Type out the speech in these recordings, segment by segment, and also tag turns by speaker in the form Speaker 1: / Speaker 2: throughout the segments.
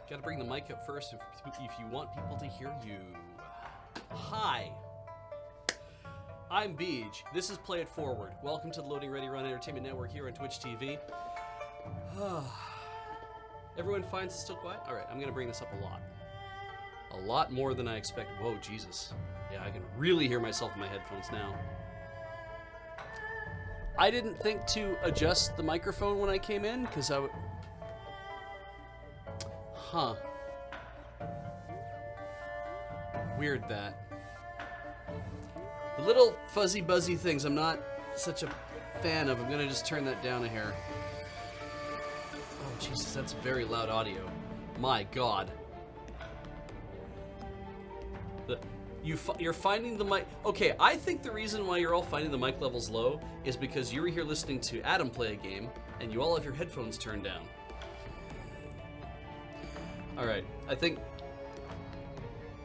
Speaker 1: Gotta bring the mic up first if you want people to hear you. Hi. I'm Beej. This is Play It Forward. Welcome to the Loading Ready Run Entertainment Network here on Twitch TV. Everyone finds it still quiet? Alright, I'm gonna bring this up a lot. A lot more than I expected. Whoa, Jesus. Yeah, I can really hear myself in my headphones now. I didn't think to adjust the microphone when I came in, because I would... Huh. Weird that. The little fuzzy buzzy things I'm not such a fan of. I'm gonna just turn that down a hair. Oh Jesus, that's very loud audio. My God. You're finding the mic. Okay, I think the reason why you're all finding the mic levels low is because you were here listening to Adam play a game, and you all have your headphones turned down. All right, I think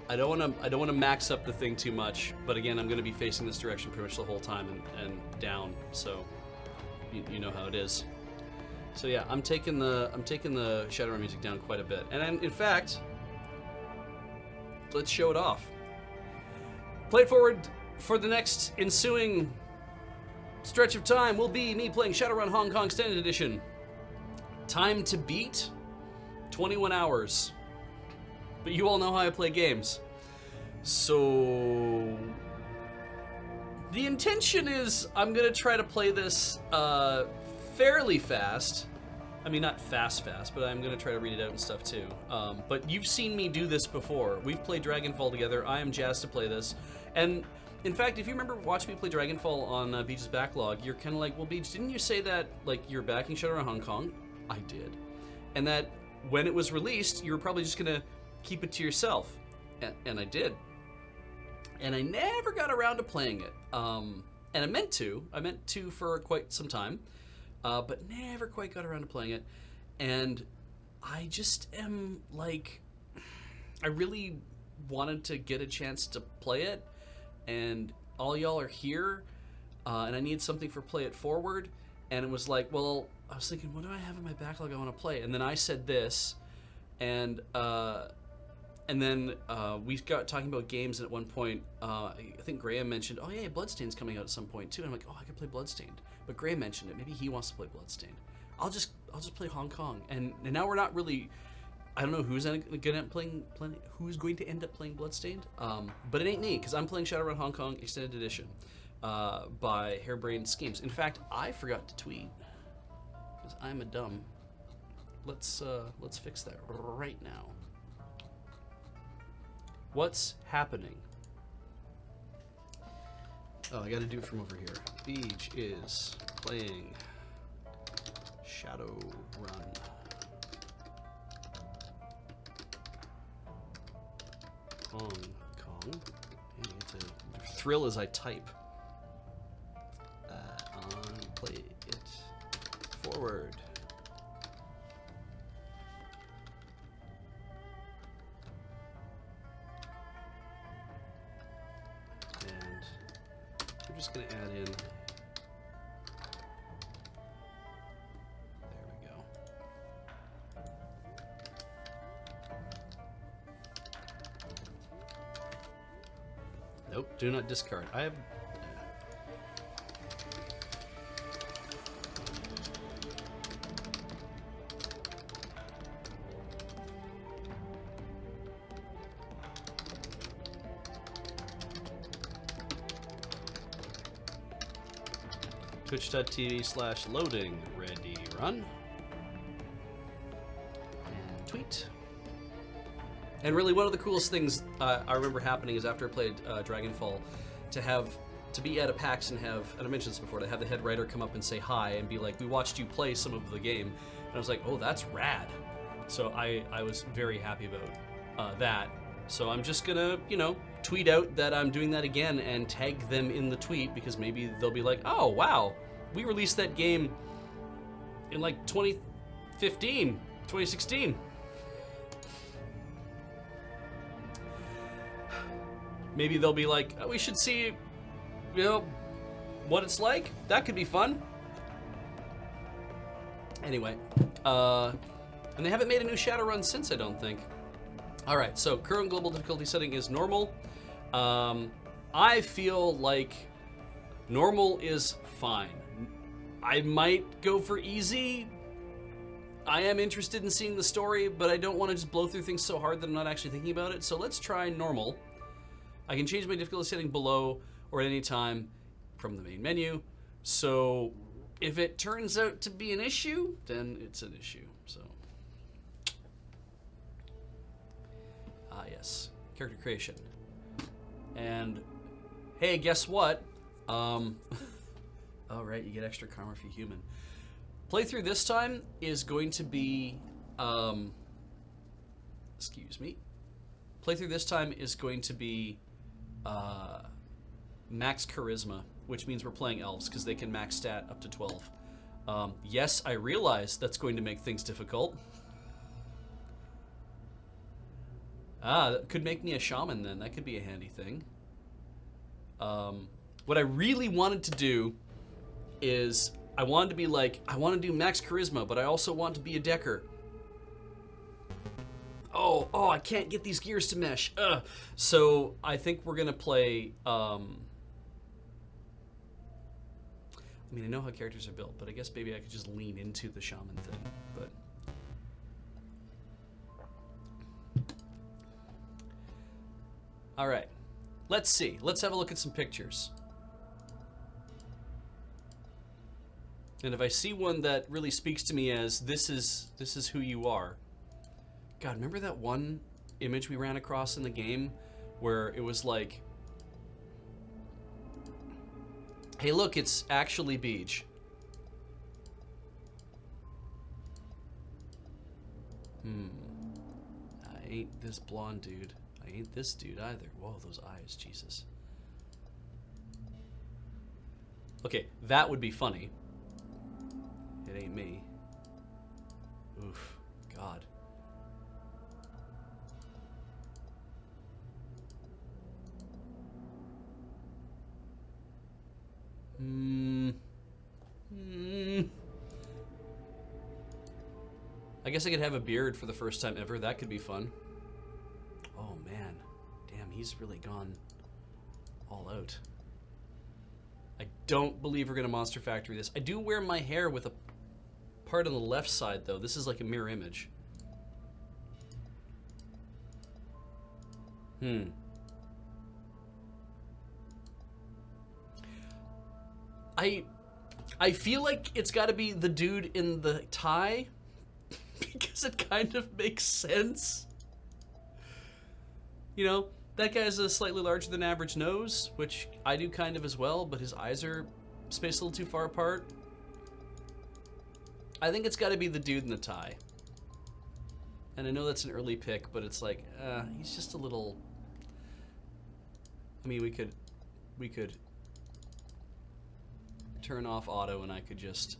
Speaker 1: I don't want to max up the thing too much, but again, I'm going to be facing this direction pretty much the whole time and down, so you know how it is. So yeah, I'm taking the Shadowrun music down quite a bit, and in fact, let's show it off. Play It Forward for the next ensuing stretch of time will be me playing Shadowrun Hong Kong Standard Edition. Time to beat 21 hours. But you all know how I play games. So the intention is I'm gonna try to play this fairly fast. I mean, not fast, but I'm gonna try to read it out and stuff too. But you've seen me do this before. We've played Dragonfall together. I am jazzed to play this. And in fact, if you remember watching me play Dragonfall on Beej's Backlog, you're kind of like, well, Beej, didn't you say that like you're backing Shadowrun Hong Kong? I did. And that when it was released, you were probably just gonna keep it to yourself. And I did. And I never got around to playing it. And I meant to for quite some time. But never quite got around to playing it. And I just am like, I really wanted to get a chance to play it. And all y'all are here. And I need something for Play It Forward. And it was like, well, I was thinking, what do I have in my backlog I want to play? And then I said this. And then we got talking about games, and at one point, I think Graham mentioned, oh yeah, Bloodstained's coming out at some point too. And I'm like, oh, I could play Bloodstained. But Graham mentioned it. Maybe he wants to play Bloodstained. I'll just play Hong Kong. And now we're not really. I don't know who's going to end up playing Bloodstained. But it ain't me, because I'm playing Shadowrun Hong Kong Extended Edition by Harebrained Schemes. In fact, I forgot to tweet because I'm a dumb. Let's fix that right now. What's happening? Oh, I got to do it from over here. Beej is playing Shadowrun. Hong Kong. Hey, it's a thrill as I type. On Play It Forward. And we're just going to add in. There we go. Nope, do not discard. I have... Twitch.tv/loading ready run. And tweet. And really, one of the coolest things I remember happening is after I played Dragonfall, to be at a PAX and I mentioned this before, to have the head writer come up and say hi and be like, we watched you play some of the game. And I was like, oh, that's rad. So I was very happy about that. So I'm just gonna, tweet out that I'm doing that again and tag them in the tweet, because maybe they'll be like, oh, wow, we released that game in like 2015, 2016. Maybe they'll be like, oh, we should see, what it's like. That could be fun. Anyway, And they haven't made a new Shadowrun since, I don't think. All right, so current global difficulty setting is normal. I feel like normal is fine. I might go for easy. I am interested in seeing the story, but I don't want to just blow through things so hard that I'm not actually thinking about it. So let's try normal. I can change my difficulty setting below or at any time from the main menu. So if it turns out to be an issue, then it's an issue. So, yes, character creation. And hey, guess what? Oh right, you get extra karma if you're human. Playthrough this time is going to be, excuse me. Playthrough this time is going to be max charisma, which means we're playing elves because they can max stat up to 12. Yes, I realize that's going to make things difficult. That could make me a shaman then. That could be a handy thing. What I really wanted to do is I wanted to be like, I want to do max charisma, but I also want to be a decker. Oh, I can't get these gears to mesh. So I think we're going to play... I mean, I know how characters are built, but I guess maybe I could just lean into the shaman thing, but... All right, let's see. Let's have a look at some pictures. And if I see one that really speaks to me as this is who you are. God, remember that one image we ran across in the game where it was like, hey, look, it's actually Beach. I ain't this blonde dude. I ain't this dude either. Whoa, those eyes, Jesus. Okay, that would be funny. It ain't me. Oof, God. I guess I could have a beard for the first time ever. That could be fun. Oh man, damn, he's really gone all out. I don't believe we're gonna Monster Factory this. I do wear my hair with a part on the left side though. This is like a mirror image. I feel like it's got to be the dude in the tie because it kind of makes sense. You know, that guy has a slightly larger than average nose, which I do kind of as well, but his eyes are spaced a little too far apart. I think it's got to be the dude in the tie. And I know that's an early pick, but it's like, he's just a little... I mean, we could turn off auto and I could just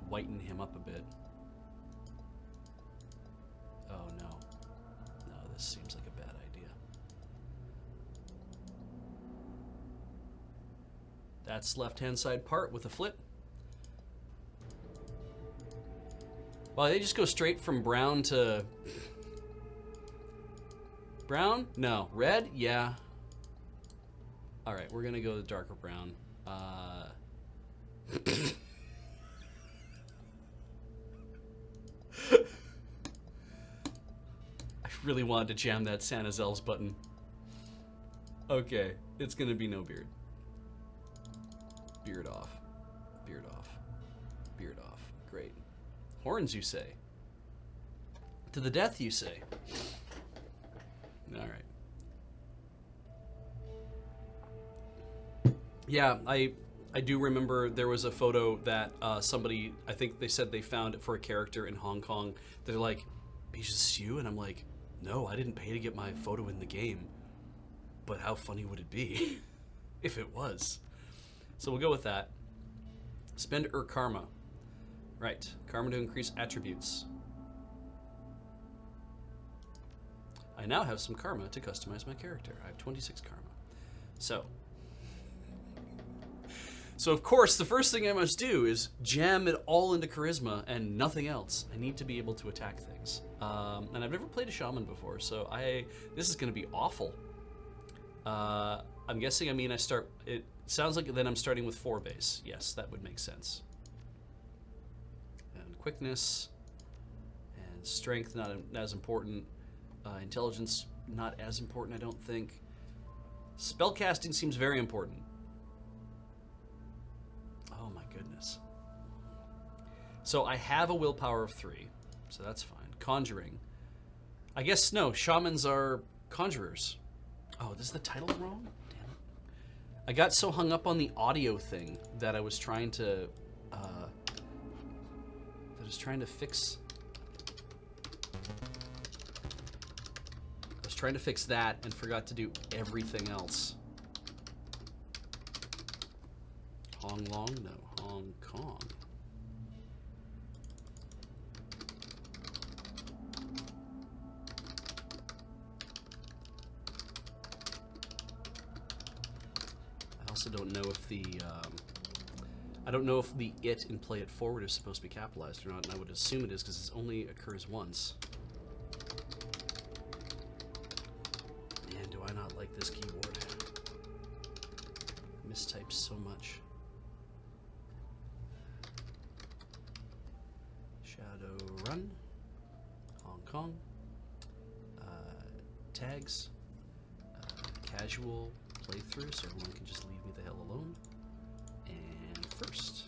Speaker 1: whiten him up a bit. Oh no. No, this seems like a bad idea. That's left-hand side part with a flip. Well, they just go straight from brown to... Brown? No. Red? Yeah. All right, we're gonna go the darker brown. I really wanted to jam that Santa's Elves button. Okay, it's gonna be no beard. Beard off. Beard off. Beard off. Great. Horns, you say? To the death, you say? All right. Yeah, I do remember there was a photo that somebody, I think they said they found it for a character in Hong Kong. They're like, "Is this you?" And I'm like, "No, I didn't pay to get my photo in the game. But how funny would it be if it was?" So we'll go with that. Spend karma. Right, karma to increase attributes. I now have some karma to customize my character. I have 26 karma. So So of course, the first thing I must do is jam it all into charisma and nothing else. I need to be able to attack things. And I've never played a shaman before, so this is going to be awful. I'm guessing, it sounds like then I'm starting with 4 base. Yes, that would make sense. And quickness and strength, not as important. Intelligence, not as important, I don't think. Spellcasting seems very important. Oh my goodness. So I have a willpower of 3, so that's fine. Conjuring. I guess, no, shamans are conjurers. Oh, this is the title wrong? Damn it. I got so hung up on the audio thing that I was trying to fix. I was trying to fix that and forgot to do everything else. Hong Long? No, Hong Kong. I also don't know if I don't know if the it in Play It Forward is supposed to be capitalized or not, and I would assume it is because it only occurs once. Man, do I not like this keyboard. I mistype so much. Shadowrun. Hong Kong. Tags. Casual playthrough, so everyone can just leave me the hell alone. And first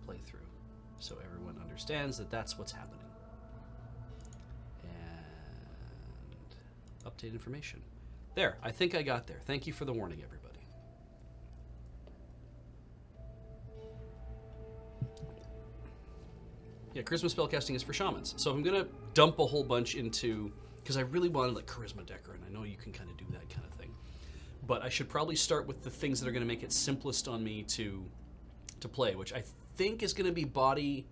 Speaker 1: playthrough, so everyone understands that that's what's happening. And update information. There, I think I got there. Thank you for the warning, everybody. Yeah, charisma spellcasting is for shamans. So if I'm gonna dump a whole bunch into, because I really wanted like charisma decker, and I know you can kind of do that kind of thing. But I should probably start with the things that are going to make it simplest on me to play, which I think is going to be body,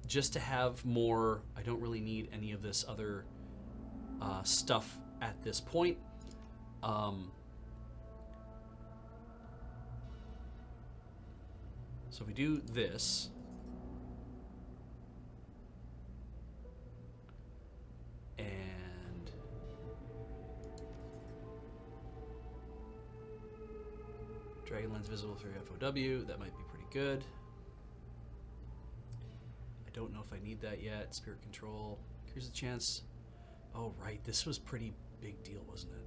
Speaker 1: just to have more. I don't really need any of this other stuff at this point. So if we do this, and Dragon Lens visible through FOW, that might be pretty good. I don't know if I need that yet. Spirit control, here's a chance. Oh right, this was pretty big deal, wasn't it?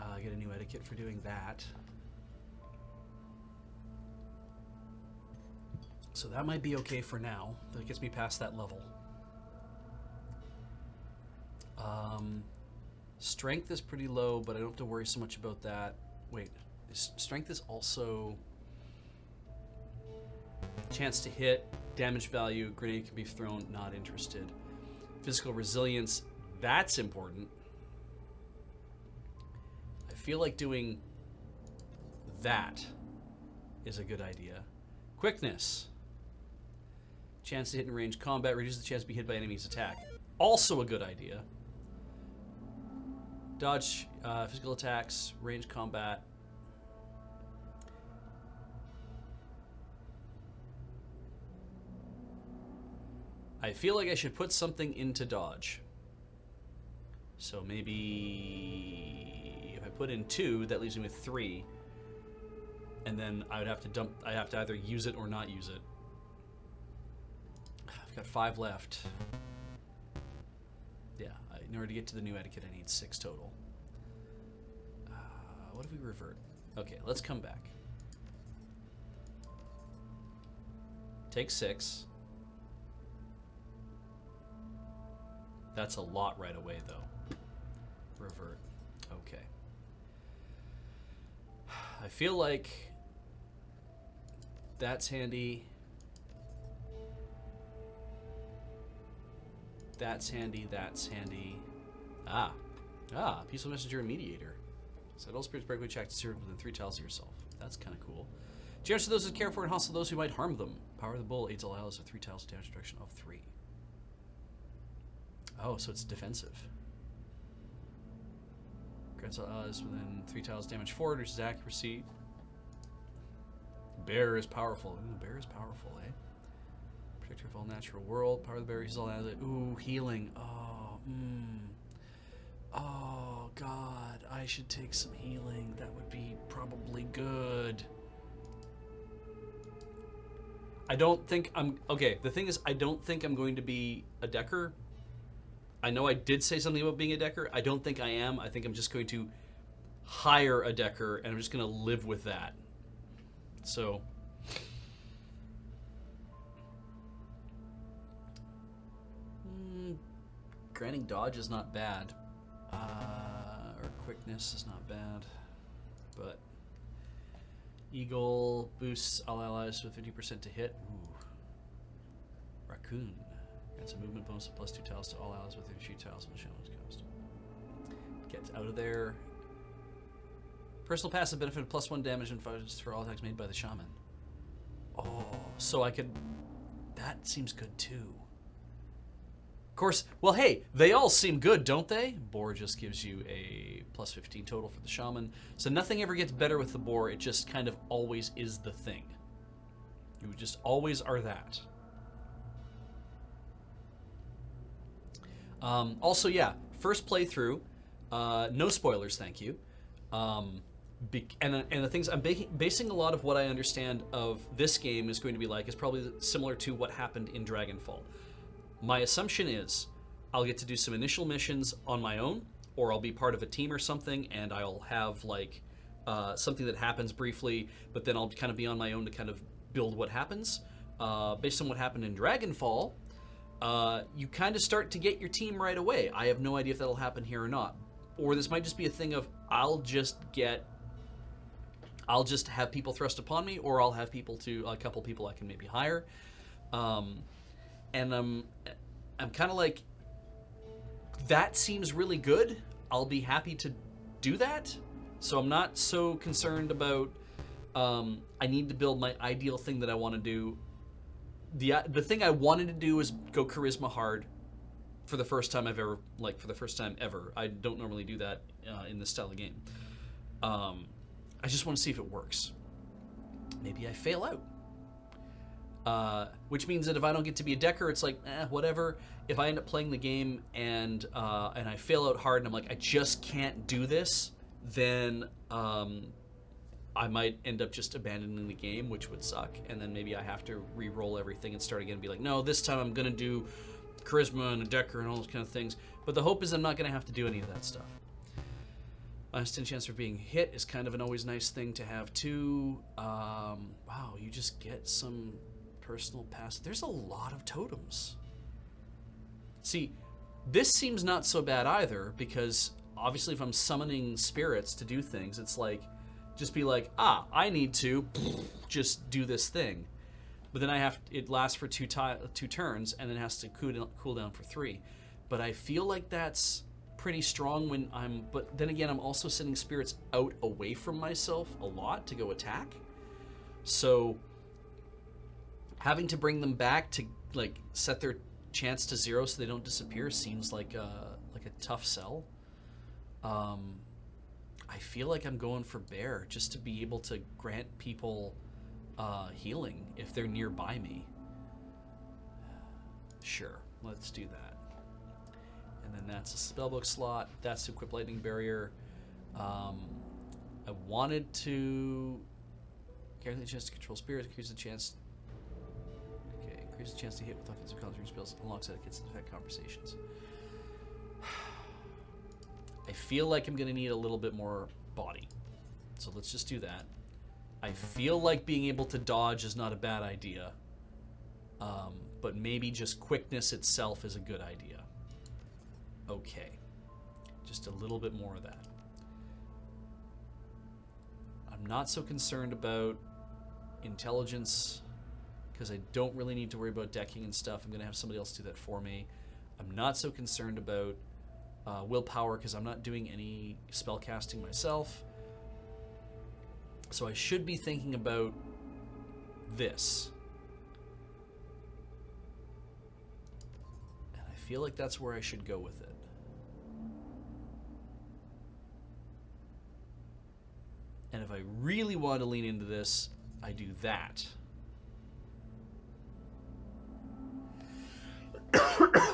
Speaker 1: I get a new etiquette for doing that. So that might be okay for now. That gets me past that level. Strength is pretty low, but I don't have to worry so much about that. Wait, strength is also chance to hit, damage value, grenade can be thrown, not interested. Physical resilience, that's important. I feel like doing that is a good idea. Quickness. Chance to hit in range combat, reduces the chance to be hit by enemy's attack. Also a good idea. Dodge, physical attacks, range combat. I feel like I should put something into dodge. So maybe if I put in 2, that leaves me with 3. And then I would have to dump, I have to either use it or not use it. I've got 5 left. Yeah, in order to get to the new etiquette, I need 6 total. What if we revert? Okay, let's come back. Take 6. That's a lot right away, though. Revert. Okay. I feel like that's handy. That's handy, that's handy. Peaceful Messenger and Mediator. Set all spirits breakaway check to serve within 3 tiles of yourself. That's kind of cool. Generous to those who care for and hostile those who might harm them. Power of the Bull aids all allies with 3 tiles of damage reduction of 3. Oh, so it's defensive. Grants all allies within 3 tiles damage forward, reduces accuracy. bear is powerful. Ooh, bear is powerful, eh? Protector of all natural world. Power of the bear. He's all out of it. Ooh, healing. Oh, Oh, God. I should take some healing. That would be probably good. I don't think I'm... Okay, the thing is, I don't think I'm going to be a decker. I know I did say something about being a decker. I don't think I am. I think I'm just going to hire a decker, and I'm just going to live with that. So... granting dodge is not bad. Or quickness is not bad. But... Eagle boosts all allies with 50% to hit. Ooh. Raccoon. Grants a movement bonus of +2 tiles to all allies within 3 tiles of the shaman's cost. Gets out of there. Personal passive benefit of +1 damage and focus for all attacks made by the shaman. Oh, so I could... That seems good too. Of course, well, hey, they all seem good, don't they? Boar just gives you a +15 total for the shaman. So nothing ever gets better with the boar. It just kind of always is the thing. You just always are that. Also, yeah, first playthrough. No spoilers, thank you. And the things I'm basing a lot of what I understand of this game is going to be like is probably similar to what happened in Dragonfall. My assumption is I'll get to do some initial missions on my own, or I'll be part of a team or something, and I'll have like something that happens briefly, but then I'll kind of be on my own to kind of build what happens. Based on what happened in Dragonfall, you kind of start to get your team right away. I have no idea if that'll happen here or not. Or this might just be a thing of I'll just have people thrust upon me, or I'll have a couple people I can maybe hire. And I'm kind of like, that seems really good. I'll be happy to do that. So I'm not so concerned about, I need to build my ideal thing that I want to do. The thing I wanted to do is go charisma hard for the first time ever. I don't normally do that in this style of game. I just want to see if it works. Maybe I fail out. Which means that if I don't get to be a decker, it's like, whatever. If I end up playing the game and I fail out hard and I'm like, I just can't do this, then I might end up just abandoning the game, which would suck. And then maybe I have to re-roll everything and start again and be like, no, this time I'm going to do charisma and a decker and all those kind of things. But the hope is I'm not going to have to do any of that stuff. Instant chance for being hit is kind of an always nice thing to have too. Wow, you just get some personal pass. There's a lot of totems. See, this seems not so bad either, because obviously if I'm summoning spirits to do things, it's like, just be like, I need to just do this thing. But then it lasts for two turns, and then has to cool down for 3. But I feel like that's pretty strong but then again, I'm also sending spirits out away from myself a lot to go attack. So having to bring them back to like set their chance to 0 so they don't disappear seems like a tough sell. I feel like I'm going for bear just to be able to grant people healing if they're nearby me. Sure, let's do that. And then that's a spellbook slot. That's to equip lightning barrier. I wanted to guarantee the chance to control spirits, increase the chance. Okay, increase the chance to hit with offensive conjuring spells alongside kits and effect conversations. I feel like I'm gonna need a little bit more body, so let's just do that. I feel like being able to dodge is not a bad idea, but maybe just quickness itself is a good idea. Okay, just a little bit more of that. I'm not so concerned about intelligence because I don't really need to worry about decking and stuff. I'm going to have somebody else do that for me. I'm not so concerned about willpower because I'm not doing any spell casting myself. So I should be thinking about this. And I feel like that's where I should go with it. And if I really want to lean into this, I do that.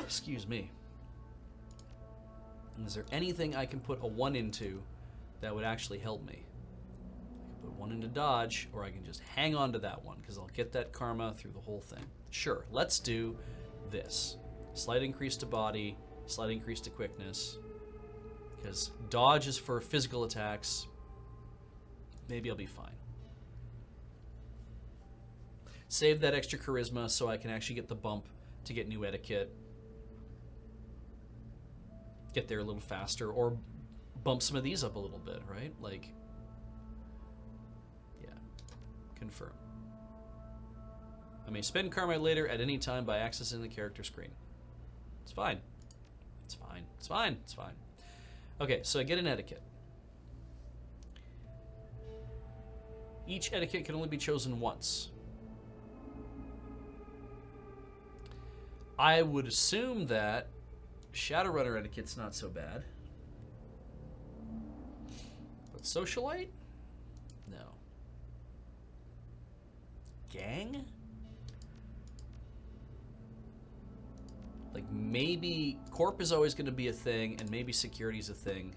Speaker 1: Excuse me. And is there anything I can put a 1 into that would actually help me? I can put 1 into dodge, or I can just hang on to that one, because I'll get that karma through the whole thing. Sure, let's do this. Slight increase to body, slight increase to quickness. Because dodge is for physical attacks. Maybe I'll be fine. Save that extra charisma so I can actually get the bump to get new etiquette. Get there a little faster, or bump some of these up a little bit, right? Like, yeah. Confirm. I may spend karma later at any time by accessing the character screen. It's fine. It's fine. It's fine. It's fine. Okay, so I get an etiquette. Each etiquette can only be chosen once. I would assume that Shadowrunner etiquette's not so bad. But socialite? No. Gang? Like, maybe corp is always going to be a thing, and maybe security's a thing.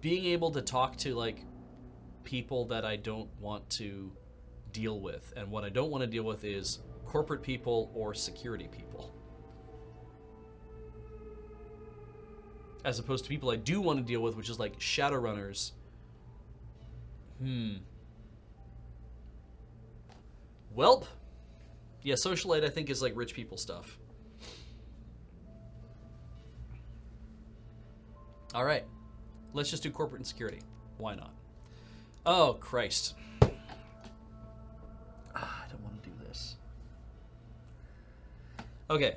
Speaker 1: Being able to talk to, like, people that I don't want to deal with. And what I don't want to deal with is corporate people or security people. As opposed to people I do want to deal with, which is like Shadowrunners. Welp. Yeah, socialite I think is like rich people stuff. All right. Let's just do corporate and security. Why not? Oh, Christ. I don't want to do this. Okay.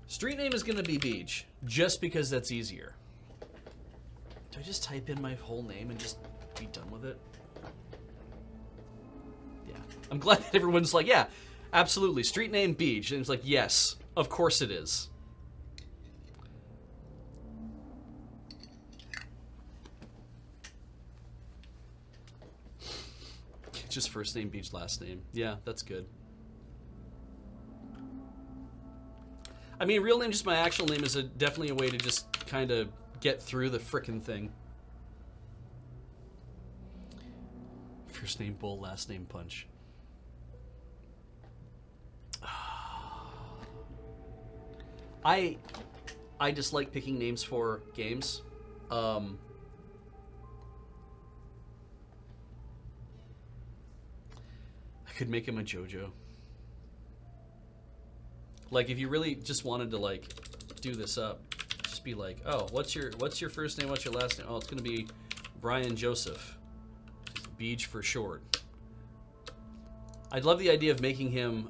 Speaker 1: Street name is going to be Beach, just because that's easier. Do I just type in my whole name and just be done with it? Yeah. I'm glad that everyone's like, yeah, absolutely. Street name Beach. And it's like, yes, of course it is. Just first name, Beach, last name. Yeah, that's good. I mean, real name, just my actual name, is definitely a way to just kind of get through the frickin' thing. First name Bull, last name Punch. I just like picking names for games. Could make him a JoJo. Like, if you really just wanted to like do this up, just be like, oh, what's your first name, what's your last name? Oh, it's gonna be Brian Joseph. Beach for short. I'd love the idea of making him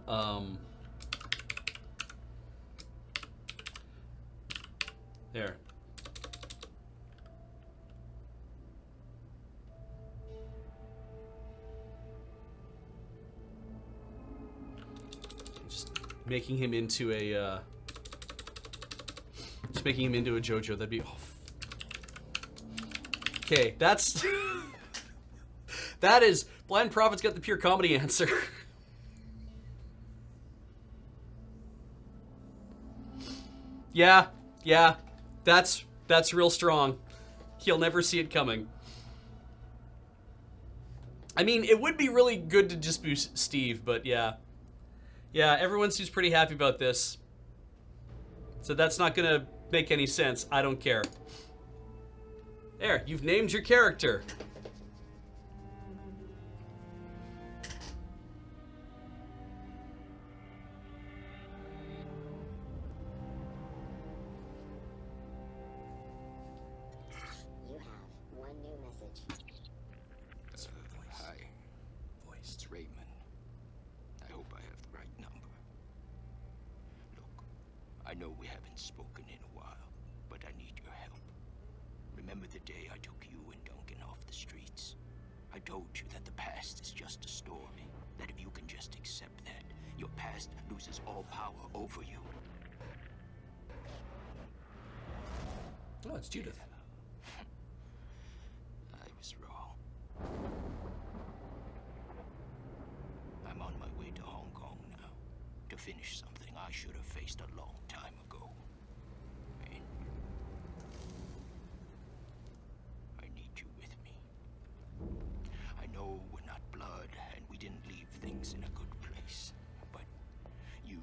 Speaker 1: there. Making him into a, just making him into a JoJo. That'd be, oh. Okay, that's, that is, Blind Prophet's got the pure comedy answer. Yeah, that's real strong. He'll never see it coming. I mean, it would be really good to just be Steve, but yeah. Yeah, everyone seems pretty happy about this. So that's not gonna make any sense. I don't care. There, you've named your character.
Speaker 2: You have one new message.
Speaker 3: Hi. Voice. It's Raymond. I hope I have the right number. Look, I know we haven't spoken in a while, but I need your help. Remember the day I took you and Duncan off the streets? I told you that the past is just a story, that if you can just accept that, your past loses all power over you.
Speaker 1: Oh, it's Judith.
Speaker 3: finish something I should have faced a long time ago. And I need you with me. I know we're not blood, and we didn't leave things in a good place. But you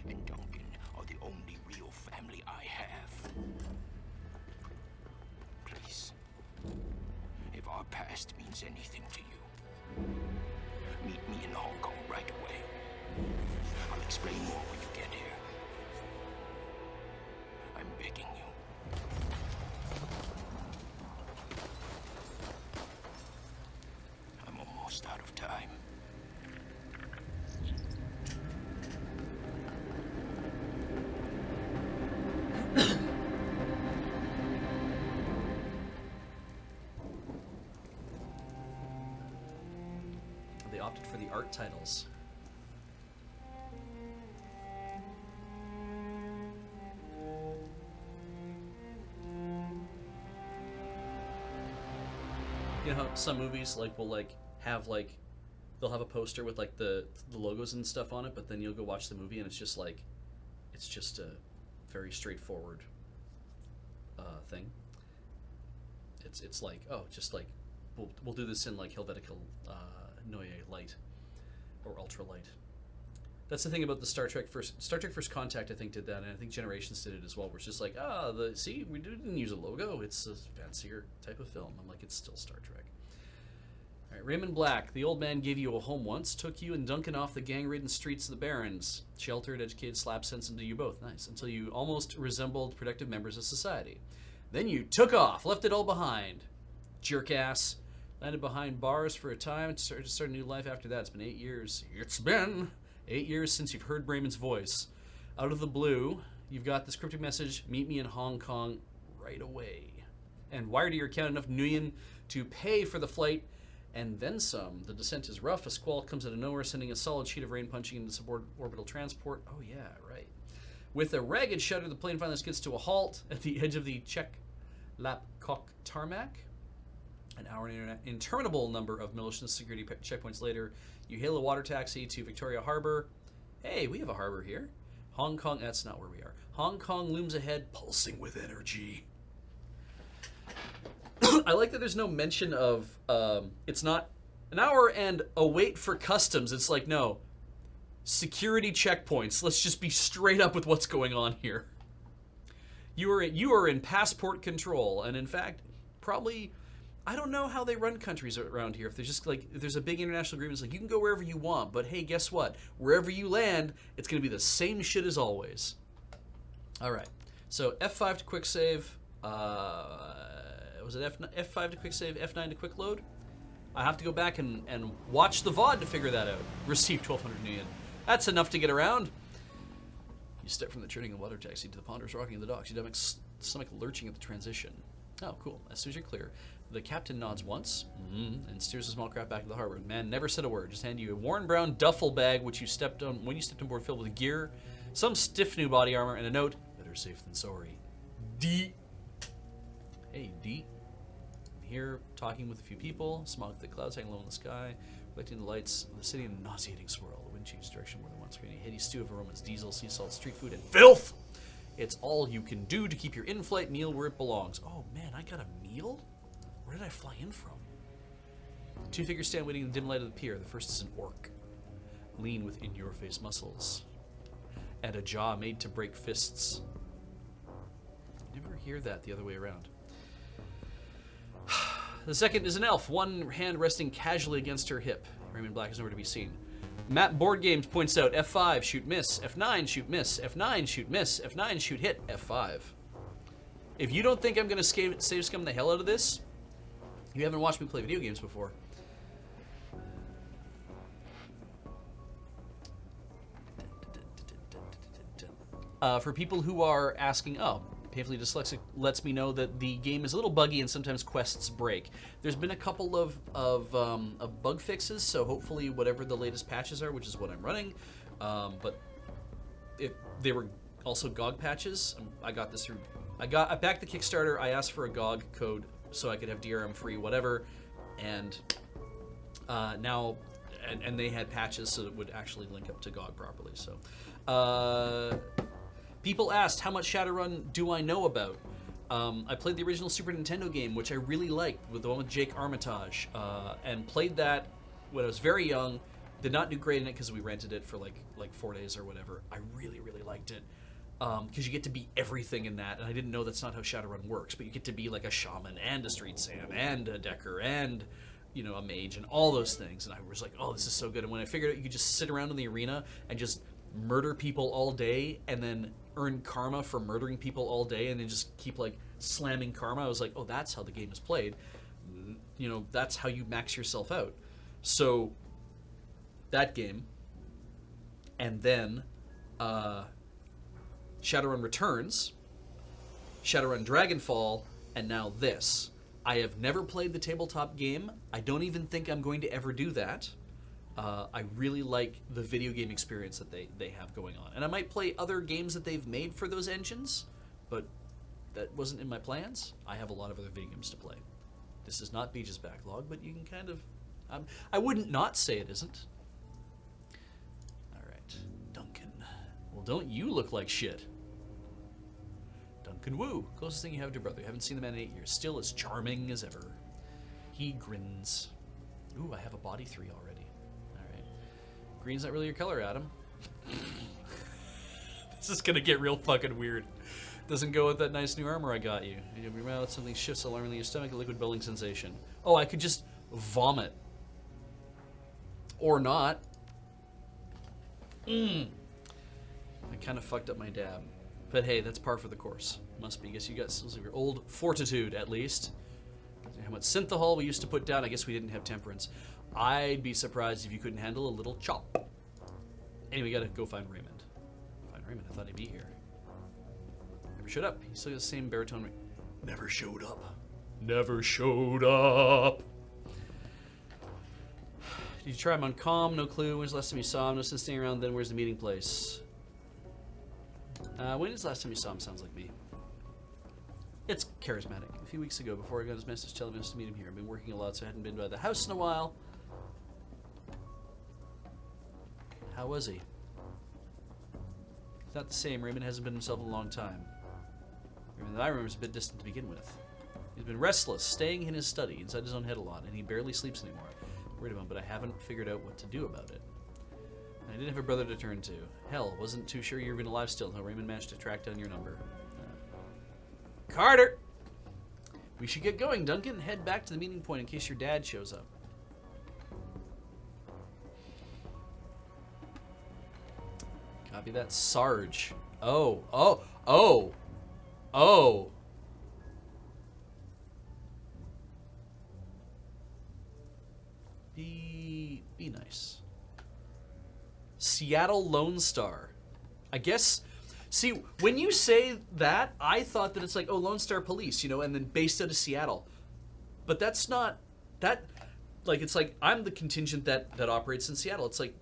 Speaker 3: and Duncan are the only real family I have. Please, if our past means anything to you, meet me in Hong Kong right away. I'll explain more when you get here. I'm begging you. I'm almost out of time.
Speaker 1: They opted for the art titles. You know how some movies will have they'll have a poster with the logos and stuff on it, but then you'll go watch the movie and it's just a very straightforward thing. It's like, oh, just like we'll do this in Helvetica Neue Light or Ultra Light. That's the thing about the Star Trek First Contact, I think, did that, and I think Generations did it as well, where it's just like, see, we didn't use a logo, it's a fancier type of film. I'm like, it's still Star Trek. All right, Raymond Black, the old man gave you a home once, took you and Duncan off the gang-ridden streets of the Barrens, sheltered, educated, slapped sense into you both, nice, until you almost resembled productive members of society. Then you took off, left it all behind. Jerk-ass. Landed behind bars for a time and started a new life after that. It's been 8 years. It's been 8 years since you've heard Raymond's voice. Out of the blue, you've got this cryptic message, meet me in Hong Kong right away. And wire to your account enough Nguyen to pay for the flight and then some. The descent is rough. A squall comes out of nowhere, sending a solid sheet of rain punching into suborbital transport. Oh yeah, right. With a ragged shudder, the plane finally gets to a halt at the edge of the Czech Lapkok tarmac. An hour and an interminable number of militia security checkpoints later, you hail a water taxi to Victoria Harbor. Hey, we have a harbor here. Hong Kong, that's not where we are. Hong Kong looms ahead, pulsing with energy. I like that there's no mention of, it's not an hour and a wait for customs. It's like, no, security checkpoints. Let's just be straight up with what's going on here. You are in passport control, and in fact, probably, I don't know how they run countries around here. If there's just if there's a big international agreement, it's like you can go wherever you want, but hey, guess what? Wherever you land, it's going to be the same shit as always. All right. So F5 to quick save. Was it F5 to quick save? F9 to quick load? I have to go back and watch the VOD to figure that out. Receive 1,200 yen. That's enough to get around. You step from the churning water taxi to the ponderous rocking in the docks. Your stomach lurching at the transition. Oh, cool. As soon as you're clear, the captain nods once and steers the small craft back to the harbor. The man never said a word, just handed you a worn brown duffel bag which you stepped on when you stepped on board, filled with gear, some stiff new body armor, and a note, better safe than sorry. D. Hey, D. Here, talking with a few people, smog thick clouds hanging low in the sky, reflecting the lights of the city in a nauseating swirl. The wind changes direction more than once, creating a hideous stew of aromas, diesel, sea salt, street food, and filth! It's all you can do to keep your in-flight meal where it belongs. Oh man, I got a meal? Where did I fly in from? Two figures stand waiting in the dim light of the pier. The first is an orc, lean with in-your-face muscles, and a jaw made to break fists. Never hear that the other way around. The second is an elf, one hand resting casually against her hip. Raymond Black is nowhere to be seen. Map Board Games points out F5, shoot, miss. F9, shoot, miss. F9, shoot, miss. F9, shoot, hit. F5. If you don't think I'm going to save scum the hell out of this, you haven't watched me play video games before. For people who are asking, oh, Painfully Dyslexic lets me know that the game is a little buggy and sometimes quests break. There's been a couple of bug fixes, so hopefully whatever the latest patches are, which is what I'm running, but if they were also GOG patches, I got this through. I backed the Kickstarter. I asked for a GOG code so I could have DRM free whatever, and now and they had patches so it would actually link up to GOG properly. So, people asked, how much Shadowrun do I know about? I played the original Super Nintendo game, which I really liked, with the one with Jake Armitage, and played that when I was very young. Did not do great in it because we rented it for like 4 days or whatever. I really, really liked it because you get to be everything in that, and I didn't know that's not how Shadowrun works, but you get to be like a shaman and a street sam and a decker and, you know, a mage and all those things. And I was like, oh, this is so good. And when I figured out you could just sit around in the arena and just murder people all day and then earn karma for murdering people all day and then just keep like slamming karma, I was like, oh, that's how the game is played. You know, that's how you max yourself out. So that game, and then Shadowrun Returns, Shadowrun Dragonfall, and now this. I have never played the tabletop game. I don't even think I'm going to ever do that. I really like the video game experience that they have going on. And I might play other games that they've made for those engines, but that wasn't in my plans. I have a lot of other video games to play. This is not Beach's backlog, but you can kind of... I wouldn't not say it isn't. Alright, Duncan. Well, don't you look like shit? Duncan Wu, closest thing you have to your brother. You haven't seen the man in 8 years. Still as charming as ever. He grins. Ooh, I have a body 3 already. Alright. Green's not really your color, Adam. This is gonna get real fucking weird. Doesn't go with that nice new armor I got you. You know, your mouth, something shifts alarmingly in your stomach, a liquid bubbling sensation. Oh, I could just vomit. Or not. I kind of fucked up my dab. But hey, that's par for the course. Must be. Guess you got some of your old fortitude, at least. How much synthahol we used to put down. I guess we didn't have temperance. I'd be surprised if you couldn't handle a little chop. Anyway, we gotta go find Raymond. Find Raymond? I thought he'd be here. Never showed up. He still got the same baritone. Never showed up. Never showed up. Did you try him on comm? No clue. When's the last time you saw him? No sense staying around then. Where's the meeting place? When is the last time you saw him? Sounds like me. It's charismatic. A few weeks ago, before I got his message telling me to meet him here. I've been working a lot, so I hadn't been by the house in a while. How was he? Not the same. Raymond hasn't been himself in a long time. Raymond that I remember is a bit distant to begin with. He's been restless, staying in his study, inside his own head a lot, and he barely sleeps anymore. Worried about him, but I haven't figured out what to do about it. And I didn't have a brother to turn to. Hell, wasn't too sure you were even alive still until Raymond managed to track down your number. Carter! We should get going, Duncan. Head back to the meeting point in case your dad shows up. Copy that. Sarge. Oh. Be nice. Seattle Lone Star. I guess... See, when you say that, I thought that it's like, oh, Lone Star Police, you know, and then based out of Seattle. But that's not... That... Like, it's like, I'm the contingent that operates in Seattle. It's like,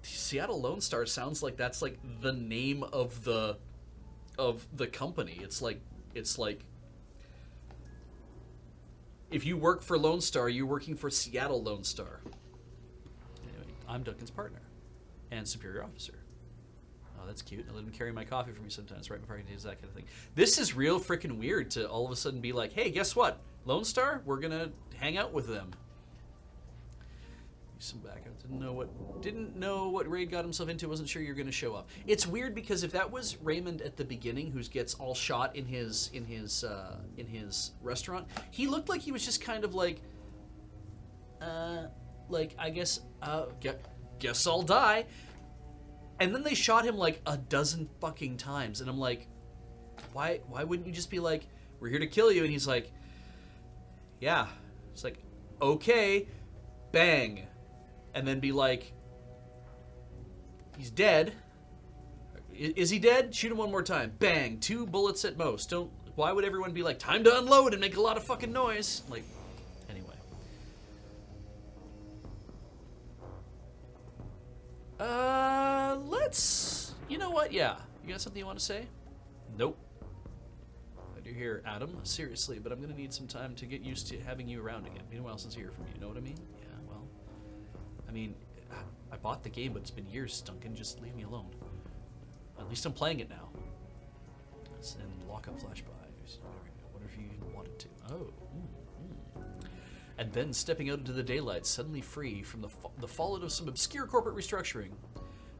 Speaker 1: Seattle Lone Star sounds like that's like the name of the company. It's like if you work for Lone Star, you're working for Seattle Lone Star. Anyway, I'm Duncan's partner and superior officer. Oh, that's cute. I let him carry my coffee for me sometimes, right before I can do that kind of thing. This is real freaking weird to all of a sudden be like, hey, guess what? Lone Star, we're gonna hang out with them. Some backup. Didn't know what Ray got himself into. Wasn't sure you're going to show up. It's weird because if that was Raymond at the beginning, who gets all shot in his restaurant, he looked like he was just kind of like I guess guess I'll die. And then they shot him like a dozen fucking times, and I'm like, why wouldn't you just be like, we're here to kill you? And he's like, yeah. It's like, okay, bang. And then be like, he's dead. Is he dead? Shoot him one more time. Bang. 2 bullets at most. Why would everyone be like, time to unload and make a lot of fucking noise? Like, anyway. You know what? Yeah. You got something you want to say? Nope. Glad you're here, Adam. Seriously, but I'm going to need some time to get used to having you around again. Meanwhile, since I hear from you. You know what I mean? Yeah, well. mean, I bought the game, but it's been years, Duncan. Just leave me alone. At least I'm playing it now. And lock up flashbys. What if you wanted to? Oh. And then stepping out into the daylight, suddenly free from the fallout of some obscure corporate restructuring.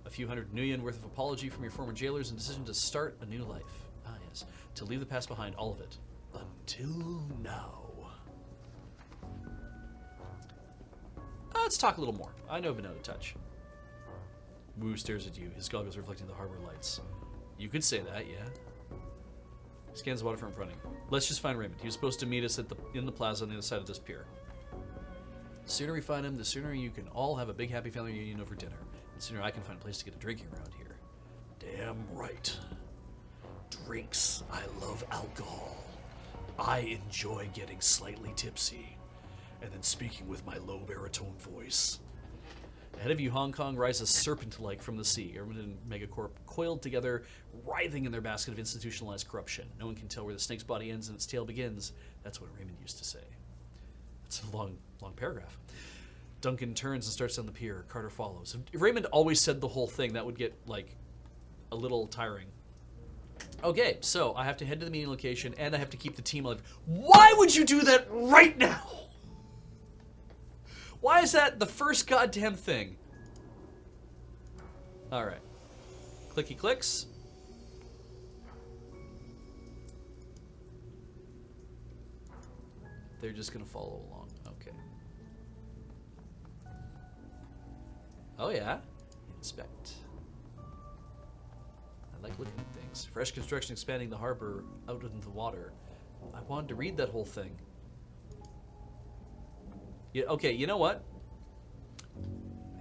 Speaker 1: A few hundred nuyen worth of apology from your former jailers and decision to start a new life. Ah, yes. To leave the past behind, all of it. Until now. Let's talk a little more. I know been out of touch. Wu stares at you, his goggles reflecting the harbor lights. You could say that, yeah. Scans the waterfront in front of him. Let's just find Raymond. He was supposed to meet us in the plaza on the other side of this pier. The sooner we find him, the sooner you can all have a big happy family reunion over dinner. The sooner I can find a place to get a drinking around here. Damn right. Drinks. I love alcohol. I enjoy getting slightly tipsy. And then speaking with my low baritone voice. Ahead of you, Hong Kong rises serpent-like from the sea. Urban and Megacorp coiled together, writhing in their basket of institutionalized corruption. No one can tell where the snake's body ends and its tail begins. That's what Raymond used to say. That's a long paragraph. Duncan turns and starts down the pier. Carter follows. If Raymond always said the whole thing, that would get, like, a little tiring. Okay, so I have to head to the meeting location, and I have to keep the team alive. Why would you do that right now? Why is that the first goddamn thing? Alright. Clicky clicks. They're just gonna follow along. Okay. Oh yeah. Inspect. I like looking at things. Fresh construction expanding the harbor out into the water. I wanted to read that whole thing. Yeah, okay, you know what?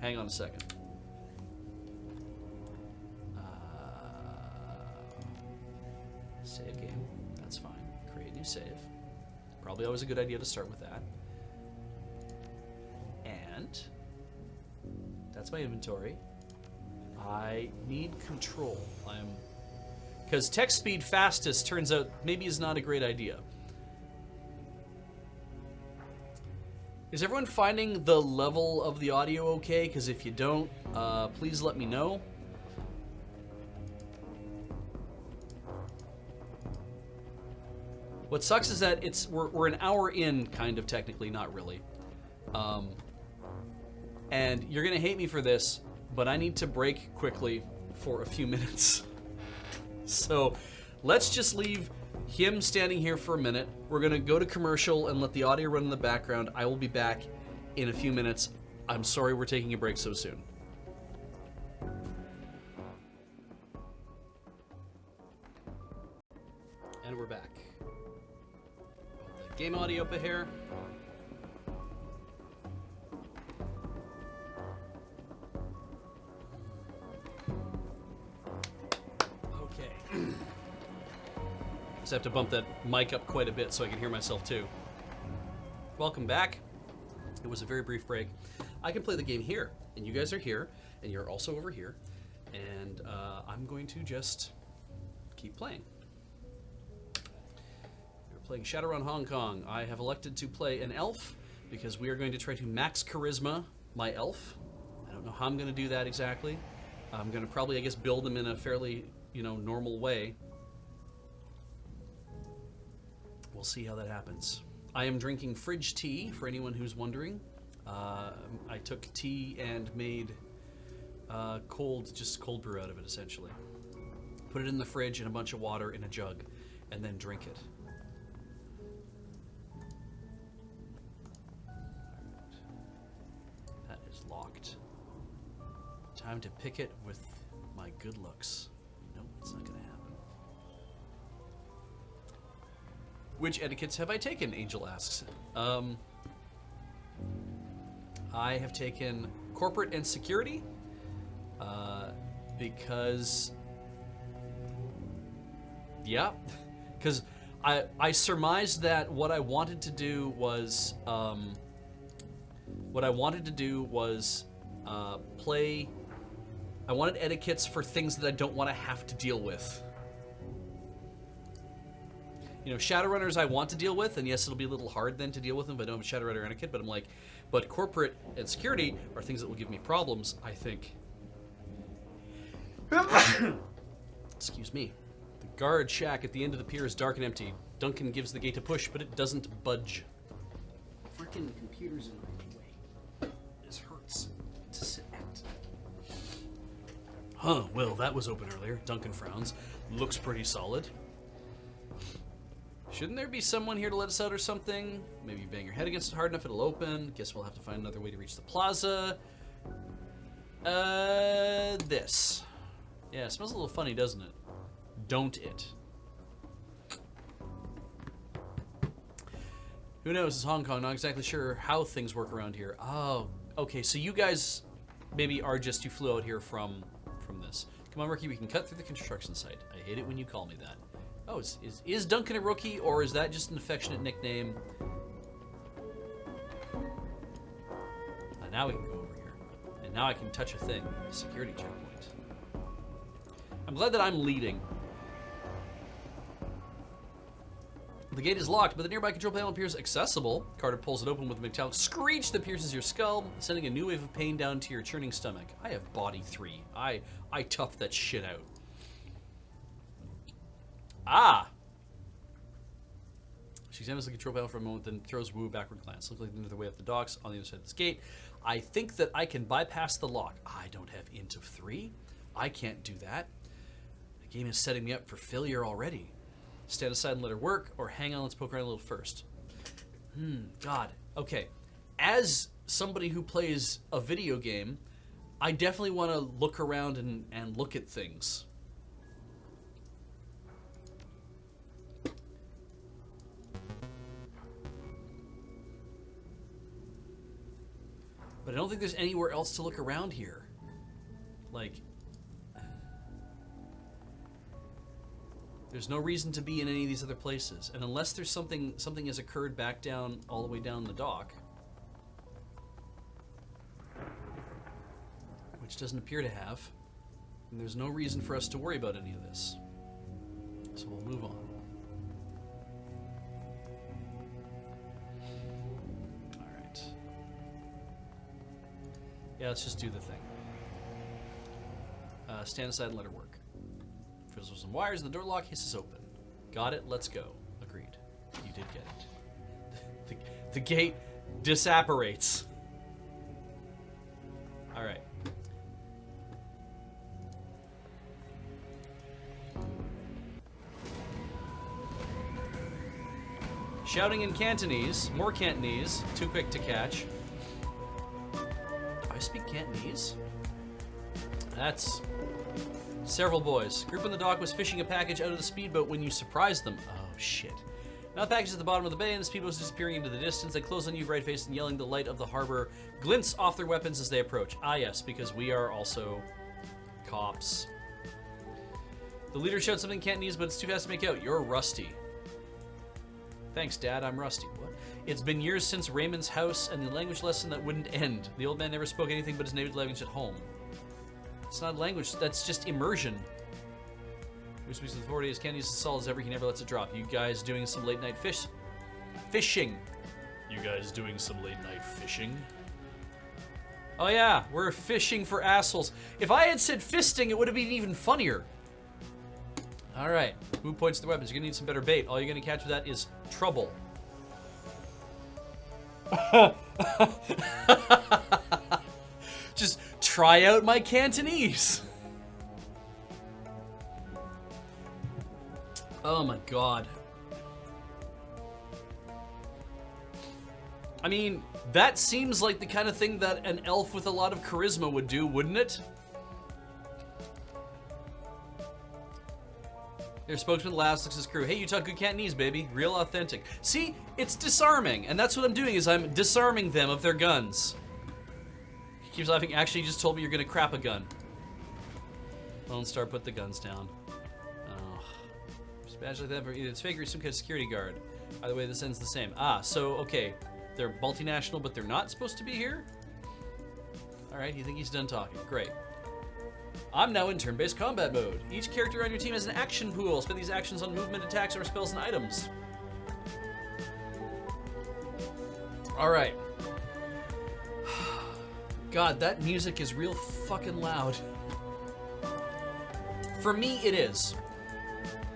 Speaker 1: Hang on a second. Save game. That's fine. Create new save. Probably always a good idea to start with that. And that's my inventory. I need control. Because text speed fastest turns out maybe is not a great idea. Is everyone finding the level of the audio okay? Because if you don't, please let me know. What sucks is that we're an hour in, kind of technically, not really. And you're gonna hate me for this, but I need to break quickly for a few minutes. So let's just leave him standing here for a minute. We're gonna go to commercial and let the audio run in the background. I will be back in a few minutes. I'm sorry we're taking a break so soon. And we're back. Game audio up here. Okay. Just have to bump that mic up quite a bit so I can hear myself too. Welcome back. It was a very brief break. I can play the game here, and you guys are here, and you're also over here, and I'm going to just keep playing. We're playing Shadowrun Hong Kong. I have elected to play an elf because we are going to try to max charisma my elf. I don't know how I'm going to do that exactly. I'm going to probably, I guess, build them in a fairly, normal way. We'll see how that happens. I am drinking fridge tea, for anyone who's wondering. I took tea and made cold brew out of it, essentially. Put it in the fridge in a bunch of water in a jug, and then drink it. That is locked. Time to pick it with my good looks. Nope, it's not gonna happen. Which etiquettes have I taken? Angel asks. I have taken corporate and security because, yeah, because I surmised that what I wanted to do was play. I wanted etiquettes for things that I don't want to have to deal with. You know, Shadowrunners I want to deal with, and yes, it'll be a little hard then to deal with them if I don't have Shadowrunner etiquette, but I'm like, but corporate and security are things that will give me problems, I think. Excuse me. The guard shack at the end of the pier is dark and empty. Duncan gives the gate a push, but it doesn't budge. Freaking computer's in my way. This hurts to sit at. Huh, well, that was open earlier. Duncan frowns. Looks pretty solid. Shouldn't there be someone here to let us out or something? Maybe you bang your head against it hard enough, it'll open. Guess we'll have to find another way to reach the plaza. This. Yeah, it smells a little funny, doesn't it? Don't it? Who knows? It's Hong Kong. Not exactly sure how things work around here. Oh, okay. So you guys maybe are just, you flew out here from this. Come on, rookie. We can cut through the construction site. I hate it when you call me that. Oh, is Duncan a rookie, or is that just an affectionate nickname? Now we can go over here. And now I can touch a thing. A security checkpoint. I'm glad that I'm leading. The gate is locked, but the nearby control panel appears accessible. Carter pulls it open with a metallic screech that pierces your skull, sending a new wave of pain down to your churning stomach. I have body 3. I toughed that shit out. Ah! She examines the control panel for a moment, then throws a woo backward glance. Looks like another way up the docks on the other side of this gate. I think that I can bypass the lock. I don't have int of 3. I can't do that. The game is setting me up for failure already. Stand aside and let her work, or hang on, let's poke around a little first. God. Okay. As somebody who plays a video game, I definitely want to look around and look at things. But I don't think there's anywhere else to look around here. Like, there's no reason to be in any of these other places. And unless there's something has occurred back down, all the way down the dock, which doesn't appear to have, and there's no reason for us to worry about any of this. So we'll move on. Yeah, let's just do the thing. Stand aside and let her work. Fizzles some wires and the door lock hisses open. Got it, let's go. Agreed. You did get it. The gate disapparates. Alright. Shouting in Cantonese. More Cantonese. Too quick to catch. I speak Cantonese? That's several boys. Group on the dock was fishing a package out of the speedboat when you surprised them. Oh, shit. Now the package is at the bottom of the bay and the speedboat is disappearing into the distance. They close on you, bright-faced and yelling. The light of the harbor glints off their weapons as they approach. Ah, yes, because we are also cops. The leader shouts something in Cantonese, but it's too fast to make out. You're rusty. Thanks, Dad. I'm rusty. What? It's been years since Raymond's house and the language lesson that wouldn't end. The old man never spoke anything but his native language at home. It's not language. That's just immersion. Who speaks with authority as Cantonese as solid as ever. He never lets it drop. You guys doing some late night fishing? You guys doing some late night fishing? Oh yeah, we're fishing for assholes. If I had said fisting, it would have been even funnier. All right, who points the weapons? You're gonna need some better bait. All you're gonna catch with that is trouble. Just try out my Cantonese. Oh my god. I mean, that seems like the kind of thing that an elf with a lot of charisma would do, wouldn't it? Their spokesman laughs, looks at his crew. Hey, you talk good Cantonese, baby. Real authentic. See, it's disarming, and that's what I'm doing, is I'm disarming them of their guns. He keeps laughing. Actually, you just told me you're gonna crap a gun. Lone Star, put the guns down. Oh. Just badge like that for either it's fake or some kind of security guard. Either way, this ends the same. Ah, so, okay. They're multinational, but they're not supposed to be here? Alright, you think he's done talking. Great. I'm now in turn-based combat mode. Each character on your team has an action pool. Spend these actions on movement, attacks, or spells and items. Alright. God, that music is real fucking loud. For me, it is.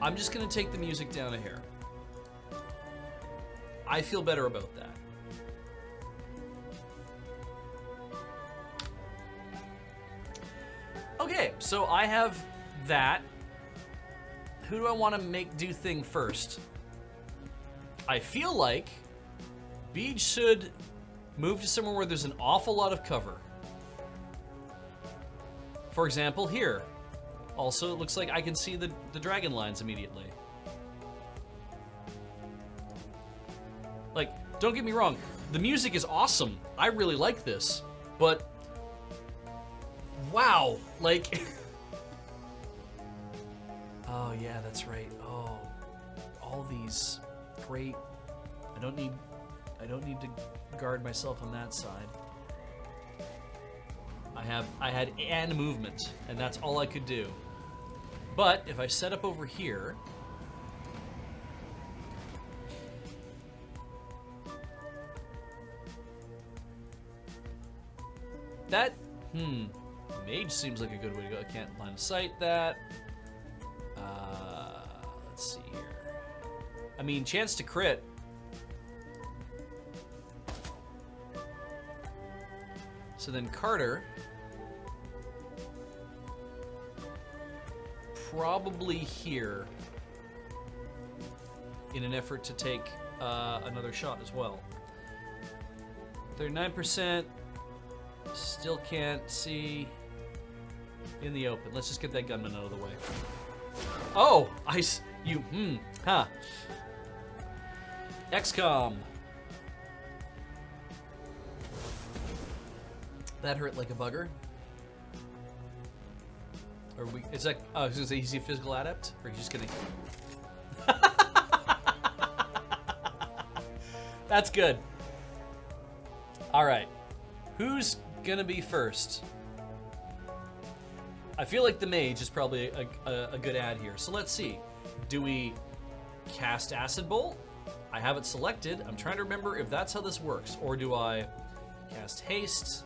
Speaker 1: I'm just gonna take the music down a hair. I feel better about that. Okay, so I have that. Who do I want to make do thing first? I feel like Beej should move to somewhere where there's an awful lot of cover. For example, here. Also, it looks like I can see the dragon lines immediately. Like, don't get me wrong, the music is awesome. I really like this, but wow, like, oh yeah, that's right. Oh, all these great. I don't need to guard myself on that side. I had an movement, and that's all I could do. But if I set up over here, that mage seems like a good way to go. I can't line of sight that. Let's see here. I mean, chance to crit. So then Carter probably here in an effort to take another shot as well. 39%. Still can't see in the open. Let's just get that gunman out of the way. Oh, XCOM. That hurt like a bugger. Is that, oh, I was gonna say, is he a physical adept? Or he's just gonna... That's good. Alright. Who's gonna be first? I feel like the mage is probably a good ad here. So let's see. Do we cast Acid Bolt? I have it selected. I'm trying to remember if that's how this works. Or do I cast Haste?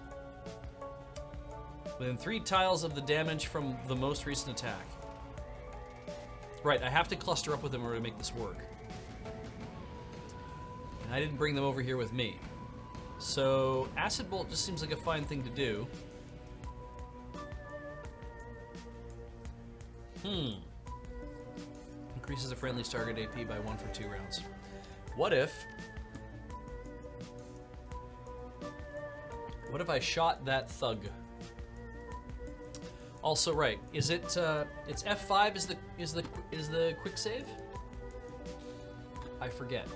Speaker 1: Within 3 tiles of the damage from the most recent attack. Right, I have to cluster up with them in order to make this work. And I didn't bring them over here with me. So, Acid Bolt just seems like a fine thing to do. Increases a friendly's target AP by 1 for 2 rounds. What if I shot that thug? Also, right, is it it's F5 is the quick save? I forget.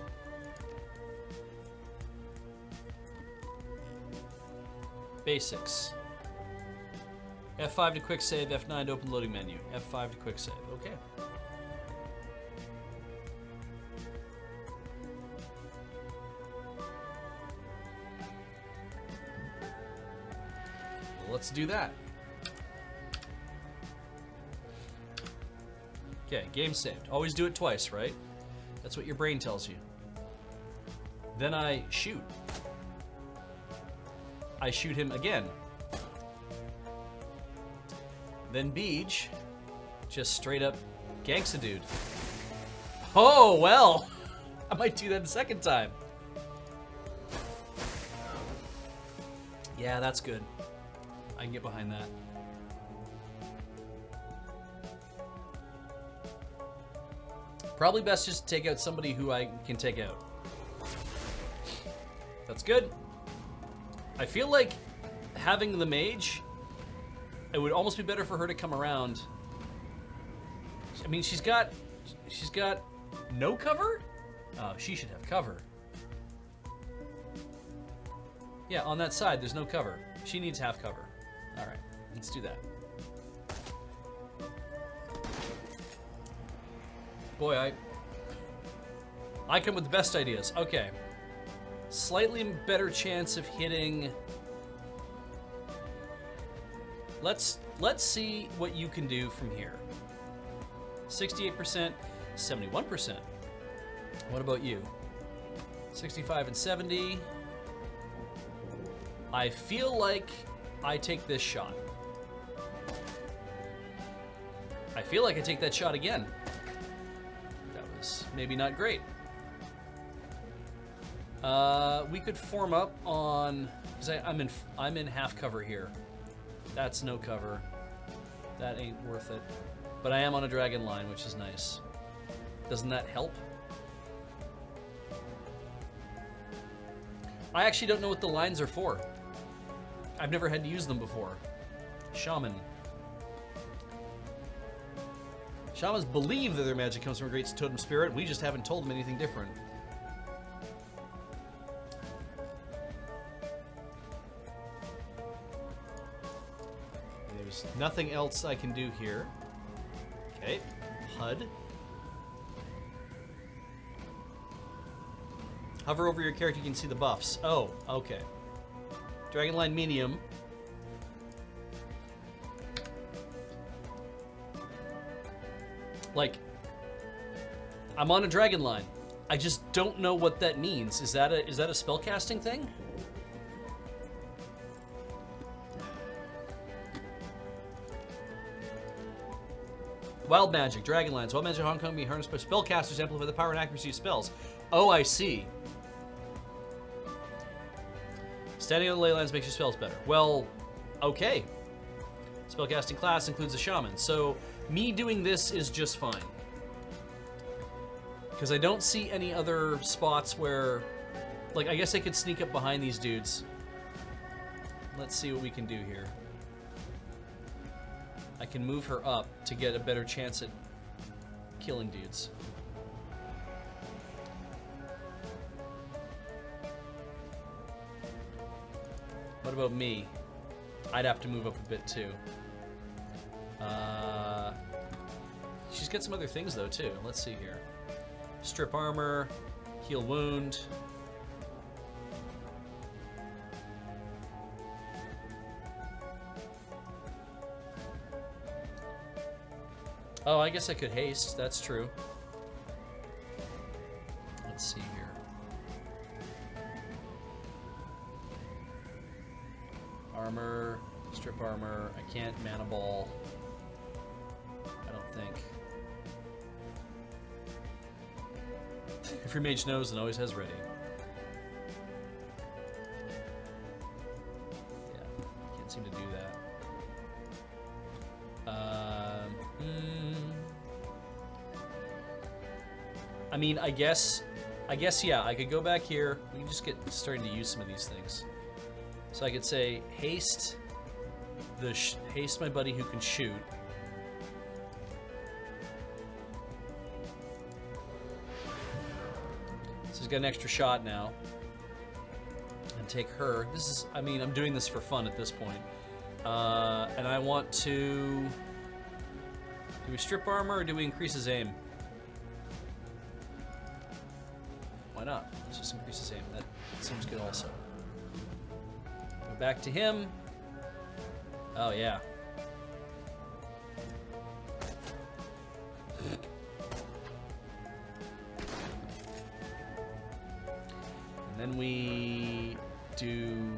Speaker 1: Basics. F5 to quick save, F9 to open loading menu. F5 to quick save. Okay. Well, let's do that. Okay, game saved. Always do it twice, right? That's what your brain tells you. Then I shoot. I shoot him again. Then Beej just straight up ganks a dude. Oh, well. I might do that a second time. Yeah, that's good. I can get behind that. Probably best just to take out somebody who I can take out. That's good. I feel like having the mage, it would almost be better for her to come around. I mean, she's got no cover? Oh, she should have cover. Yeah, on that side, there's no cover. She needs half cover. All right, let's do that. Boy, I come with the best ideas. Okay. Slightly better chance of hitting... let's see what you can do from here. 68%, 71%. What about you? 65 and 70. I feel like I take this shot. I feel like I take that shot again. That was maybe not great. We could form up on, because I'm in half cover here. That's no cover. That ain't worth it. But I am on a dragon line, which is nice. Doesn't that help? I actually don't know what the lines are for. I've never had to use them before. Shaman. Shamans believe that their magic comes from a great totem spirit. We just haven't told them anything different. There's nothing else I can do here. Okay. HUD. Hover over your character, you can see the buffs. Oh, okay. Dragonline medium. Like, I'm on a dragon line. I just don't know what that means. Is that a spellcasting thing? Wild magic, dragon lines. Wild magic in Hong Kong be harnessed by spellcasters to amplify the power and accuracy of spells. Oh, I see. Standing on the ley lines makes your spells better. Well, okay. Spellcasting class includes a shaman, so me doing this is just fine. Because I don't see any other spots where... Like, I guess I could sneak up behind these dudes. Let's see what we can do here. I can move her up to get a better chance at killing dudes. What about me? I'd have to move up a bit too. She's got some other things though too. Let's see here. Strip armor, heal wound. Oh, I guess I could haste. That's true. Let's see here. Armor, strip armor. I can't mana ball. I don't think. If your mage knows and always has ready. Yeah, can't seem to do that. I mean, I guess, yeah, I could go back here. We can just get starting to use some of these things. So I could say, haste my buddy who can shoot. So he's got an extra shot now. And take her. This is, I mean, I'm doing this for fun at this point. And I want to... Do we strip armor or do we increase his aim? Why not? Let's just increase his aim. That seems good also. Go back to him. Oh, yeah. And then we do...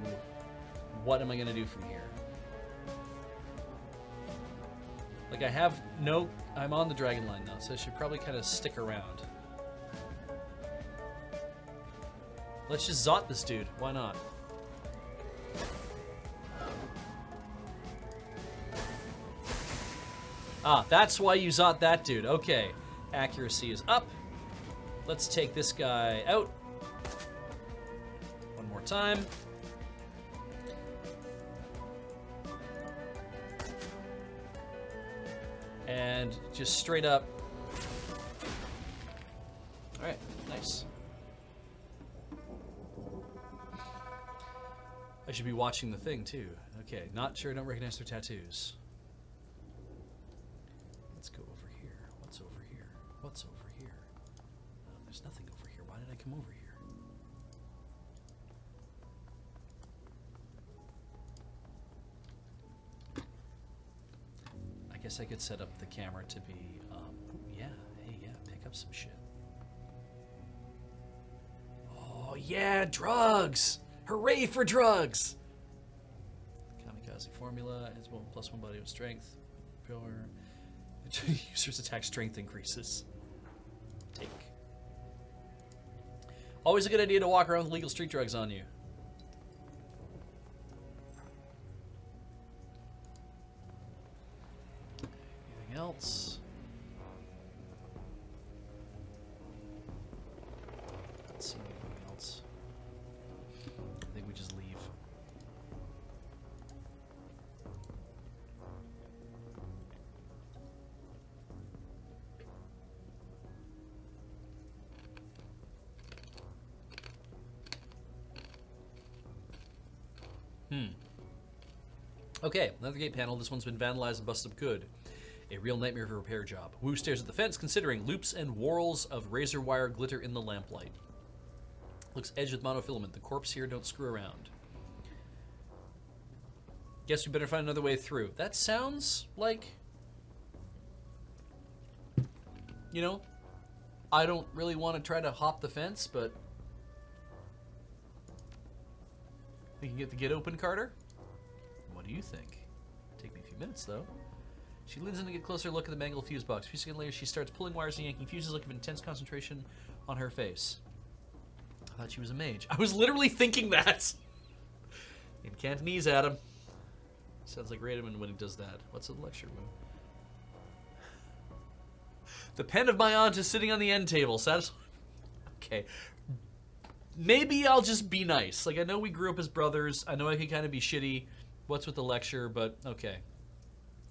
Speaker 1: What am I going to do from here? Like, I have no... I'm on the dragon line now, so I should probably kind of stick around. Let's just Zot this dude. Why not? Ah, that's why you Zot that dude. Okay. Accuracy is up. Let's take this guy out. One more time. And just straight up. Alright, nice. I should be watching the thing too. Okay, not sure, don't recognize their tattoos. Let's go over here. What's over here? What's over here? There's nothing over here. Why did I come over here? guess I could set up the camera to be, yeah, hey, yeah, pick up some shit. Oh, yeah, drugs! Hooray for drugs! Kamikaze formula is +1 body with strength. Power. User's attack strength increases. Take. Always a good idea to walk around with legal street drugs on you. Anything else? Let's see anything else. I think we just leave. Okay, another gate panel. This one's been vandalized and busted up good. A real nightmare of a repair job. Wu stares at the fence, considering loops and whorls of razor wire glitter in the lamplight. Looks edged with monofilament. The corpse here don't screw around. Guess we better find another way through. That sounds like... You know, I don't really want to try to hop the fence, but... We can get the gate open, Carter? What do you think? Take me a few minutes, though. She leans in to get a closer look at the mangled fuse box. A few seconds later, she starts pulling wires and yanking fuses, looking with intense concentration on her face. I thought she was a mage. I was literally thinking that! In Cantonese, Adam. Sounds like Raymond when he does that. What's in the lecture room? The pen of my aunt is sitting on the end table. Satisfied? Okay. Maybe I'll just be nice. Like, I know we grew up as brothers. I know I can kind of be shitty. What's with the lecture? But, okay.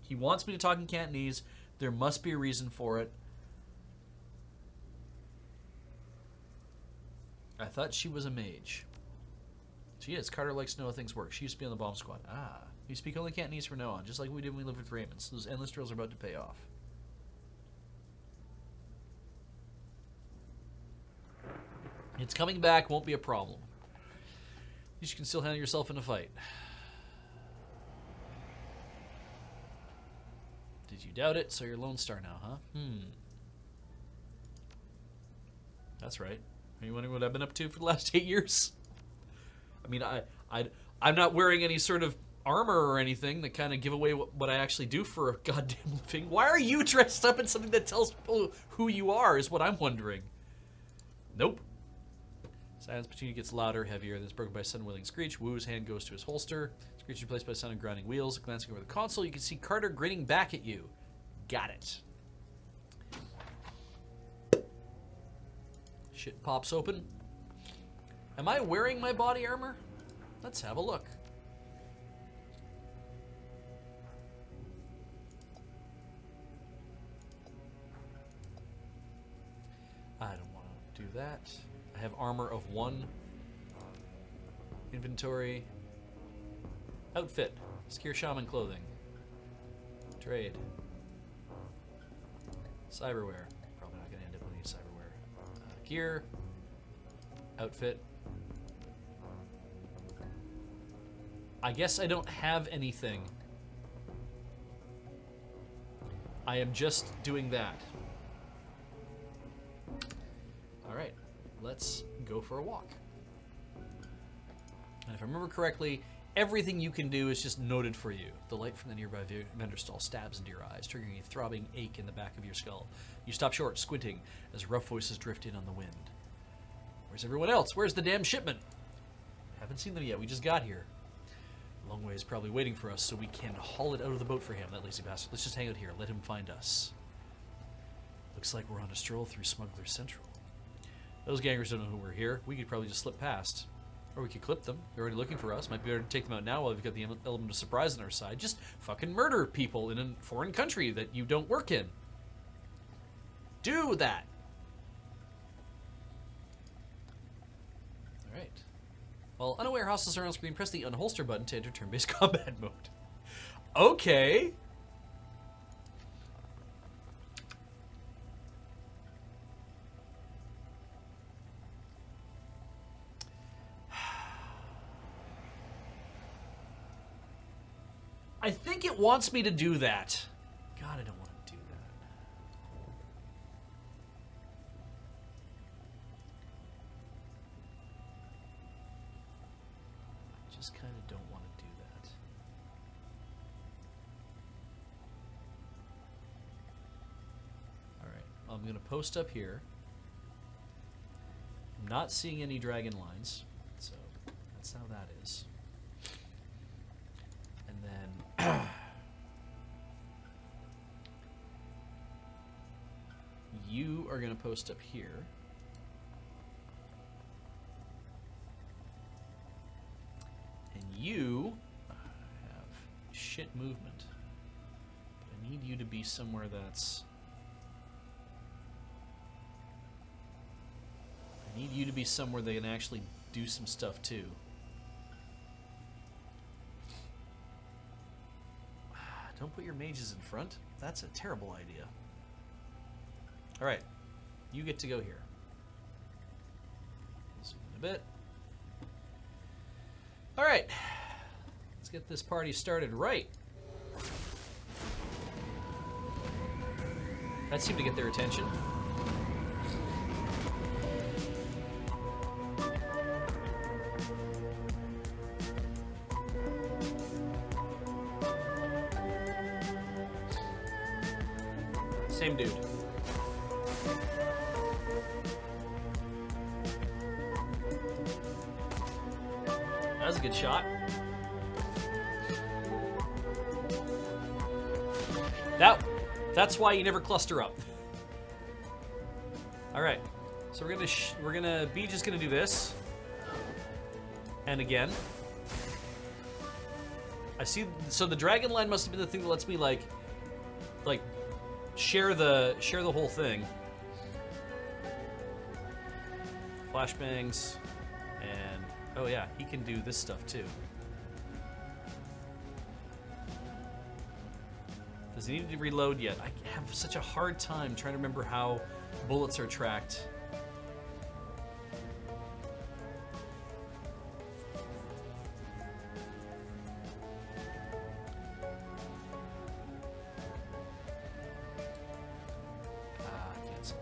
Speaker 1: He wants me to talk in Cantonese. There must be a reason for it. I thought she was a mage. She is. Carter likes to know how things work. She used to be on the bomb squad. Ah. You speak only Cantonese from now on, just like we did when we lived with Raymond. So those endless drills are about to pay off. It's coming back, won't be a problem. You can still handle yourself in a fight. Did you doubt it? So you're Lone Star now, huh? That's right. Are you wondering what I've been up to for the last 8 years? I mean, I'm not wearing any sort of armor or anything that kind of give away what I actually do for a goddamn living. Why are you dressed up in something that tells people who you are, is what I'm wondering. Nope. Silence between you gets louder, heavier, then it's broken by a sudden wailing screech. Wu's hand goes to his holster. Screech replaced by the sound of grinding wheels. Glancing over the console, you can see Carter grinning back at you. Got it. Shit pops open. Am I wearing my body armor? Let's have a look. I don't want to do that. I have armor of 1. Inventory. Outfit. Skier shaman clothing. Trade. Cyberware. Probably not going to end up with any cyberware. Gear. Outfit. I guess I don't have anything. I am just doing that. Alright. Let's go for a walk. And if I remember correctly, everything you can do is just noted for you. The light from the nearby vendor stall stabs into your eyes, triggering a throbbing ache in the back of your skull. You stop short, squinting, as rough voices drift in on the wind. Where's everyone else? Where's the damn shipment? Haven't seen them yet. We just got here. Longway is probably waiting for us, so we can haul it out of the boat for him, that lazy bastard. Let's just hang out here. Let him find us. Looks like we're on a stroll through Smuggler Central. Those gangers don't know who we're here. We could probably just slip past. Or we could clip them. They're already looking for us. Might be better to take them out now while we've got the element of surprise on our side. Just fucking murder people in a foreign country that you don't work in. Do that. Alright. While unaware hostiles are on screen, press the unholster button to enter turn-based combat mode. Okay. I think it wants me to do that. God, I'm going to post up here. I'm not seeing any dragon lines, so that's how that is. And then you are going to post up here. And you have shit movement. But I need you to be somewhere that's... I need you to be somewhere they can actually do some stuff too. Don't put your mages in front. That's a terrible idea. Alright. You get to go here. Zoom in a bit. Alright. Let's get this party started right. That seemed to get their attention. Same dude. That was a good shot. That's why you never cluster up. All right, so we're gonna be just gonna do this, and again. I see. So the dragon line must have been the thing that lets me like share the whole thing. Flashbangs, and oh yeah, he can do this stuff too. Does he need to reload yet? I have such a hard time trying to remember how bullets are tracked. Cancel.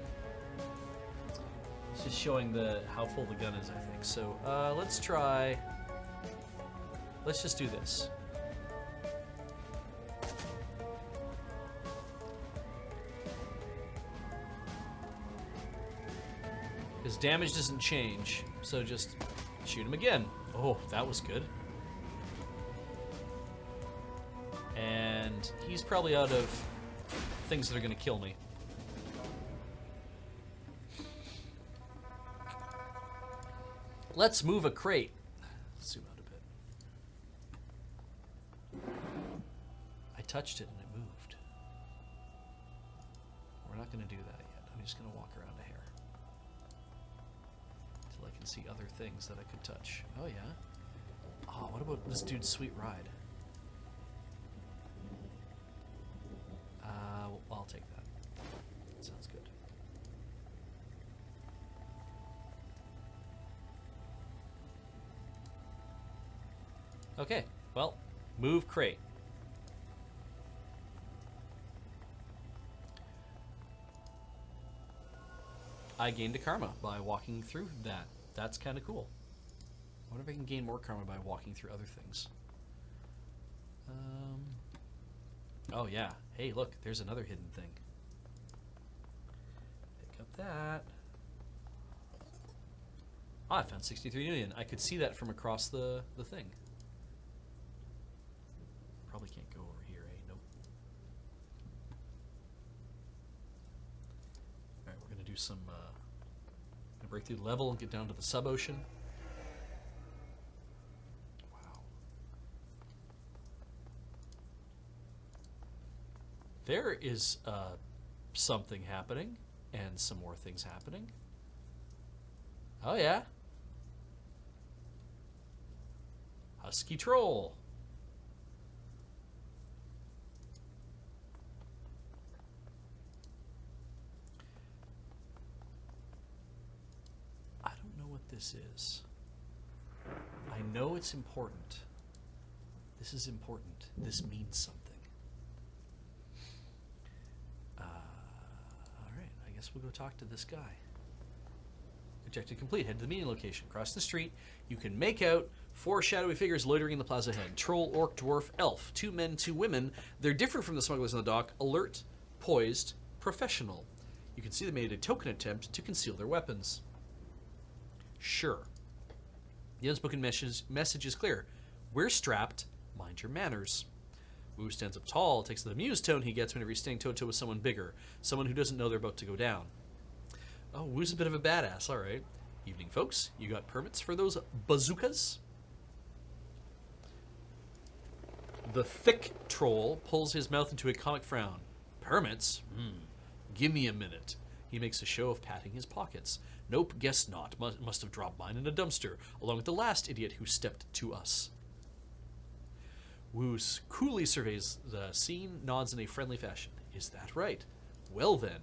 Speaker 1: It's just showing how full the gun is, I think. So let's try. Let's just do this. His damage doesn't change, so just shoot him again. Oh, that was good. And he's probably out of things that are going to kill me. Let's move a crate. Zoom out a bit. I touched it and it moved. We're not going to do that yet. I'm just going to walk around a hair. Till I can see other things that I could touch. Oh, yeah. Oh, what about this dude's sweet ride? Well, I'll take that. That sounds good. Okay, well, move crate. I gained a karma by walking through that. That's kind of cool. I wonder if I can gain more karma by walking through other things. Oh yeah. Hey, look, there's another hidden thing. Pick up that. Oh, I found 63 million. I could see that from across the thing. Probably can't go over here, eh? Nope. Alright, we're gonna do some gonna break through the level and get down to the sub-ocean. Wow. There is something happening and some more things happening. Oh yeah. Husky troll. I don't know what this is. I know it's important. This is important. This means something. Alright, I guess we'll go talk to this guy. Objective complete. Head to the meeting location. Across the street, you can make out 4 shadowy figures loitering in the plaza ahead. Troll, orc, dwarf, elf. 2 men, 2 women. They're different from the smugglers on the dock. Alert, poised, professional. You can see they made a token attempt to conceal their weapons. Sure. The unspoken message is clear. We're strapped. Mind your manners. Wu stands up tall, takes the amused tone he gets whenever he's standing toe-to-toe with someone bigger, someone who doesn't know they're about to go down. Oh, Wu's a bit of a badass, all right. Evening, folks. You got permits for those bazookas? The thick troll pulls his mouth into a comic frown. Permits? Give me a minute. He makes a show of patting his pockets. Nope, guess not. Must have dropped mine in a dumpster, along with the last idiot who stepped to us. Wu coolly surveys the scene, nods in a friendly fashion. Is that right? Well then.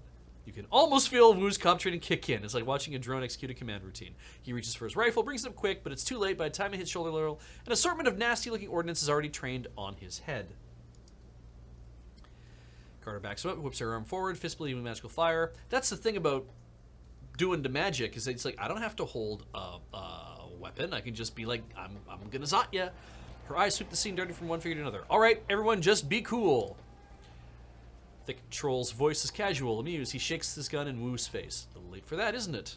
Speaker 1: You can almost feel Wu's comp training kick in. It's like watching a drone execute a command routine. He reaches for his rifle, brings it up quick, but it's too late. By the time it hits shoulder level, an assortment of nasty-looking ordnance is already trained on his head. Carter backs up, whips her arm forward, fist bleeding magical fire. That's the thing about doing the magic, is that it's like, I don't have to hold a weapon. I can just be like, I'm gonna zot ya. Her eyes sweep the scene, darting from one figure to another. All right, everyone, just be cool. Thick Troll's voice is casual, amused. He shakes his gun in Wu's face. A little late for that, isn't it?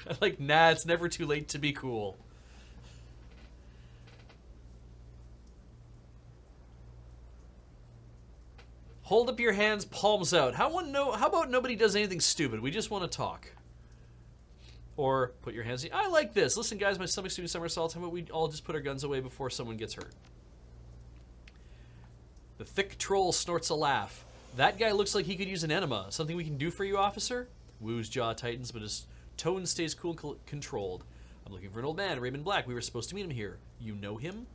Speaker 1: I like, nah, it's never too late to be cool. Hold up your hands, palms out. How about nobody does anything stupid? We just want to talk. Or put your hands... I like this. Listen, guys, my stomach's doing somersaults. How about we all just put our guns away before someone gets hurt? The thick troll snorts a laugh. That guy looks like he could use an enema. Something we can do for you, officer? Wu's jaw tightens, but his tone stays cool and controlled. I'm looking for an old man, Raymond Black. We were supposed to meet him here. You know him?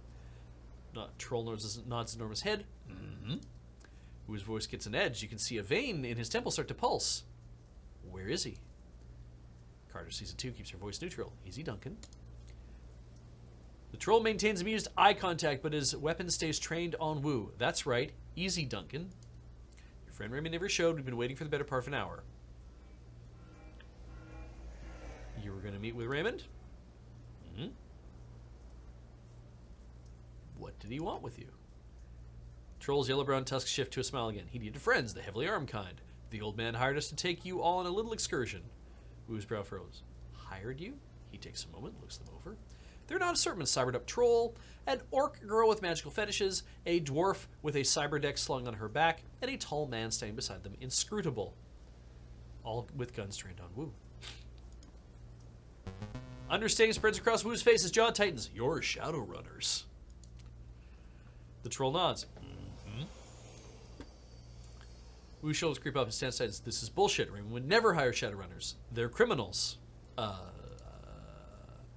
Speaker 1: Troll nods his enormous head. Mm-hmm. Wu's voice gets an edge. You can see a vein in his temple start to pulse. Where is he? Carter Season 2 keeps her voice neutral. Easy, Duncan. The troll maintains amused eye contact, but his weapon stays trained on Wu. That's right. Easy, Duncan. Your friend Raymond never showed. We've been waiting for the better part of an hour. You were going to meet with Raymond? Mm-hmm. What did he want with you? Troll's yellow-brown tusks shift to a smile again. He needed friends, the heavily armed kind. The old man hired us to take you all on a little excursion. Wu's brow furrows. Hired you? He takes a moment, looks them over. They're not a certain cybered-up troll, an orc girl with magical fetishes, a dwarf with a cyber deck slung on her back, and a tall man standing beside them, inscrutable. All with guns trained on Wu. Understanding spreads across Wu's face, his jaw tightens. You're Shadowrunners. The troll nods. Mm-hmm. Wu's shoulders creep up, his stance tightens. This is bullshit. Raymond would never hire Shadowrunners. They're criminals.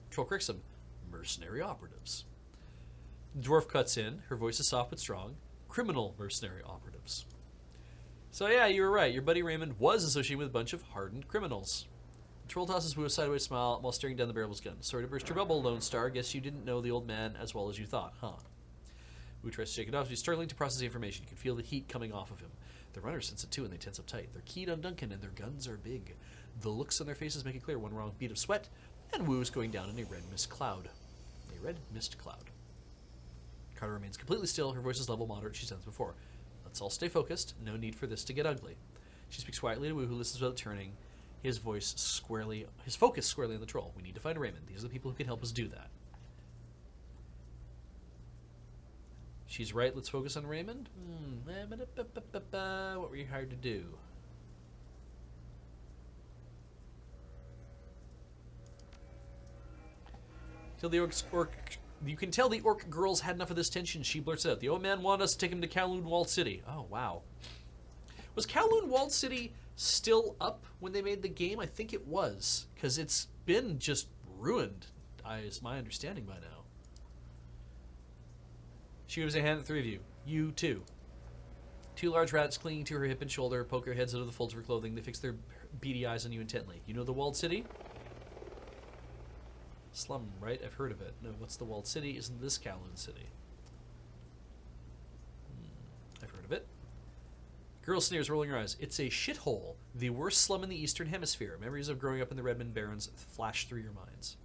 Speaker 1: Troll corrects him. Mercenary operatives. The dwarf cuts in. Her voice is soft but strong. Criminal mercenary operatives. So yeah, you were right. Your buddy Raymond was associated with a bunch of hardened criminals. The troll tosses Wu a sideways smile while staring down the barrel of his gun. Sorry to burst your bubble, Lone Star. Guess you didn't know the old man as well as you thought, huh? Wu tries to shake it off. He's struggling to process the information. You can feel the heat coming off of him. The runners sense it too, and they tense up tight. They're keyed on Duncan, and their guns are big. The looks on their faces make it clear one wrong beat of sweat, and Wu is going down in a red mist cloud. A red mist cloud. Carter remains completely still. Her voice is level moderate. She sounds before. Let's all stay focused. No need for this to get ugly. She speaks quietly to Wu, who listens without turning. His focus squarely on the troll. We need to find Raymond. These are the people who can help us do that. She's right. Let's focus on Raymond. What were you hired to do? You can tell the orc girls had enough of this tension. She blurts out, the old man wanted us to take him to Kowloon Walled City. Oh, wow. Was Kowloon Walled City still up when they made the game? I think it was, because it's been just ruined, is my understanding by now. She gives a hand at the three of you. You, too. Two large rats clinging to her hip and shoulder poke their heads out of the folds of her clothing. They fix their beady eyes on you intently. You know the Walled City? Slum, right? I've heard of it. No, what's the Walled City? Isn't this Kowloon City? I've heard of it. Girl sneers, rolling her eyes. It's a shithole. The worst slum in the Eastern Hemisphere. Memories of growing up in the Redmond Barrens flash through your minds.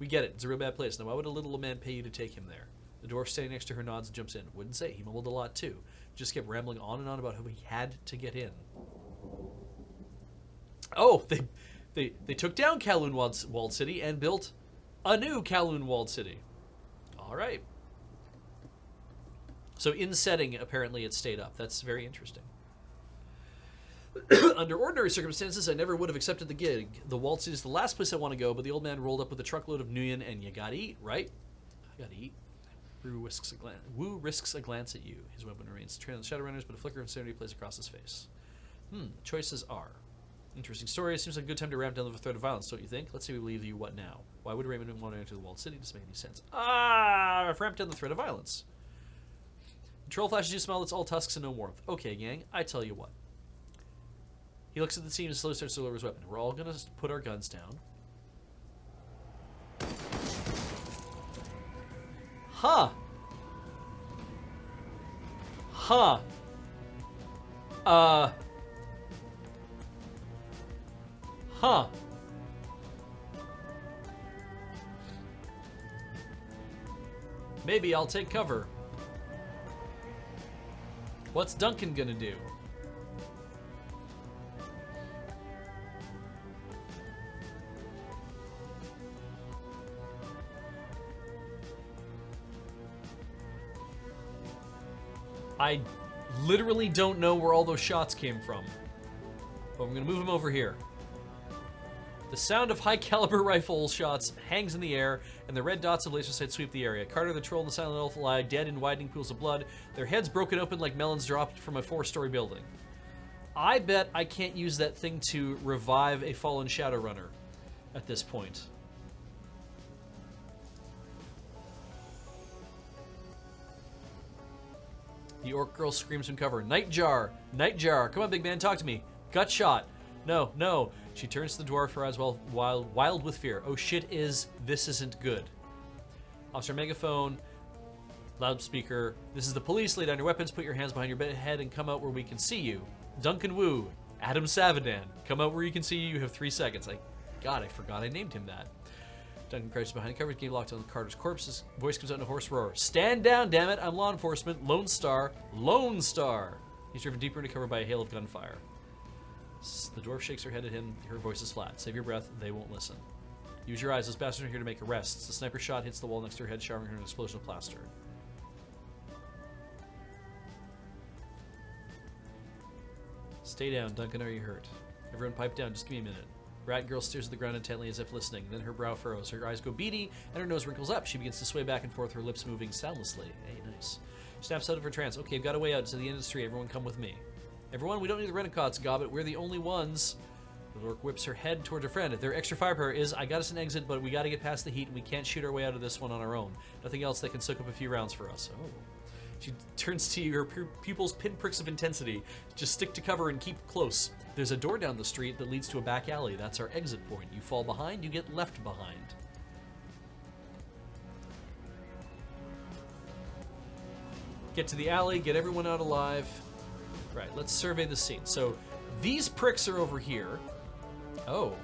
Speaker 1: We get it. It's a real bad place. Now, why would a little man pay you to take him there? The dwarf standing next to her nods and jumps in. Wouldn't say. He mumbled a lot too. Just kept rambling on and on about how he had to get in. Oh, they took down Kowloon Walled City and built a new Kowloon Walled City. All right. So in setting, apparently it stayed up. That's very interesting. Under ordinary circumstances, I never would have accepted the gig. The Walled City is the last place I want to go, but the old man rolled up with a truckload of Nuyen, and you gotta eat, right? I gotta eat. Wu risks a glance at you. His weapon remains trained on the Shadowrunners, but a flicker of insanity plays across his face. Choices are. Interesting story. It seems like a good time to ramp down the threat of violence, don't you think? Let's say we believe you. What now? Why would Raymond want to enter the Walled City? Doesn't make any sense. I've ramped down the threat of violence. The troll flashes you a smile that's all tusks and no warmth. Okay, gang, I tell you what. He looks at the scene and slowly starts to lower his weapon. We're all gonna put our guns down. Huh. Maybe I'll take cover. What's Duncan gonna do? I literally don't know where all those shots came from. But I'm going to move them over here. The sound of high-caliber rifle shots hangs in the air, and the red dots of laser sights sweep the area. Carter, the troll, and the silent elf lie dead in widening pools of blood, their heads broken open like melons dropped from a 4-story building. I bet I can't use that thing to revive a fallen Shadowrunner at this point. The orc girl screams from cover. Nightjar! Nightjar! Come on, big man, talk to me. Gut shot. No, no. She turns to the dwarf, her eyes wild with fear. Oh shit this isn't good. Officer megaphone, loudspeaker. This is the police. Lay down your weapons, put your hands behind your head, and come out where we can see you. Duncan Wu, Adam Savadan. Come out where you can see you. You have 3 seconds. God, I forgot I named him that. Duncan crouches behind cover, game locked on Carter's corpse. His voice comes out in a hoarse roar. Stand down, damn it! I'm law enforcement. Lone Star. Lone Star! He's driven deeper into cover by a hail of gunfire. The dwarf shakes her head at him. Her voice is flat. Save your breath. They won't listen. Use your eyes. Those bastards are here to make arrests. The sniper shot hits the wall next to her head, showering her an explosion of plaster. Stay down, Duncan. Are you hurt? Everyone pipe down. Just give me a minute. Rat girl stares at the ground intently as if listening. Then her brow furrows. Her eyes go beady, and her nose wrinkles up. She begins to sway back and forth, her lips moving soundlessly. Hey, nice. She snaps out of her trance. Okay, I've got a way out to the end of the street. Everyone come with me. Everyone, we don't need the Renacaughts, Gobbet. We're the only ones. The orc whips her head towards her friend. Their extra firepower is, I got us an exit, but we got to get past the heat, and we can't shoot our way out of this one on our own. Nothing else that can soak up a few rounds for us. Oh. She turns to you, her pupils pinpricks of intensity. Just stick to cover and keep close. There's a door down the street that leads to a back alley. That's our exit point. You fall behind, you get left behind. Get to the alley, get everyone out alive. Right, let's survey the scene. So, these pricks are over here. Oh.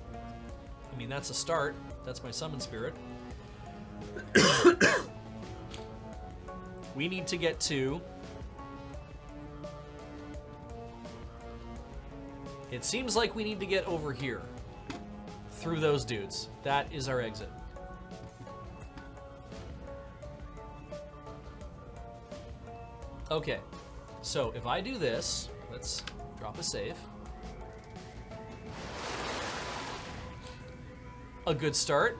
Speaker 1: I mean, that's a start. That's my summon spirit. We need to get to... It seems like we need to get over here. Through those dudes. That is our exit. Okay. So, if I do this, let's drop a save. A good start.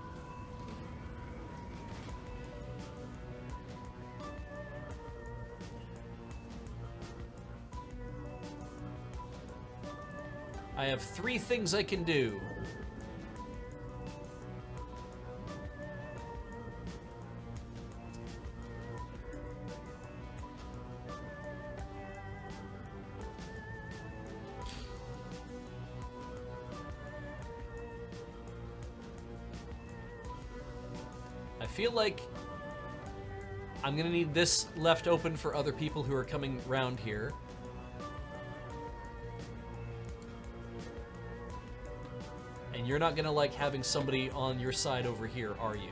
Speaker 1: I have 3 things I can do. I feel like I'm gonna need this left open for other people who are coming round here. And you're not gonna like having somebody on your side over here, are you?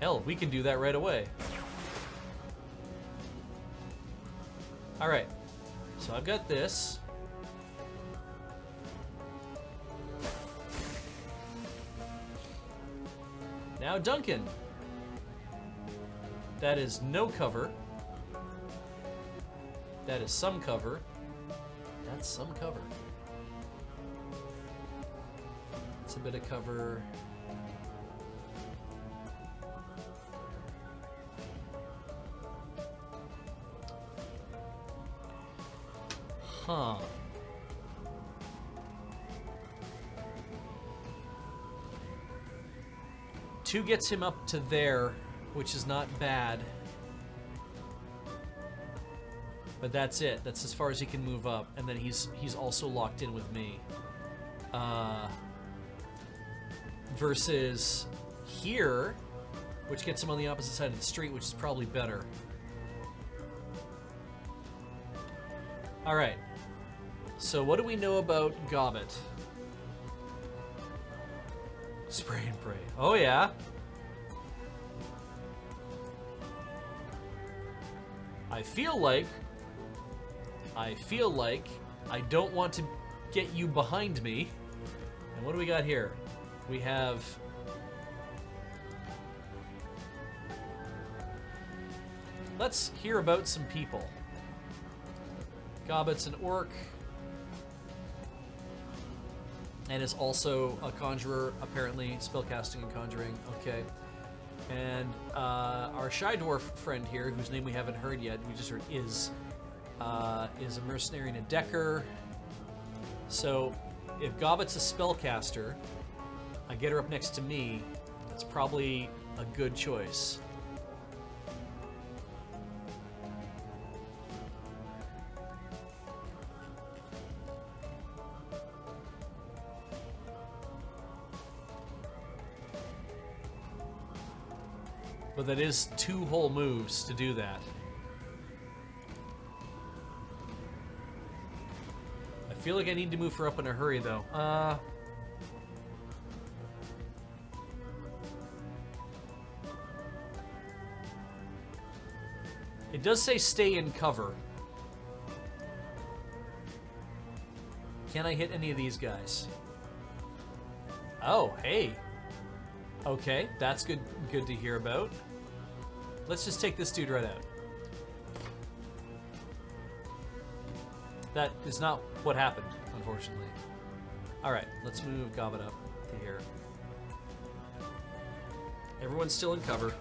Speaker 1: Hell, we can do that right away. Alright. So I've got this. Now Duncan. That is no cover. That is some cover. That's some cover. That's a bit of cover. Huh. Two gets him up to there, which is not bad. But that's it. That's as far as he can move up. And then he's also locked in with me. Versus here, which gets him on the opposite side of the street, which is probably better. Alright. So what do we know about Gobbet? Spray and pray. Oh yeah. I feel like I don't want to get you behind me. And what do we got here? We have... Let's hear about some people. Gobbet's an orc. And is also a conjurer, apparently. Spellcasting and conjuring. Okay. And our Shy Dwarf friend here, whose name we haven't heard yet, we just heard is a mercenary and a decker. So, if Gobbet's a spellcaster, I get her up next to me, that's probably a good choice. But that is 2 whole moves to do that. I feel like I need to move her up in a hurry, though. It does say stay in cover. Can I hit any of these guys? Oh, hey. Okay, that's good to hear about. Let's just take this dude right out. That is not what happened, unfortunately. Alright, let's move Gobbet up to here. Everyone's still in cover.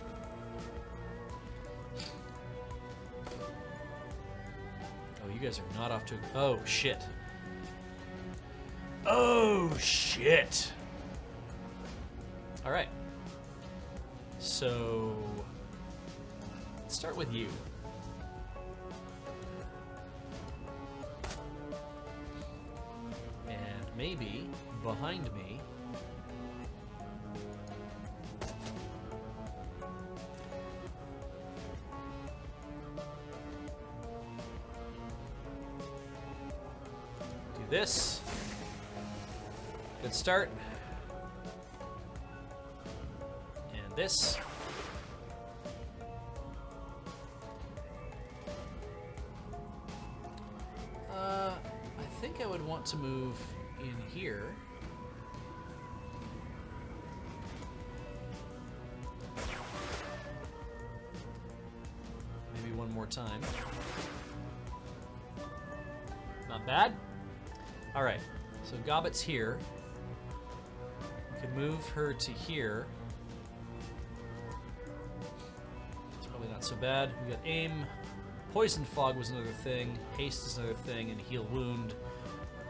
Speaker 1: Oh, you guys are not off to... Oh, shit. Oh, shit! Alright. So... let's start with you. And maybe behind me... do this. Good start. And this. I think I would want to move in here. Maybe one more time. Not bad. All right, so Gobbet's here. We can move her to here. It's probably not so bad. We got aim. Poison fog was another thing. Haste is another thing, and heal wound.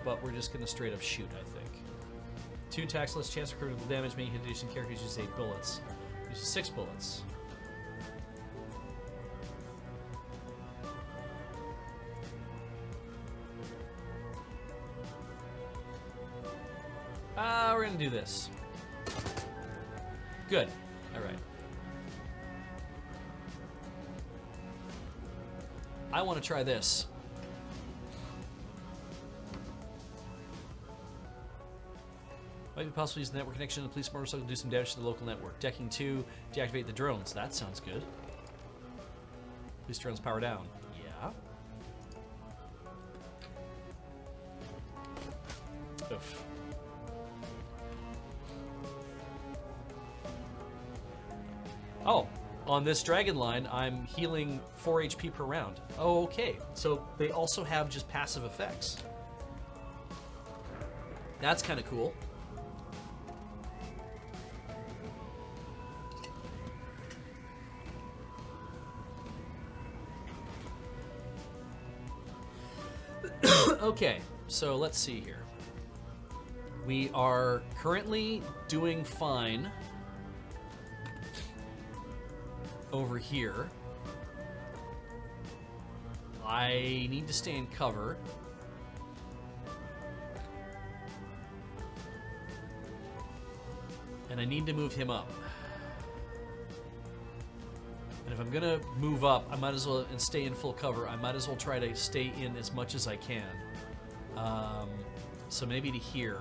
Speaker 1: But we're just gonna straight up shoot, I think. 2 attacks, less chance for critical damage. Making hit adjacent characters use 8 bullets. Uses 6 bullets. We're gonna do this. Good. All right. I want to try this. Might be possible to use the network connection to the police motorcycle to do some damage to the local network. Decking 2, deactivate the drones. That sounds good. Police drones power down. Yeah. Oof. Oh, on this dragon line, I'm healing 4 HP per round. Oh, okay. So they also have just passive effects. That's kind of cool. Okay, so let's see here. We are currently doing fine over here. I need to stay in cover. And I need to move him up. And if I'm gonna move up, I might as well, and stay in full cover, I might as well try to stay in as much as I can. So maybe to here.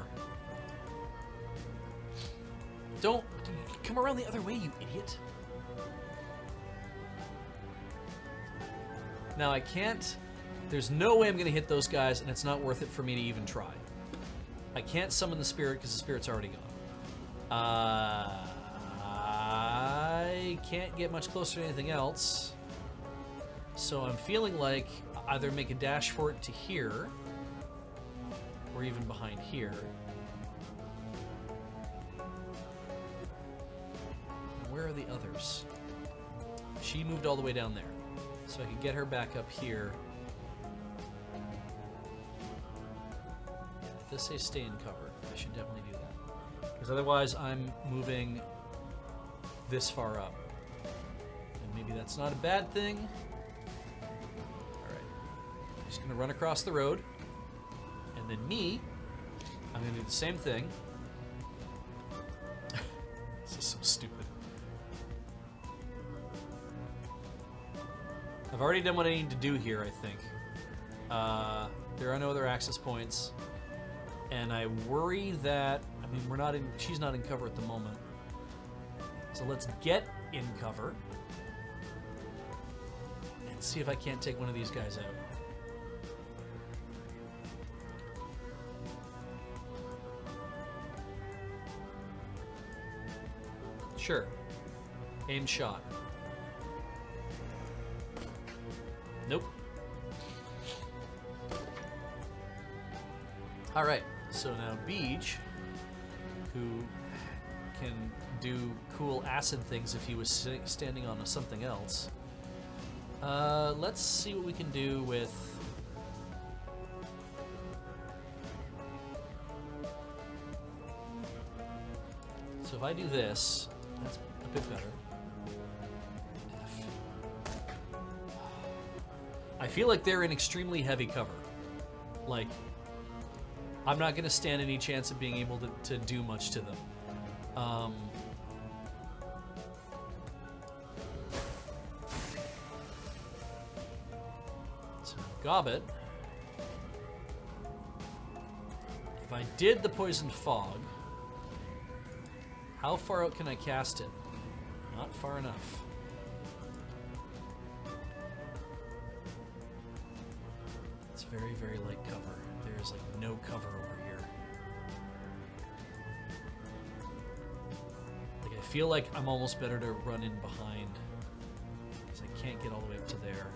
Speaker 1: Don't come around the other way, you idiot. Now I can't, there's no way I'm gonna hit those guys, and it's not worth it for me to even try. I can't summon the spirit because the spirit's already gone. I can't get much closer to anything else. So I'm feeling like either make a dash for it to here, or even behind here. Where are the others? She moved all the way down there. So I could get her back up here. If this says stay in cover, I should definitely do that. Because otherwise I'm moving this far up. And maybe that's not a bad thing. Alright. I'm just gonna run across the road. And then me, I'm gonna do the same thing. This is so stupid. I've already done what I need to do here, I think. There are no other access points. And I worry that, I mean, she's not in cover at the moment. So let's get in cover. And see if I can't take one of these guys out. Sure. Aim shot. Nope. All right, so now Beej, who can do cool acid things if he was standing on something else. Let's see what we can do with... So if I do this, that's a bit better. I feel like they're in extremely heavy cover. Like, I'm not going to stand any chance of being able to do much to them. So, Gobbet. If I did the Poisoned Fog, how far out can I cast it? Not far enough. It's very, very light cover. There's like no cover over here. Like I feel like I'm almost better to run in behind because I can't get all the way up to there.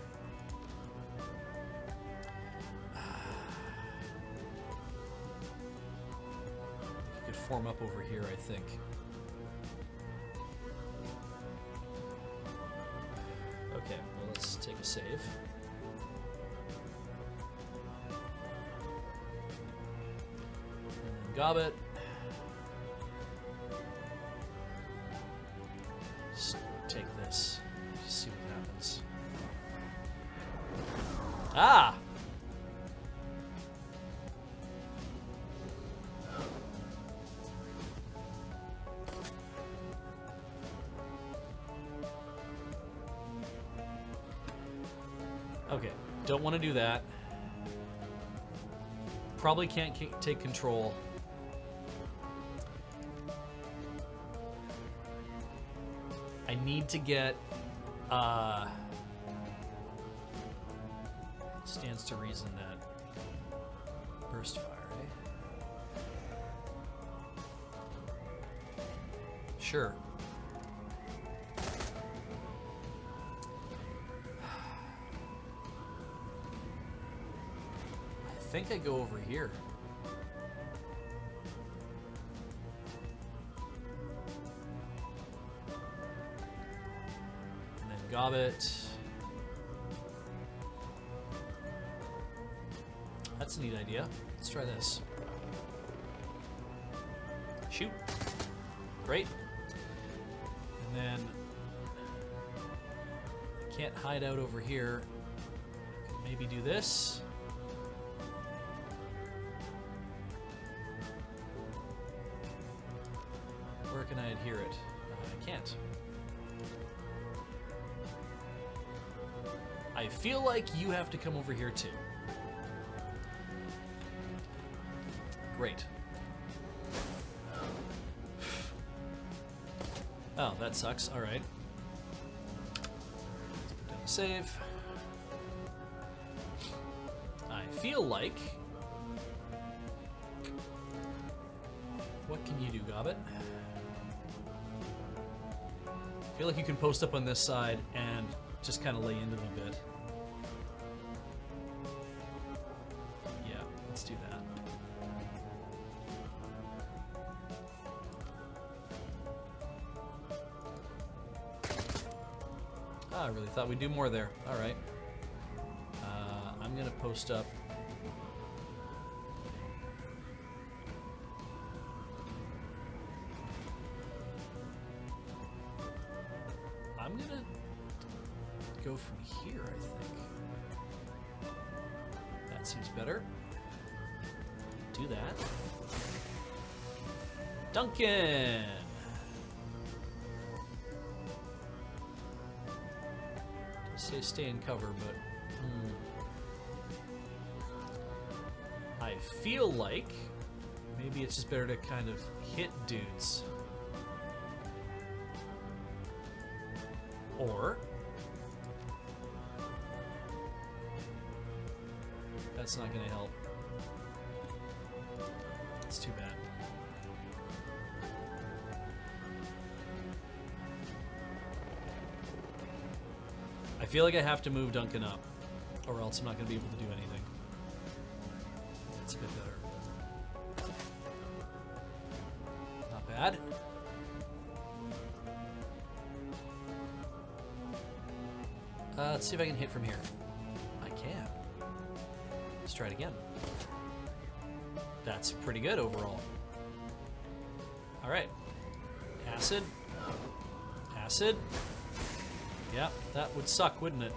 Speaker 1: You could form up over here, I think. Okay, well let's take a save. Gobbet. Just take this. Just see what happens. Ah! Okay, don't want to do that. Probably can't take control. need to get... stands to reason that burst fire, eh? Sure. I think I go over here. And then Gobbet. That's a neat idea. Let's try this. Shoot. Great. And then can't hide out over here. Maybe do this. Where can I adhere it? I can't. I feel like you have to come over here too. Great. Oh, that sucks. All right. Let's put down a save. I feel like... What can you do, Gobbet? I feel like you can post up on this side and just kind of lay into them a bit. Yeah, let's do that. I really thought we'd do more there. All right. I'm going to post up. I'm going to go from here, I think. That seems better. Do that. Duncan! Say stay in cover, but I feel like maybe it's just better to kind of hit dudes. Or that's not going to help. It's too bad. I feel like I have to move Duncan up, or else I'm not going to be able to do anything. That's a bit better. Not bad. Let's see if I can hit from here. I can. Let's try it again. That's pretty good overall. All right. Acid. Acid. Yeah, that would suck, wouldn't it?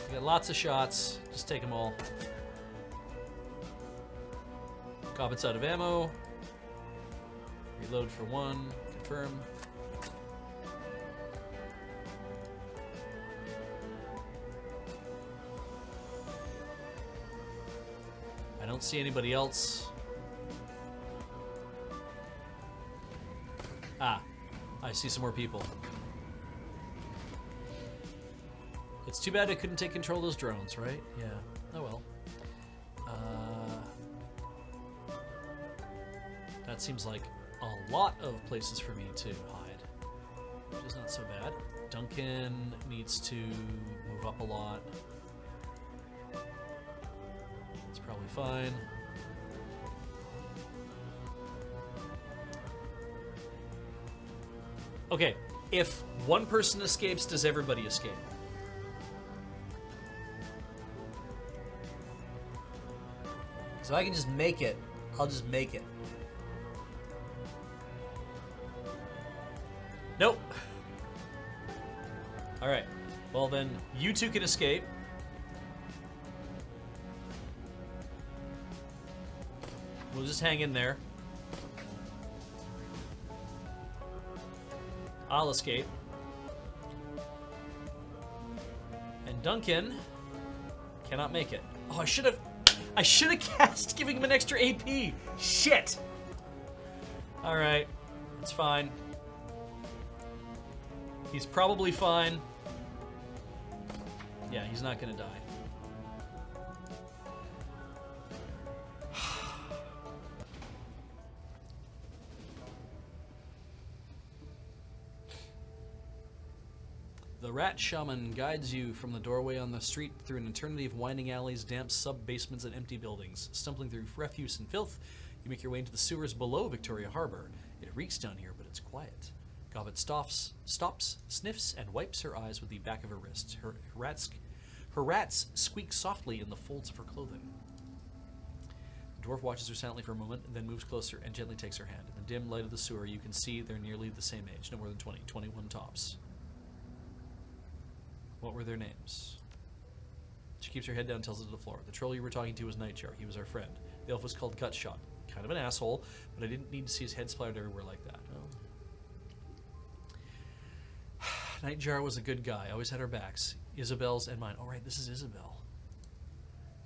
Speaker 1: You got lots of shots. Just take them all. Gobbet's out of ammo. Reload for one. Confirm. I don't see anybody else. Ah, I see some more people. It's too bad I couldn't take control of those drones, right? Yeah. Oh well. That seems like a lot of places for me to hide, which is not so bad. Duncan needs to move up a lot. It's probably fine. Okay, if one person escapes, does everybody escape?
Speaker 4: So I can just make it. I'll just make it.
Speaker 1: Nope. All right. Well, then you two can escape. We'll just hang in there. I'll escape. And Duncan cannot make it. Oh, I should have... I should have cast giving him an extra AP. Shit. All right, it's fine. He's probably fine. Yeah, he's not gonna die. The rat shaman guides you from the doorway on the street through an eternity of winding alleys, damp sub-basements, and empty buildings. Stumbling through refuse and filth, you make your way into the sewers below Victoria Harbor. It reeks down here, but it's quiet. Gobbet stops, sniffs, and wipes her eyes with the back of her wrist. Her rats squeak softly in the folds of her clothing. The dwarf watches her silently for a moment, then moves closer and gently takes her hand. In the dim light of the sewer, you can see they're nearly the same age, no more than 20, 21 tops. What were their names? She keeps her head down and tells it to the floor. The troll you were talking to was Nightjar. He was our friend. The elf was called Gutshot. Kind of an asshole, but I didn't need to see his head splattered everywhere like that. Oh. Nightjar was a good guy. Always had our backs. Isabel's and mine. Oh, right, this is Isabel.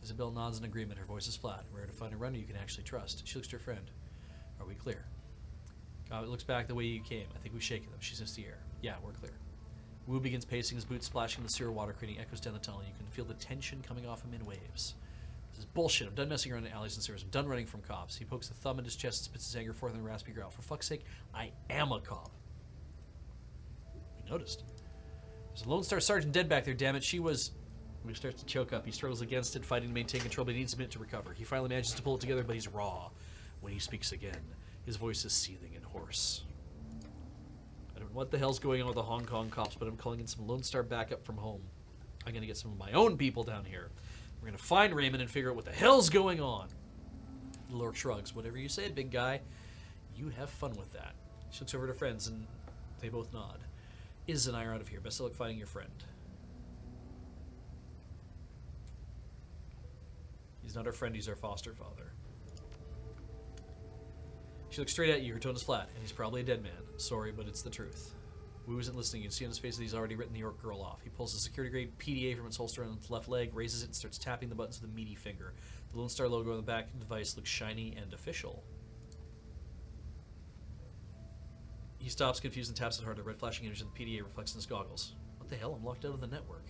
Speaker 1: Isabel nods in agreement. Her voice is flat. Rare to find a runner you can actually trust. She looks to her friend. Are we clear? Gobbet looks back the way you came. I think we shake them. She sniffs the air. Yeah, we're clear. Wu begins pacing, his boots splashing in the sewer water, creating echoes down the tunnel. You can feel the tension coming off him in waves. This is bullshit. I'm done messing around in alleys and sewers. I'm done running from cops. He pokes a thumb in his chest and spits his anger forth in a raspy growl. For fuck's sake, I am a cop. We noticed. There's a Lone Star Sergeant dead back there, damn it. She was... He starts to choke up. He struggles against it, fighting to maintain control, but he needs a minute to recover. He finally manages to pull it together, but he's raw. When he speaks again, his voice is seething and hoarse. I don't know what the hell's going on with the Hong Kong cops, but I'm calling in some Lone Star backup from home. I'm going to get some of my own people down here. We're going to find Raymond and figure out what the hell's going on. The Lord shrugs. Whatever you say, big guy. You have fun with that. She looks over at her friends, and they both nod. Iz and I are out of here. Best of luck finding your friend. He's not our friend, he's our foster father. She looks straight at you, her tone is flat, and he's probably a dead man. Sorry, but it's the truth. Wu isn't listening. You can see on his face that he's already written the York girl off. He pulls a security-grade PDA from its holster on its left leg, raises it, and starts tapping the buttons with a meaty finger. The Lone Star logo on the back of the device looks shiny and official. He stops, confused, and taps it hard. The red flashing image of the PDA reflects in his goggles. What the hell? I'm locked out of the network.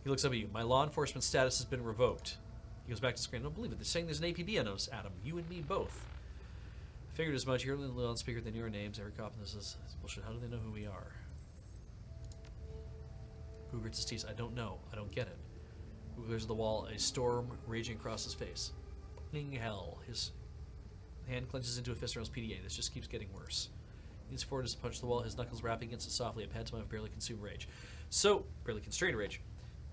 Speaker 1: He looks up at you. My law enforcement status has been revoked. He goes back to the screen. I don't believe it. They're saying there's an APB on us, Adam. You and me both. I figured as much. You're only the loudspeaker than your names. Every cop in this is bullshit. How do they know who we are? Who grits his teeth? I don't know. I don't get it. Who glares at the wall, a storm raging across his face. Fucking hell. His hand clenches into a fist around his PDA. This just keeps getting worse. He leans forward to punch the wall, his knuckles rapping against it softly, a pantomime of barely consumed rage. So, barely constrained rage.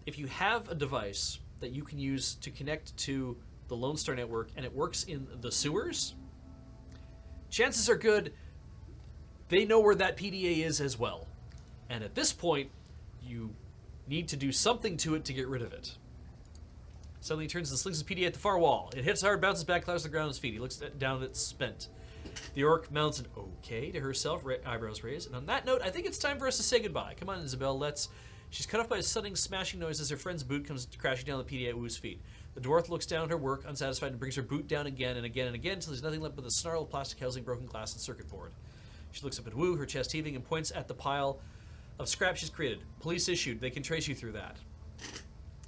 Speaker 1: If you have a device that you can use to connect to the Lone Star network and it works in the sewers, chances are good they know where that PDA is as well. And at this point, you need to do something to it to get rid of it. Suddenly he turns and slings his PDA at the far wall. It hits hard, bounces back, clatters to the ground on his feet. He looks down at it, spent. The orc mounts an okay to herself, eyebrows raised. And on that note, I think it's time for us to say goodbye. Come on, Isabel, let's... She's cut off by a sudden smashing noise as her friend's boot comes crashing down the PDA at Wu's feet. The dwarf looks down at her work, unsatisfied, and brings her boot down again and again and again until there's nothing left but the snarl of plastic housing, broken glass, and circuit board. She looks up at Wu, her chest heaving, and points at the pile of scrap she's created. Police issued. They can trace you through that.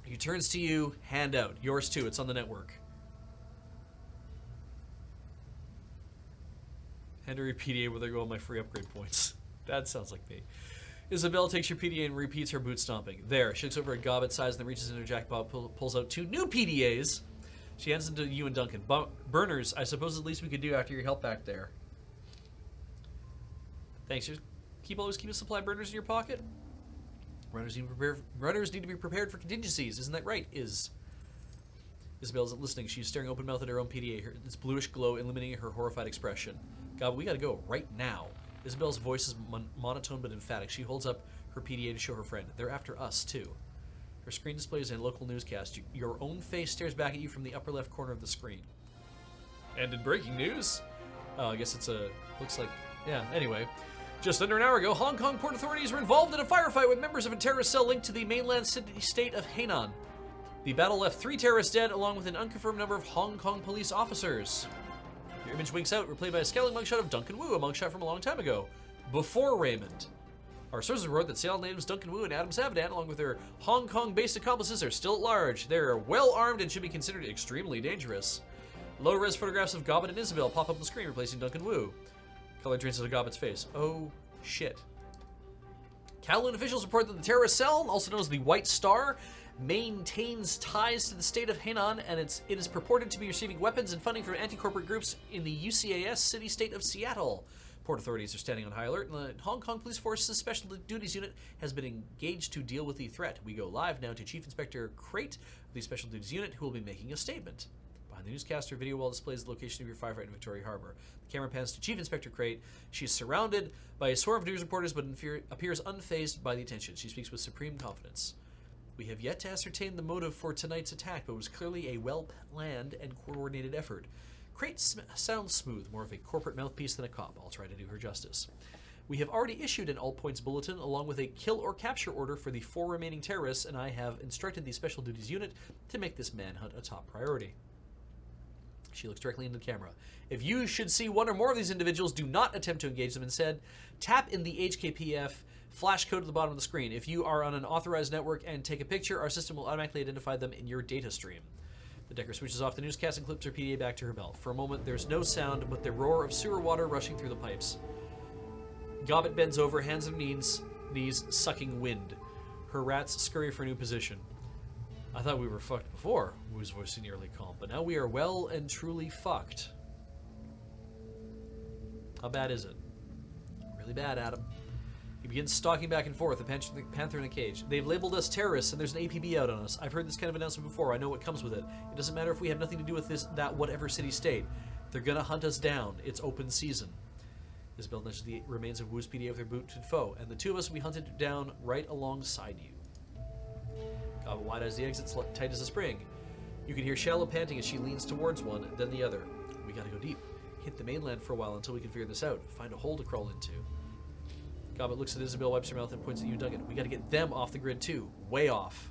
Speaker 1: He turns to you, hand out. Yours too. It's on the network. Hand her your PDA where they go on my free upgrade points. That sounds like me. Isabel takes your PDA and repeats her boot stomping. There, she looks over at Gobbet's size and then reaches into her jackpot, pulls out 2 new PDAs. She hands them to you and Duncan. Burners, I suppose the least we could do after your help back there. Thanks. Just always keep a supply of burners in your pocket. Runners need to be prepared for contingencies. Isn't that right? Isabel isn't listening. She's staring open-mouthed at her own PDA. Its bluish glow illuminating her horrified expression. God, we gotta go right now. Isabel's voice is monotone but emphatic. She holds up her PDA to show her friend. They're after us, too. Her screen displays a local newscast. Your own face stares back at you from the upper left corner of the screen. And in breaking news... Oh, I guess it's a... Looks like... Yeah, anyway. Just under an hour ago, Hong Kong port authorities were involved in a firefight with members of a terrorist cell linked to the mainland city-state of Hainan. The battle left 3 terrorists dead, along with an unconfirmed number of Hong Kong police officers. Your image winks out, replayed by a scaling mugshot of Duncan Wu, a mugshot from a long time ago, before Raymond. Our sources report that Seattle natives Duncan Wu and Adam Savadan, along with their Hong Kong-based accomplices, are still at large. They are well armed and should be considered extremely dangerous. Low-res photographs of Gobbet and Isabel pop up on the screen, replacing Duncan Wu. Color drains into Gobbet's face. Oh, shit. Kowloon officials report that the terrorist cell, also known as the White Star, maintains ties to the state of Hainan, and it is purported to be receiving weapons and funding from anti-corporate groups in the UCAS city-state of Seattle. Port authorities are standing on high alert, and the Hong Kong Police Force's Special Duties Unit has been engaged to deal with the threat. We go live now to Chief Inspector Crate of the Special Duties Unit, who will be making a statement. Behind the newscaster, video wall displays the location of your firefight in Victoria Harbor. The camera pans to Chief Inspector Crate. She is surrounded by a swarm of news reporters, but appears unfazed by the attention. She speaks with supreme confidence. We have yet to ascertain the motive for tonight's attack, but it was clearly a well-planned and coordinated effort. Crate sounds smooth, more of a corporate mouthpiece than a cop. I'll try to do her justice. We have already issued an all-points bulletin along with a kill or capture order for the 4 remaining terrorists, and I have instructed the Special Duties Unit to make this manhunt a top priority. She looks directly into the camera. If you should see one or more of these individuals, do not attempt to engage them. Instead, tap in the HKPF flash code at the bottom of the screen. If you are on an authorized network and take a picture, our system will automatically identify them in your data stream. The Decker switches off the newscast and clips her PDA back to her belt. For a moment, there's no sound but the roar of sewer water rushing through the pipes. Gobbet bends over, hands on knees, sucking wind. Her rats scurry for a new position. I thought we were fucked before, Wu's voice nearly calm, but now we are well and truly fucked. How bad is it? Really bad, Adam. He begins stalking back and forth, the panther in a cage. They've labeled us terrorists, and there's an APB out on us. I've heard this kind of announcement before. I know what comes with it. It doesn't matter if we have nothing to do with that whatever city-state. They're gonna hunt us down. It's open season. Isabel nudges the remains of Wu's PDA with her booted foe, and the 2 of us will be hunted down right alongside you. Gobbet wide-eyes the exits tight as a spring. You can hear Shallow panting as she leans towards one, then the other. We gotta go deep. Hit the mainland for a while until we can figure this out. Find a hole to crawl into. Gobbet looks at Isabel, wipes her mouth, and points at you, Duncan. We gotta get them off the grid too. Way off.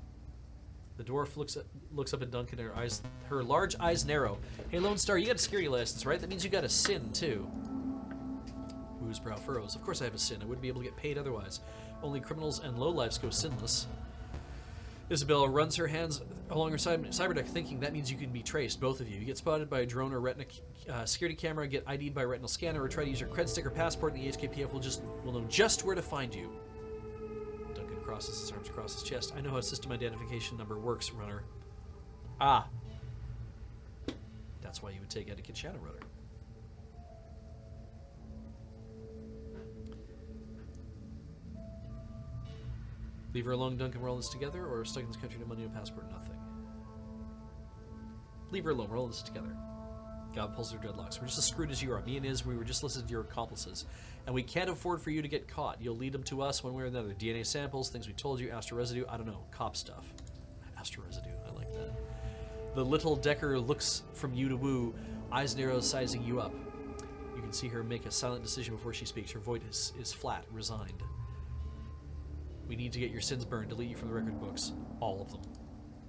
Speaker 1: The dwarf looks up at Duncan, and her large eyes narrow. Hey, Lone Star, you got a security license, right? That means you got a sin too. Wu's brow furrows. Of course I have a sin. I wouldn't be able to get paid otherwise. Only criminals and lowlifes go sinless. Isabel runs her hands along her cyberdeck, thinking that means you can be traced, both of you. You get spotted by a drone or retina security camera, get ID'd by a retinal scanner, or try to use your cred stick or passport, and the HKPF will know just where to find you. Duncan crosses his arms across his chest. I know how system identification number works, runner. Ah. That's why you would take etiquette Shadowrunner. Leave her alone, Duncan. We're all in this together, or stuck in this country, no money, no passport, nothing. Leave her alone. We're all in this together. God pulls her dreadlocks. We're just as screwed as you are. Me and we were just listed as your accomplices. And we can't afford for you to get caught. You'll lead them to us one way or another. DNA samples, things we told you, astro residue, I don't know, cop stuff. Astro residue, I like that. The little Decker looks from you to Wu, eyes narrow, sizing you up. You can see her make a silent decision before she speaks. Her voice is flat, resigned. We need to get your sins burned, delete you from the record books. All of them.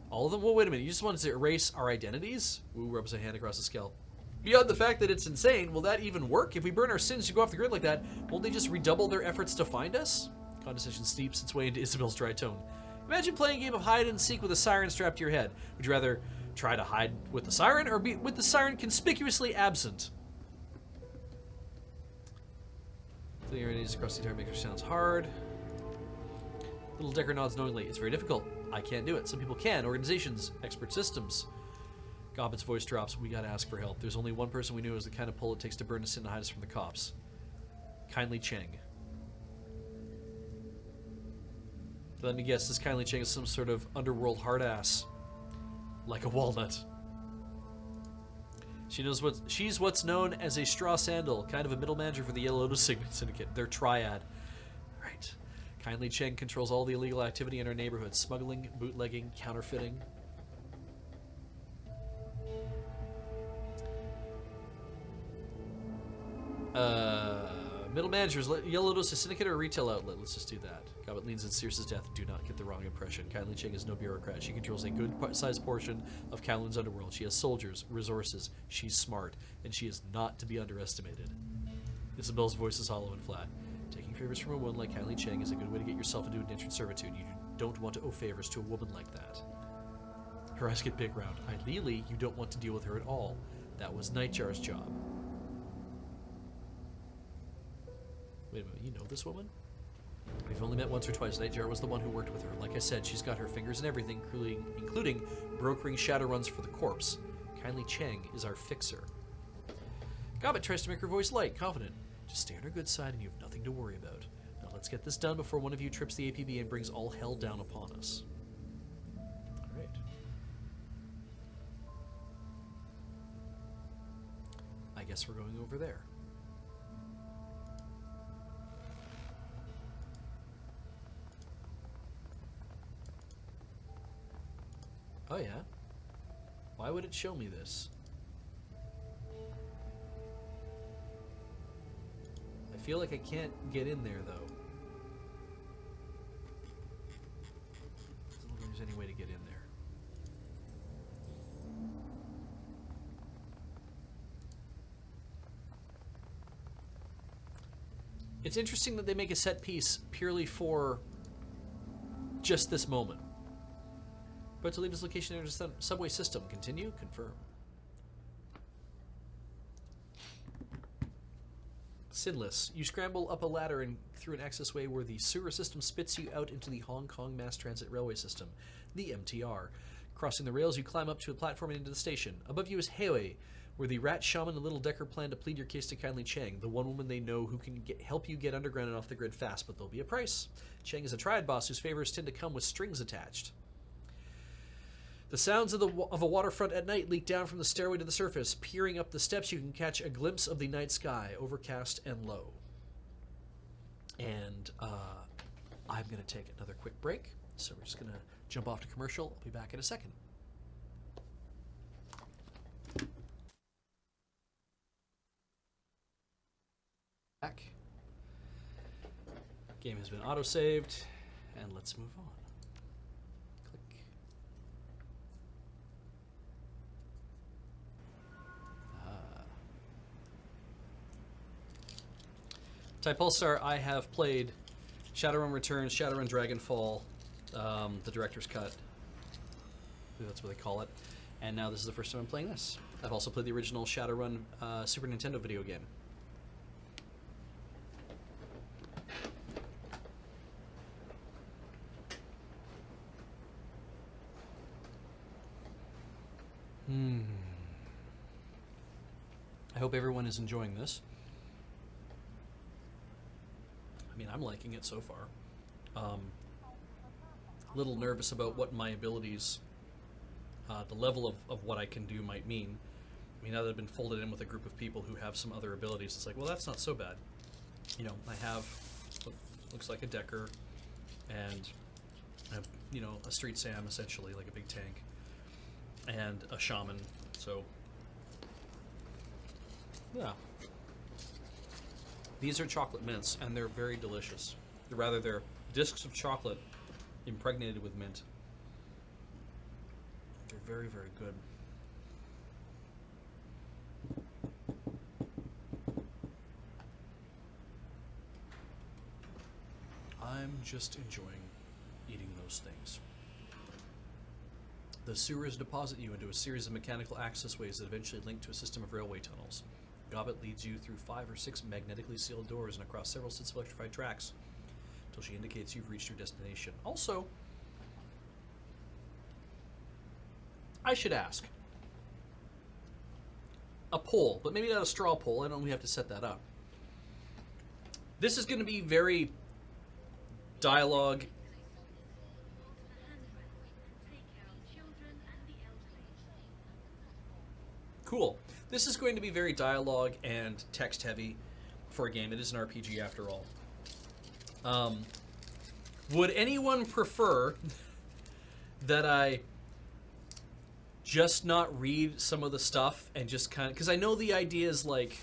Speaker 1: All of them? Well, wait a minute. You just wanted to erase our identities? Wu rubs a hand across the scalp. Beyond the fact that it's insane, will that even work? If we burn our sins to go off the grid like that, won't they just redouble their efforts to find us? Condescension steeps its way into Isabel's dry tone. Imagine playing a game of hide and seek with a siren strapped to your head. Would you rather try to hide with the siren, or be with the siren conspicuously absent? Clearing your identities across the entire maker sounds hard. Little Decker nods knowingly. It's very difficult. I can't do it. Some people can. Organizations. Expert systems. Gobbet's voice drops. We gotta ask for help. There's only one person we knew is the kind of pull it takes to burn us in and hide us from the cops. Kindly Cheng. Let me guess, this Kindly Cheng is some sort of underworld hard ass. Like a walnut. She's what's known as a straw sandal, kind of a middle manager for the Yellow Lotus Syndicate. Their triad. Right. Kindly Cheng controls all the illegal activity in our neighborhood. Smuggling, bootlegging, counterfeiting. Middle managers, Yellow Lotus a syndicate or a retail outlet? Let's just do that. Gobbet leans in Sears' death. Do not get the wrong impression. Kylie Cheng is no bureaucrat. She controls a good-sized portion of Kowloon's underworld. She has soldiers, resources. She's smart, and she is not to be underestimated. Isabel's voice is hollow and flat. Taking favors from a woman like Kylie Cheng is a good way to get yourself into indentured servitude. You don't want to owe favors to a woman like that. Her eyes get big round. Ideally, you don't want to deal with her at all. That was Nightjar's job. Wait a minute, you know this woman? We've only met once or twice. Nightjar was the one who worked with her. Like I said, she's got her fingers in everything, including brokering Shadowruns for the corpse. Kylie Cheng is our fixer. Gobbet tries to make her voice light, confident. Just stay on her good side and you have nothing to worry about. Now let's get this done before one of you trips the APB and brings all hell down upon us. Alright. I guess we're going over there. Oh yeah? Why would it show me this? I feel like I can't get in there, though. I don't know if there's any way to get in there. It's interesting that they make a set piece purely for just this moment. But to leave this location in a subway system. Continue? Confirm. Sinless. You scramble up a ladder and through an accessway where the sewer system spits you out into the Hong Kong Mass Transit Railway System, the MTR. Crossing the rails, you climb up to a platform and into the station. Above you is Hei, where the Rat Shaman and Little Decker plan to plead your case to Kylie Cheng, the one woman they know who can help you get underground and off the grid fast, but there'll be a price. Cheng is a triad boss whose favors tend to come with strings attached. The sounds of a waterfront at night leak down from the stairway to the surface. Peering up the steps, you can catch a glimpse of the night sky, overcast and low. And I'm going to take another quick break, so we're just going to jump off to commercial. I'll be back in a second. Back. Game has been auto-saved, and let's move on. Typulsar, I have played Shadowrun Returns, Shadowrun Dragonfall, the Director's Cut. I believe that's what they call it. And now this is the first time I'm playing this. I've also played the original Shadowrun Super Nintendo video game. I hope everyone is enjoying this. I mean, I'm liking it so far. A little nervous about what my abilities, the level of what I can do might mean. I mean, now that I've been folded in with a group of people who have some other abilities, it's like, well, that's not so bad. You know, I have what looks like a Decker and, you know, a Street Sam, essentially, like a big tank, and a Shaman, so, yeah. These are chocolate mints, and they're very delicious. Rather, they're discs of chocolate impregnated with mint. They're very, very good. I'm just enjoying eating those things. The sewers deposit you into a series of mechanical access ways that eventually link to a system of railway tunnels. Gobbet leads you through 5 or 6 magnetically sealed doors and across several sets of electrified tracks until she indicates you've reached your destination. Also, I should ask. A poll, but maybe not a straw poll. I don't know if we have to set that up. This is going to be very dialogue. Cool. This is going to be very dialogue and text heavy for a game. It is an RPG after all. Would anyone prefer that I just not read some of the stuff and just kind of... Because I know the idea is like...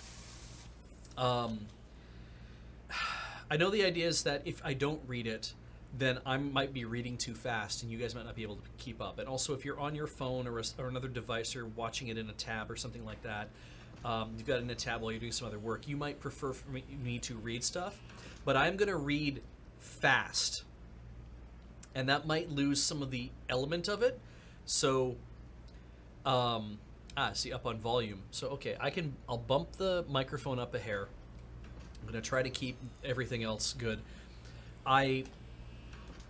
Speaker 1: I know the idea is that if I don't read it, then I might be reading too fast, and you guys might not be able to keep up. And also, if you're on your phone or another device, or watching it in a tab or something like that, you've got it in a tab while you're doing some other work, you might prefer for me to read stuff. But I'm going to read fast, and that might lose some of the element of it. So, see, up on volume. So, okay, I'll bump the microphone up a hair. I'm going to try to keep everything else good. And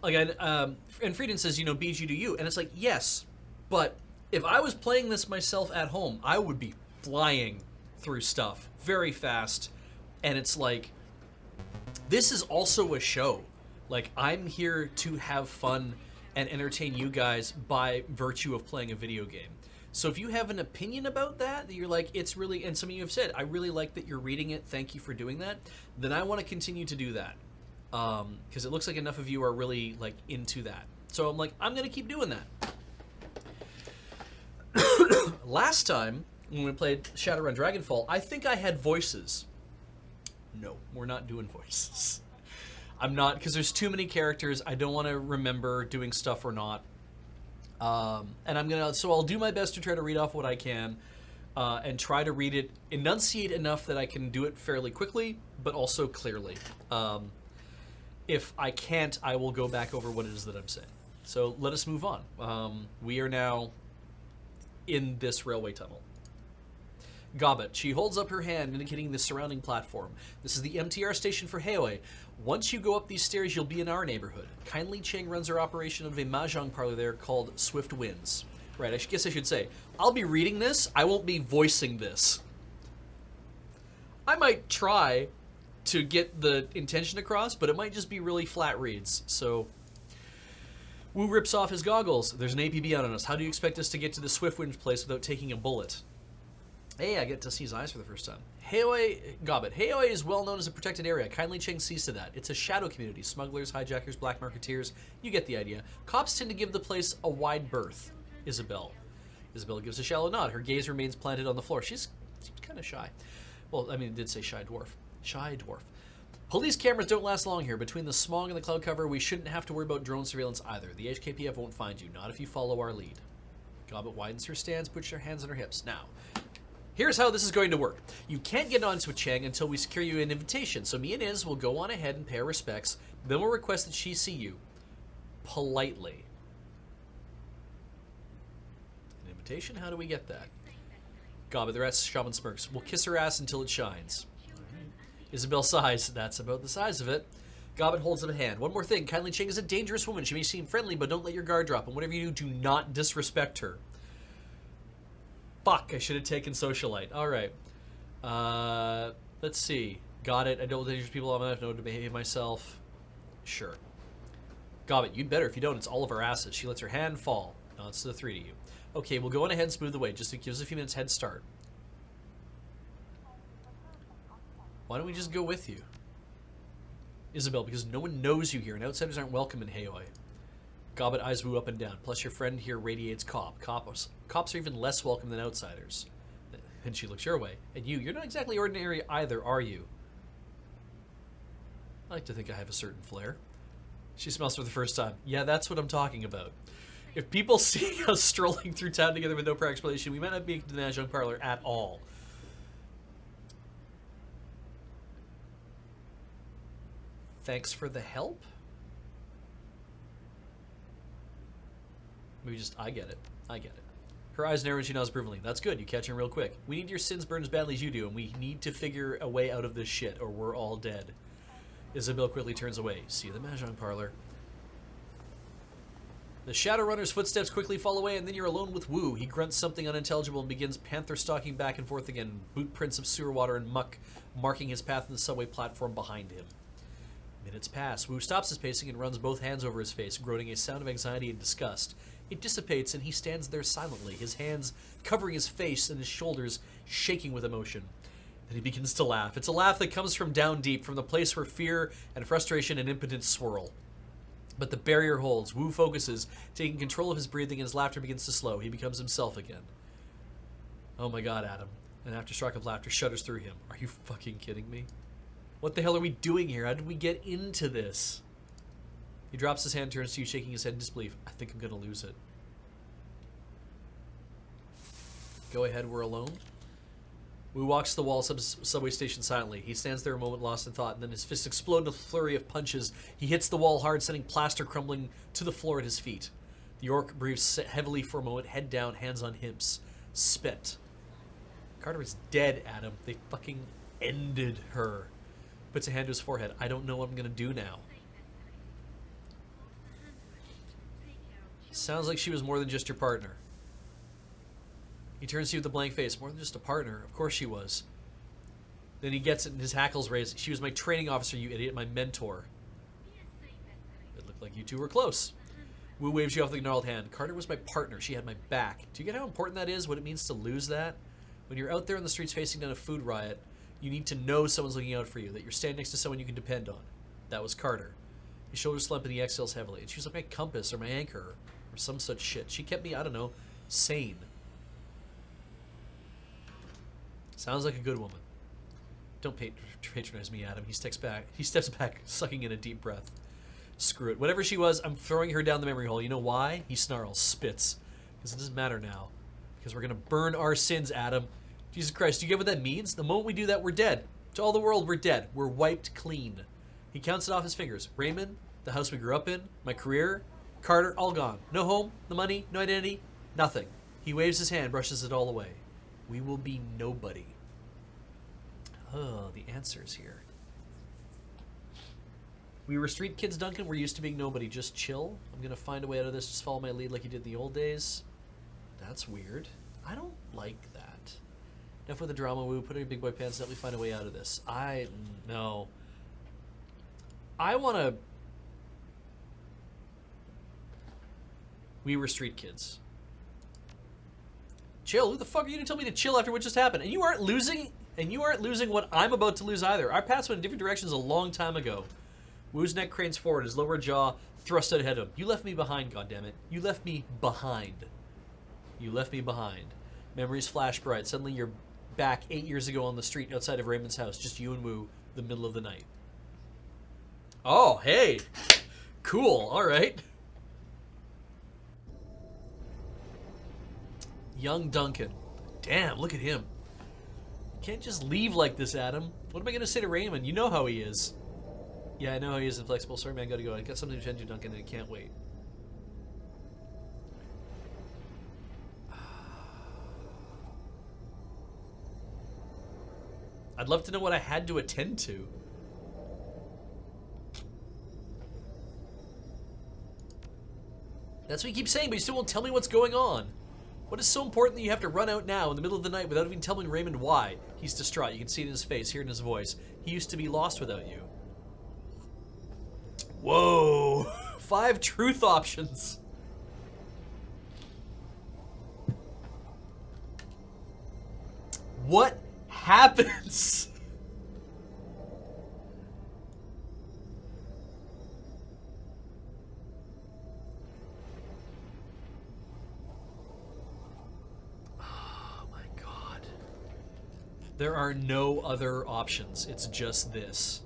Speaker 1: Frieden says, BG do you. And it's like, yes, but if I was playing this myself at home, I would be flying through stuff very fast. And it's like, this is also a show. Like, I'm here to have fun and entertain you guys by virtue of playing a video game. So if you have an opinion about that you're like, it's really, and some of you have said, I really like that you're reading it, thank you for doing that, then I want to continue to do that. Because it looks like enough of you are really, like, into that. So I'm like, I'm going to keep doing that. Last time, when we played Shadowrun Dragonfall, I think I had voices. No, we're not doing voices. I'm not, because there's too many characters. I don't want to remember doing stuff or not. And so I'll do my best to try to read off what I can, and try to read it, enunciate enough that I can do it fairly quickly, but also clearly. If I can't, I will go back over what it is that I'm saying. So let us move on. We are now in this railway tunnel. Gobbet. She holds up her hand, indicating the surrounding platform. This is the MTR station for Heoi. Once you go up these stairs, you'll be in our neighborhood. Kindly Chang runs her operation of a mahjong parlor there called Swift Winds. Right, I guess I should say, I'll be reading this, I won't be voicing this. I might try to get the intention across, but it might just be really flat reads, so... Wu rips off his goggles. There's an APB on us. How do you expect us to get to the Swift Winds place without taking a bullet? Hey, I get to see his eyes for the first time. Gobbet. Heoi is well known as a protected area. Kindly Cheng sees to that. It's a shadow community. Smugglers, hijackers, black marketeers. You get the idea. Cops tend to give the place a wide berth. Isabel gives a shallow nod. Her gaze remains planted on the floor. She seems kind of shy. Well, I mean, it did say shy dwarf. Shy dwarf. Police cameras don't last long here. Between the smog and the cloud cover, we shouldn't have to worry about drone surveillance either. The HKPF won't find you. Not if you follow our lead. Gobbet widens her stance, puts her hands on her hips. Now, here's how this is going to work. You can't get on to Chang until we secure you an invitation, so me and Iz will go on ahead and pay our respects, then we'll request that she see you. Politely. An invitation? How do we get that? Gobbet, the rest shaman smirks. We'll kiss her ass until it shines. Isabel sighs. That's about the size of it. Gobbet holds up a hand. One more thing. Kindly Chang is a dangerous woman. She may seem friendly, but don't let your guard drop, and whatever you do not disrespect her. Fuck, I should have taken socialite. Alright. Let's see. Got it. I don't let dangerous people have enough know to behave myself. Sure. Gobbet, you'd better. If you don't, it's all of our asses. She lets her hand fall. Nods to the three of you. Okay, we'll go on ahead and smooth the way. Just to give us a few minutes head start. Why don't we just go with you? Isabel, because no one knows you here, and outsiders aren't welcome in Heoi. Gobbet eyes Wu up and down. Plus, your friend here radiates Cops are even less welcome than outsiders. And she looks your way. And you're not exactly ordinary either, are you? I like to think I have a certain flair. She smells for the first time. Yeah, that's what I'm talking about. If people see us strolling through town together with no prior explanation, we might not be to the mahjong parlor at all. Thanks for the help? Maybe just, I get it. Her eyes narrow and she nods approvingly. That's good, you catch him real quick. We need your sins burned as badly as you do, and we need to figure a way out of this shit, or we're all dead. Isabel quickly turns away. See you at the mahjong parlor. The Shadowrunner's footsteps quickly fall away, and then you're alone with Wu. He grunts something unintelligible and begins panther stalking back and forth again, boot prints of sewer water and muck marking his path on the subway platform behind him. Minutes pass. Wu stops his pacing and runs both hands over his face, groaning a sound of anxiety and disgust. It dissipates, and he stands there silently, his hands covering his face and his shoulders shaking with emotion. Then he begins to laugh. It's a laugh that comes from down deep, from the place where fear and frustration and impotence swirl. But the barrier holds. Wu focuses, taking control of his breathing, and his laughter begins to slow. He becomes himself again. Oh my god, Adam. An aftershock of laughter shudders through him. Are you fucking kidding me? What the hell are we doing here? How did we get into this? He drops his hand, turns to you, shaking his head in disbelief. I think I'm gonna lose it. Go ahead, we're alone. Wu walks the wall subway station silently. He stands there a moment lost in thought, and then his fists explode in a flurry of punches. He hits the wall hard, sending plaster crumbling to the floor at his feet. The orc breathes heavily for a moment, head down, hands on hips. Spit. Carter is dead, Adam. They fucking ended her. Puts a hand to his forehead. I don't know what I'm gonna do now. Sounds like she was more than just your partner. He turns to you with a blank face. More than just a partner. Of course she was. Then he gets it and his hackles raised. She was my training officer, you idiot. My mentor. It looked like you two were close. Wu waves you off with a gnarled hand. Carter was my partner. She had my back. Do you get how important that is? What it means to lose that? When you're out there in the streets facing down a food riot, you need to know someone's looking out for you, that you're standing next to someone you can depend on. That was Carter. His shoulders slump and he exhales heavily. And she was like my compass or my anchor or some such shit. She kept me, I don't know, sane. Sounds like a good woman. Don't patronize me, Adam. He steps back, sucking in a deep breath. Screw it. Whatever she was, I'm throwing her down the memory hole. You know why? He snarls, spits. Because it doesn't matter now. Because we're going to burn our sins, Adam. Jesus Christ, do you get what that means? The moment we do that, we're dead. To all the world, we're dead. We're wiped clean. He counts it off his fingers. Raymond, the house we grew up in, my career, Carter, all gone. No home, no money, no identity, nothing. He waves his hand, brushes it all away. We will be nobody. Oh, the answer's here. We were street kids, Duncan. We're used to being nobody. Just chill. I'm going to find a way out of this. Just follow my lead like you did in the old days. That's weird. I don't like that. Enough with the drama, Wu. Put on your big boy pants and help me find a way out of this. No. I want to... We were street kids. Chill? Who the fuck are you to tell me to chill after what just happened? And you aren't losing what I'm about to lose either. Our paths went in different directions a long time ago. Wu's neck cranes forward, his lower jaw thrust out ahead of him. You left me behind, goddammit. You left me behind. You left me behind. Memories flash bright. Suddenly you're back 8 years ago on the street outside of Raymond's house. Just you and Wu, the middle of the night. Oh, hey. Cool, alright. Young Duncan. Damn, look at him. Can't just leave like this, Adam. What am I going to say to Raymond? You know how he is. Yeah, I know how he is inflexible. Sorry, man, gotta go. I got something to attend to, Duncan, and I can't wait. I'd love to know what I had to attend to. That's what you keep saying, but you still won't tell me what's going on. What is so important that you have to run out now in the middle of the night without even telling Raymond why? He's distraught. You can see it in his face, hear it in his voice. He used to be lost without you. Whoa! 5 truth options. What happens? Oh my God. There are no other options. It's just this.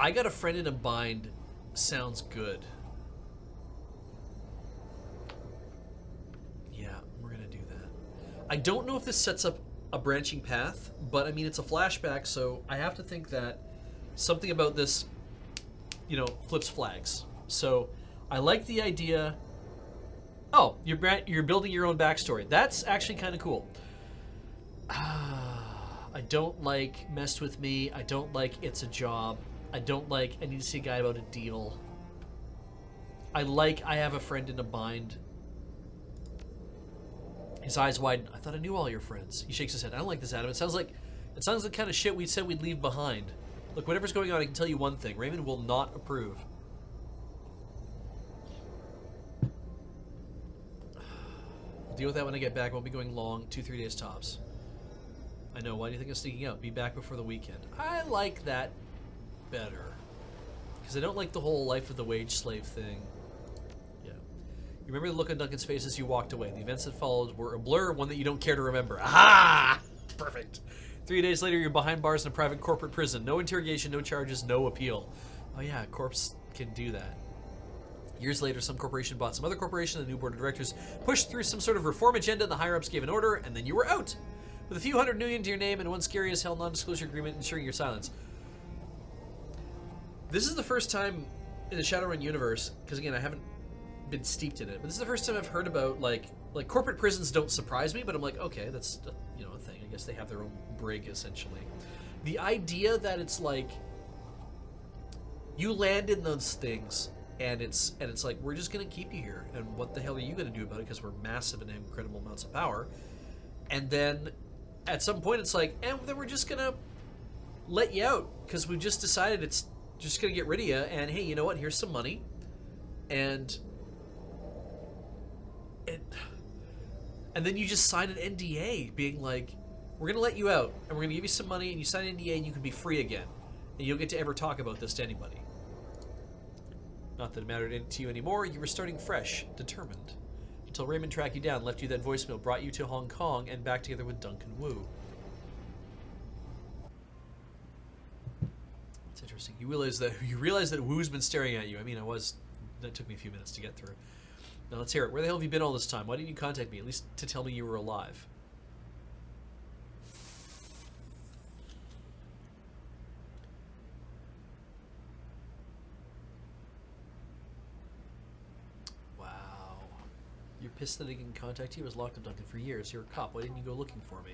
Speaker 1: I got a friend in a bind sounds good. Yeah, we're gonna do that. I don't know if this sets up a branching path, but I mean, it's a flashback, so I have to think that something about this, you know, flips flags. So I like the idea. Oh, you're building your own backstory. That's actually kind of cool. I don't like messed with me. I don't like it's a job. I don't like I need to see a guy about a deal. I like I have a friend in a bind. His eyes widen. I thought I knew all your friends. He shakes his head. I don't like this, Adam. It sounds like the kind of shit we said we'd leave behind. Look, whatever's going on, I can tell you one thing. Raymond will not approve. I'll deal with that when I get back. I won't be going long. 2-3 days tops. I know. Why do you think I'm sneaking out? Be back before the weekend. I like that better. Because I don't like the whole life of the wage slave thing. Yeah. You remember the look on Duncan's face as you walked away. The events that followed were a blur, one that you don't care to remember. Aha! Perfect. 3 days later, you're behind bars in a private corporate prison. No interrogation, no charges, no appeal. Oh yeah, corpse can do that. Years later, some corporation bought some other corporation, the new board of directors pushed through some sort of reform agenda, the higher-ups gave an order, and then you were out. With a few $100 million to your name and one scary as hell non-disclosure agreement ensuring your silence. This is the first time in the Shadowrun universe, because again, I haven't been steeped in it, but this is the first time I've heard about, like corporate prisons don't surprise me, but I'm like, okay, that's, you know, a thing. I guess they have their own brig, essentially. The idea that it's like, you land in those things, and it's like, we're just going to keep you here, and what the hell are you going to do about it, because we're massive and have incredible amounts of power, and then at some point it's like, and then we're just going to let you out, because we've just decided it's just going to get rid of you, and hey, you know what, here's some money, and then you just sign an NDA being like, we're going to let you out, and we're going to give you some money, and you sign an NDA, and you can be free again, and you don't get to ever talk about this to anybody. Not that it mattered to you anymore, you were starting fresh, determined. Until Raymond tracked you down, left you that voicemail, brought you to Hong Kong, and back together with Duncan Wu. It's interesting. You realize that Wu's been staring at you. I mean, that took me a few minutes to get through. Now let's hear it. Where the hell have you been all this time? Why didn't you contact me, at least to tell me you were alive? You're pissed that I didn't contact you? I was locked up, Duncan, for years. You're a cop. Why didn't you go looking for me?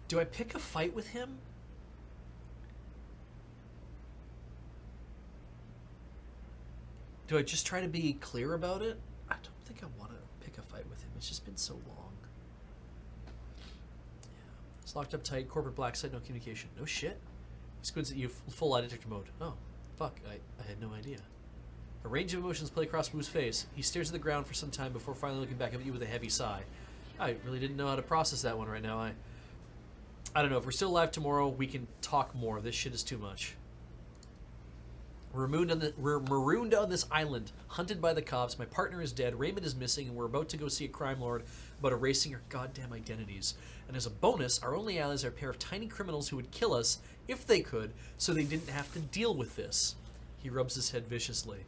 Speaker 1: Do I pick a fight with him? Do I just try to be clear about it? I don't think I want to pick a fight with him. It's just been so long. Yeah. It's locked up tight. Corporate black site. No communication. No shit. He squints at you. Full lie detector mode. Oh, fuck. I had no idea. A range of emotions play across Wu's face. He stares at the ground for some time before finally looking back at you with a heavy sigh. I really didn't know how to process that one right now. I don't know. If we're still alive tomorrow, we can talk more. This shit is too much. We're marooned on this island, hunted by the cops. My partner is dead. Raymond is missing, and we're about to go see a crime lord about erasing our goddamn identities. And as a bonus, our only allies are a pair of tiny criminals who would kill us if they could, so they didn't have to deal with this. He rubs his head viciously.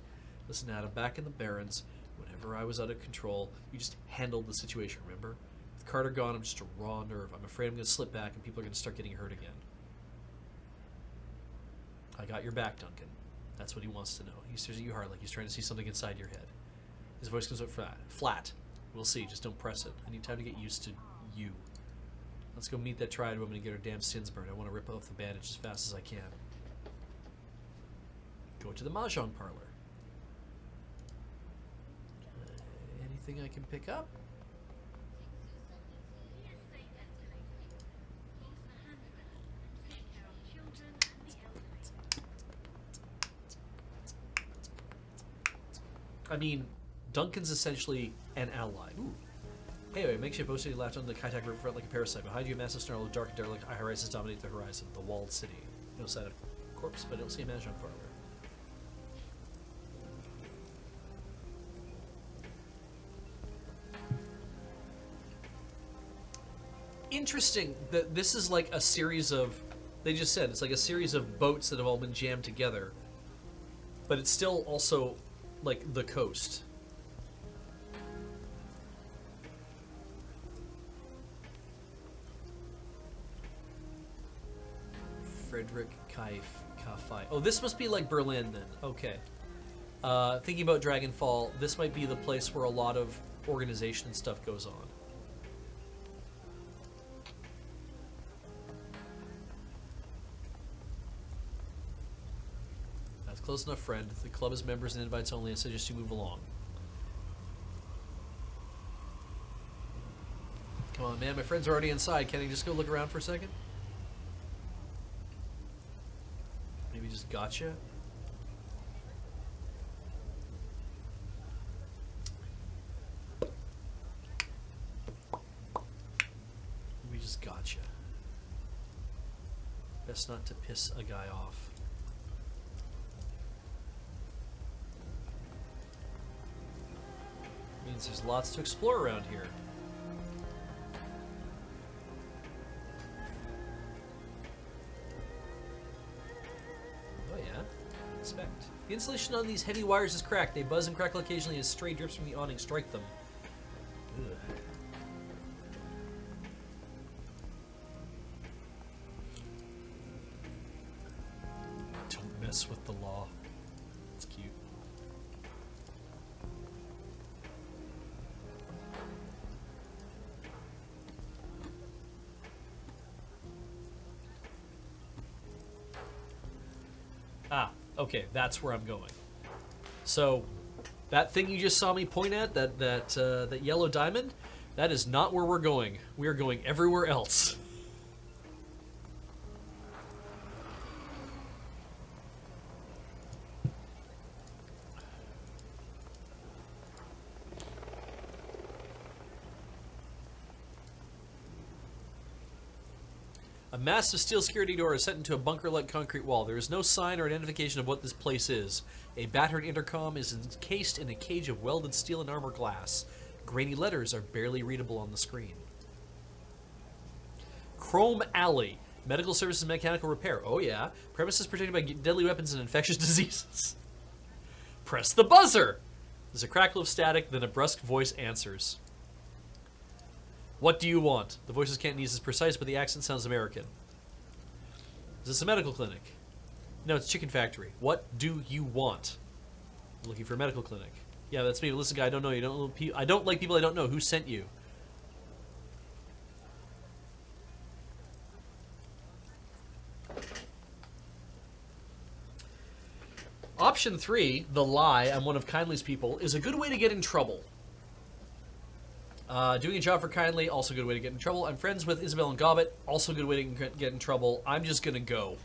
Speaker 1: Listen, Adam, back in the Barrens, whenever I was out of control, you just handled the situation, remember? With Carter gone, I'm just a raw nerve. I'm afraid I'm going to slip back and people are going to start getting hurt again. I got your back, Duncan. That's what he wants to know. He stares at you hard like he's trying to see something inside your head. His voice comes up flat. We'll see, just don't press it. I need time to get used to you. Let's go meet that triad woman and get her damn sins burned. I want to rip off the bandage as fast as I can. Go to the Mahjong parlor. Anything I can pick up? I mean, Duncan's essentially an ally. Ooh. Anyway, makeshift boasting left on the Kaitak riverfront like a parasite. Behind you, a massive snarl of dark and derelict high rises dominate the horizon. The walled city. No sign of corpse, but I don't see a Mahjong parlor. Interesting that this is like a series of, they just said, it's like a series of boats that have all been jammed together, but it's still also like the coast. Frederick Kaifai. Oh, this must be like Berlin then. Okay. Thinking about Dragonfall, this might be the place where a lot of organization and stuff goes on. Close enough, friend. The club is members and invites only. I suggest you move along. Come on, man. My friends are already inside. Can I just go look around for a second? Maybe just gotcha? Maybe just gotcha. Best not to piss a guy off. Means there's lots to explore around here.
Speaker 4: The insulation on these heavy wires is cracked. They buzz and crackle occasionally as stray drips from the awning strike them. Ugh. Don't mess with the law. It's cute. Ah, okay, that's where I'm going. So, that thing you just saw me point at, that yellow diamond, that is not where we're going. We are going everywhere else. A massive steel security door is set into a bunker-like concrete wall. There is no sign or identification of what this place is. A battered intercom is encased in a cage of welded steel and armor glass. Grainy letters are barely readable on the screen. Chrome Alley. Medical services and mechanical repair. Oh yeah. Premises protected by deadly weapons and infectious diseases. Press the buzzer! There's a crackle of static, then a brusque voice answers. What do you want? The voice's Cantonese is precise, but the accent sounds American. Is this a medical clinic? No, it's a chicken factory. What do you want? I'm looking for a medical clinic. Yeah, that's me. Listen, guy, I don't know you. I don't like people I don't know. Who sent you? Option 3, the lie, I'm one of Kindly's people, is a good way to get in trouble. Doing a job for Kindly, also a good way to get in trouble. I'm friends with Isabel and Gobbet, also a good way to get in trouble. I'm just gonna go.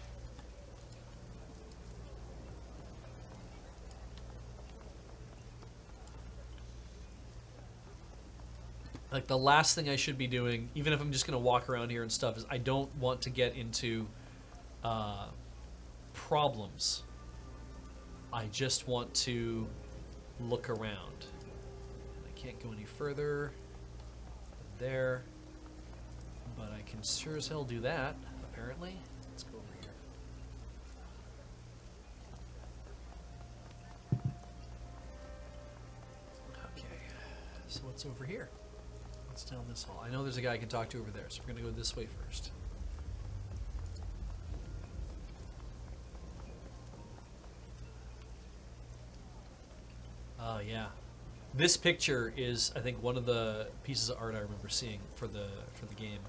Speaker 4: Like, the last thing I should be doing, even if I'm just gonna walk around here and stuff, is I don't want to get into problems. I just want to look around. I can't go any further than there, but I can sure as hell do that, apparently. Let's go over here. Okay, so what's over here? What's down this hall? I know there's a guy I can talk to over there, so we're gonna go this way first. Oh yeah, this picture is, I think, one of the pieces of art I remember seeing for the game.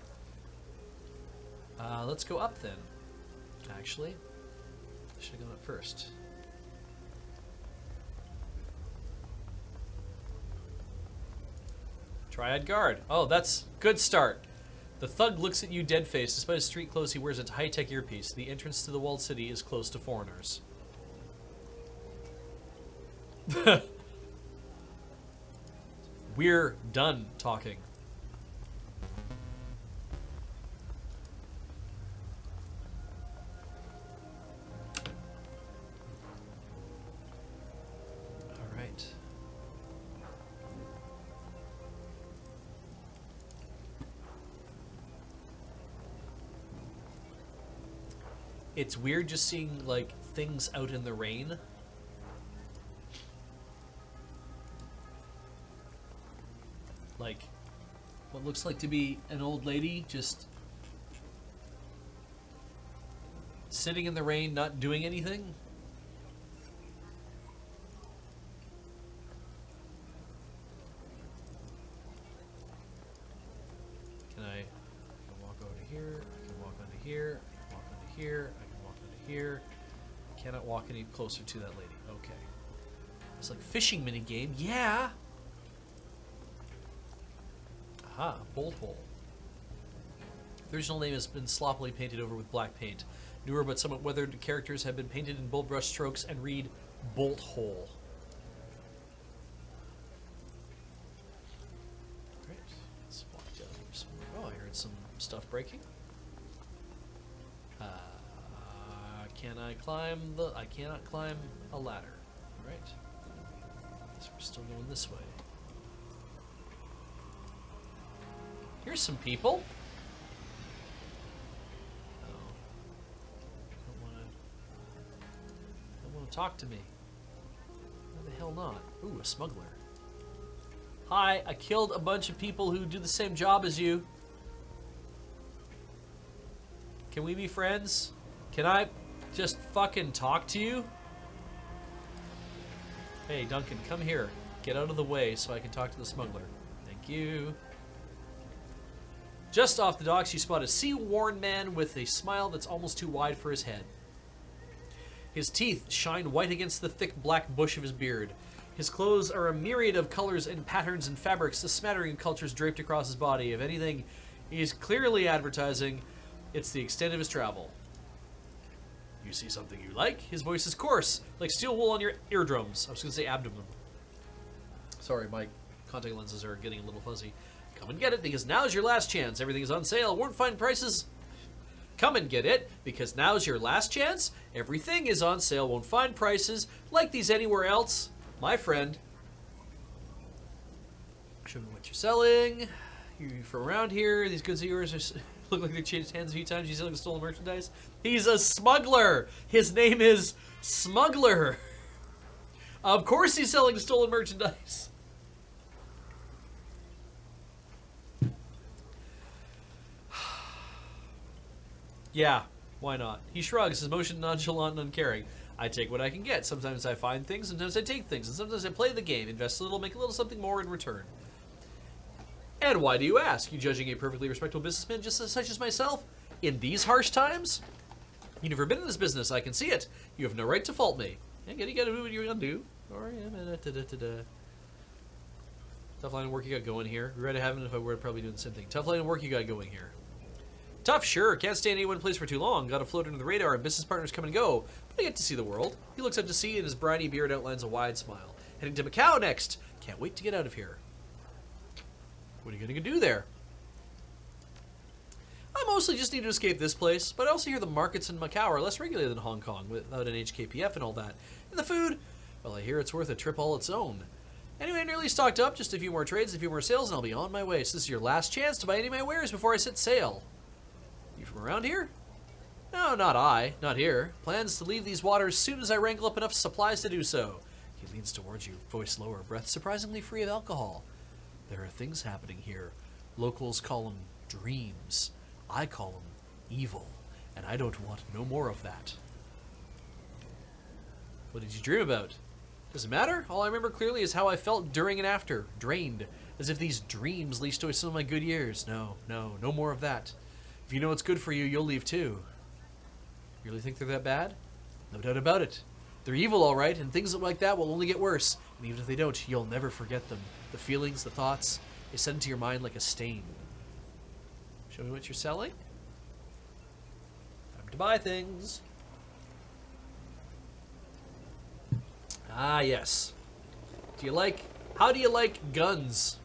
Speaker 4: Let's go up then. Actually, I should have gone up first. Triad guard. Oh, that's good start. The thug looks at you dead-faced. Despite his street clothes, he wears a high-tech earpiece. The entrance to the walled city is closed to foreigners. We're done talking. All right. It's weird just seeing, like, things out in the rain. Like, what looks like to be an old lady just sitting in the rain, not doing anything. Can I walk over here? I can walk onto here. I can walk onto here. I can walk onto here. I cannot walk any closer to that lady. Okay. It's like fishing minigame. Yeah. Aha, bolt hole. The original name has been sloppily painted over with black paint. Newer but somewhat weathered characters have been painted in bold brush strokes and read bolt hole. Alright, let's walk down here somewhere. Oh, I heard some stuff breaking. Can I climb the... I cannot climb a ladder. Alright. Guess we're still going this way. Here's some people. Oh. Don't want to talk to me. the hell not? Ooh, a smuggler. Hi, I killed a bunch of people who do the same job as you. Can we be friends? Can I just fucking talk to you? Hey, Duncan, come here. Get out of the way so I can talk to the smuggler. Thank you. Just off the docks, you spot a sea-worn man with a smile that's almost too wide for his head. His teeth shine white against the thick black bush of his beard. His clothes are a myriad of colors and patterns and fabrics, a smattering of cultures draped across his body. If anything, he's clearly advertising it's the extent of his travel. You see something you like? His voice is coarse, like steel wool on your eardrums. I was going to say abdomen. Sorry, my contact lenses are getting a little fuzzy. Come and get it, because now's your last chance. Everything is on sale. Won't find prices. Come and get it, because now's your last chance. Everything is on sale. Won't find prices like these anywhere else. My friend. Show me what you're selling. You from around here. These goods of yours are, look like they changed hands a few times. You selling stolen merchandise? He's a smuggler. His name is Smuggler. Of course he's selling stolen merchandise. Yeah, why not? He shrugs, his motion nonchalant and uncaring. I take what I can get. Sometimes I find things, sometimes I take things, and sometimes I play the game, invest a little, make a little something more in return. And why do you ask? You judging a perfectly respectable businessman just as such as myself? In these harsh times? You've never been in this business, I can see it. You have no right to fault me. You gotta do what you're gonna do. Or, tough line of work you got going here. Regret to having if I were probably doing the same thing. Tough line of work you got going here. Tough, sure. Can't stay in any one place for too long. Gotta float under the radar and business partners come and go. But I get to see the world. He looks up to sea and his briny beard outlines a wide smile. Heading to Macau next. Can't wait to get out of here. What are you gonna do there? I mostly just need to escape this place, but I also hear the markets in Macau are less regulated than Hong Kong, without an HKPF and all that. And the food, well, I hear it's worth a trip all its own. Anyway, nearly stocked up, just a few more trades, a few more sales, and I'll be on my way. So this is your last chance to buy any of my wares before I set sail. You from around here? No, not I. Not here. Plans to leave these waters soon as I wrangle up enough supplies to do so. He leans towards you, voice lower, breath surprisingly free of alcohol. There are things happening here. Locals call them dreams. I call them evil. And I don't want no more of that. What did you dream about? Does it matter? All I remember clearly is how I felt during and after. Drained. As if these dreams leashed away some of my good years. No more of that. If you know what's good for you, you'll leave too. You really think they're that bad? No doubt about it. They're evil, all right, and things like that will only get worse. And even if they don't, you'll never forget them. The feelings, the thoughts, they set into your mind like a stain. Show me what you're selling. Time to buy things. Ah, yes. How do you like guns?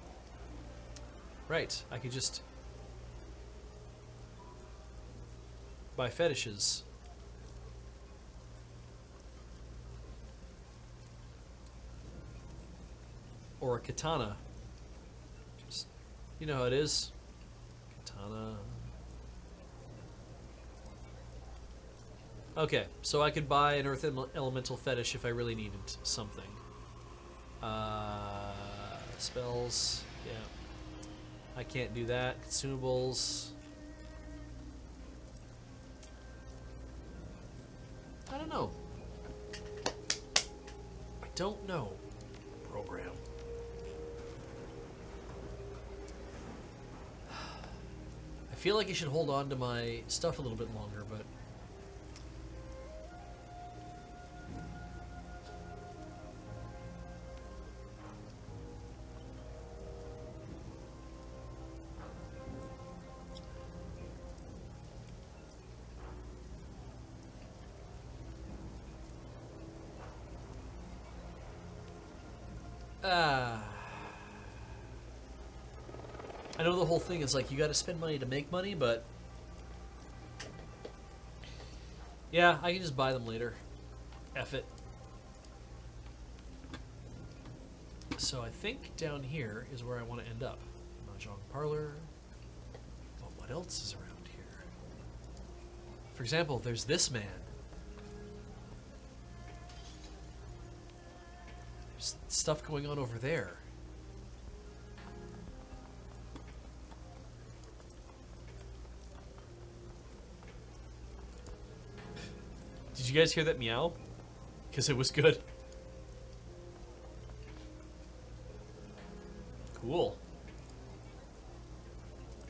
Speaker 4: Right, I could just buy fetishes. Or a katana. Just, you know how it is. Katana. Okay, so I could buy an earth elemental fetish if I really needed something. Spells, yeah. I can't do that. Consumables. I don't know. I don't know. Program. I feel like I should hold on to my stuff a little bit longer, but I know the whole thing is like you gotta spend money to make money, but yeah, I can just buy them later. F it. So I think down here is where I want to end up. Mahjong parlor. But what else is around here? For example, there's this man. There's stuff going on over there. Did you guys hear that meow? Because it was good. Cool.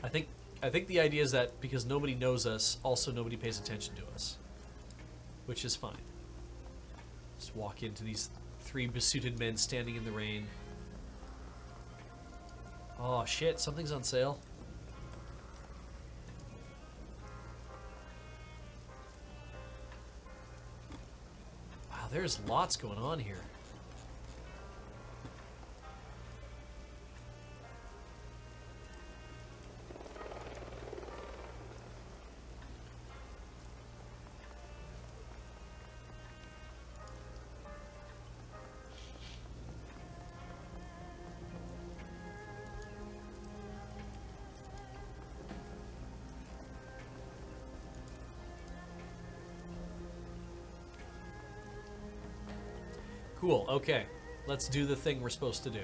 Speaker 4: I think the idea is that because nobody knows us, also nobody pays attention to us. Which is fine. Just walk into these 3 besuited men standing in the rain. Oh shit, something's on sale. Wow, there's lots going on here. Cool, okay. Let's do the thing we're supposed to do.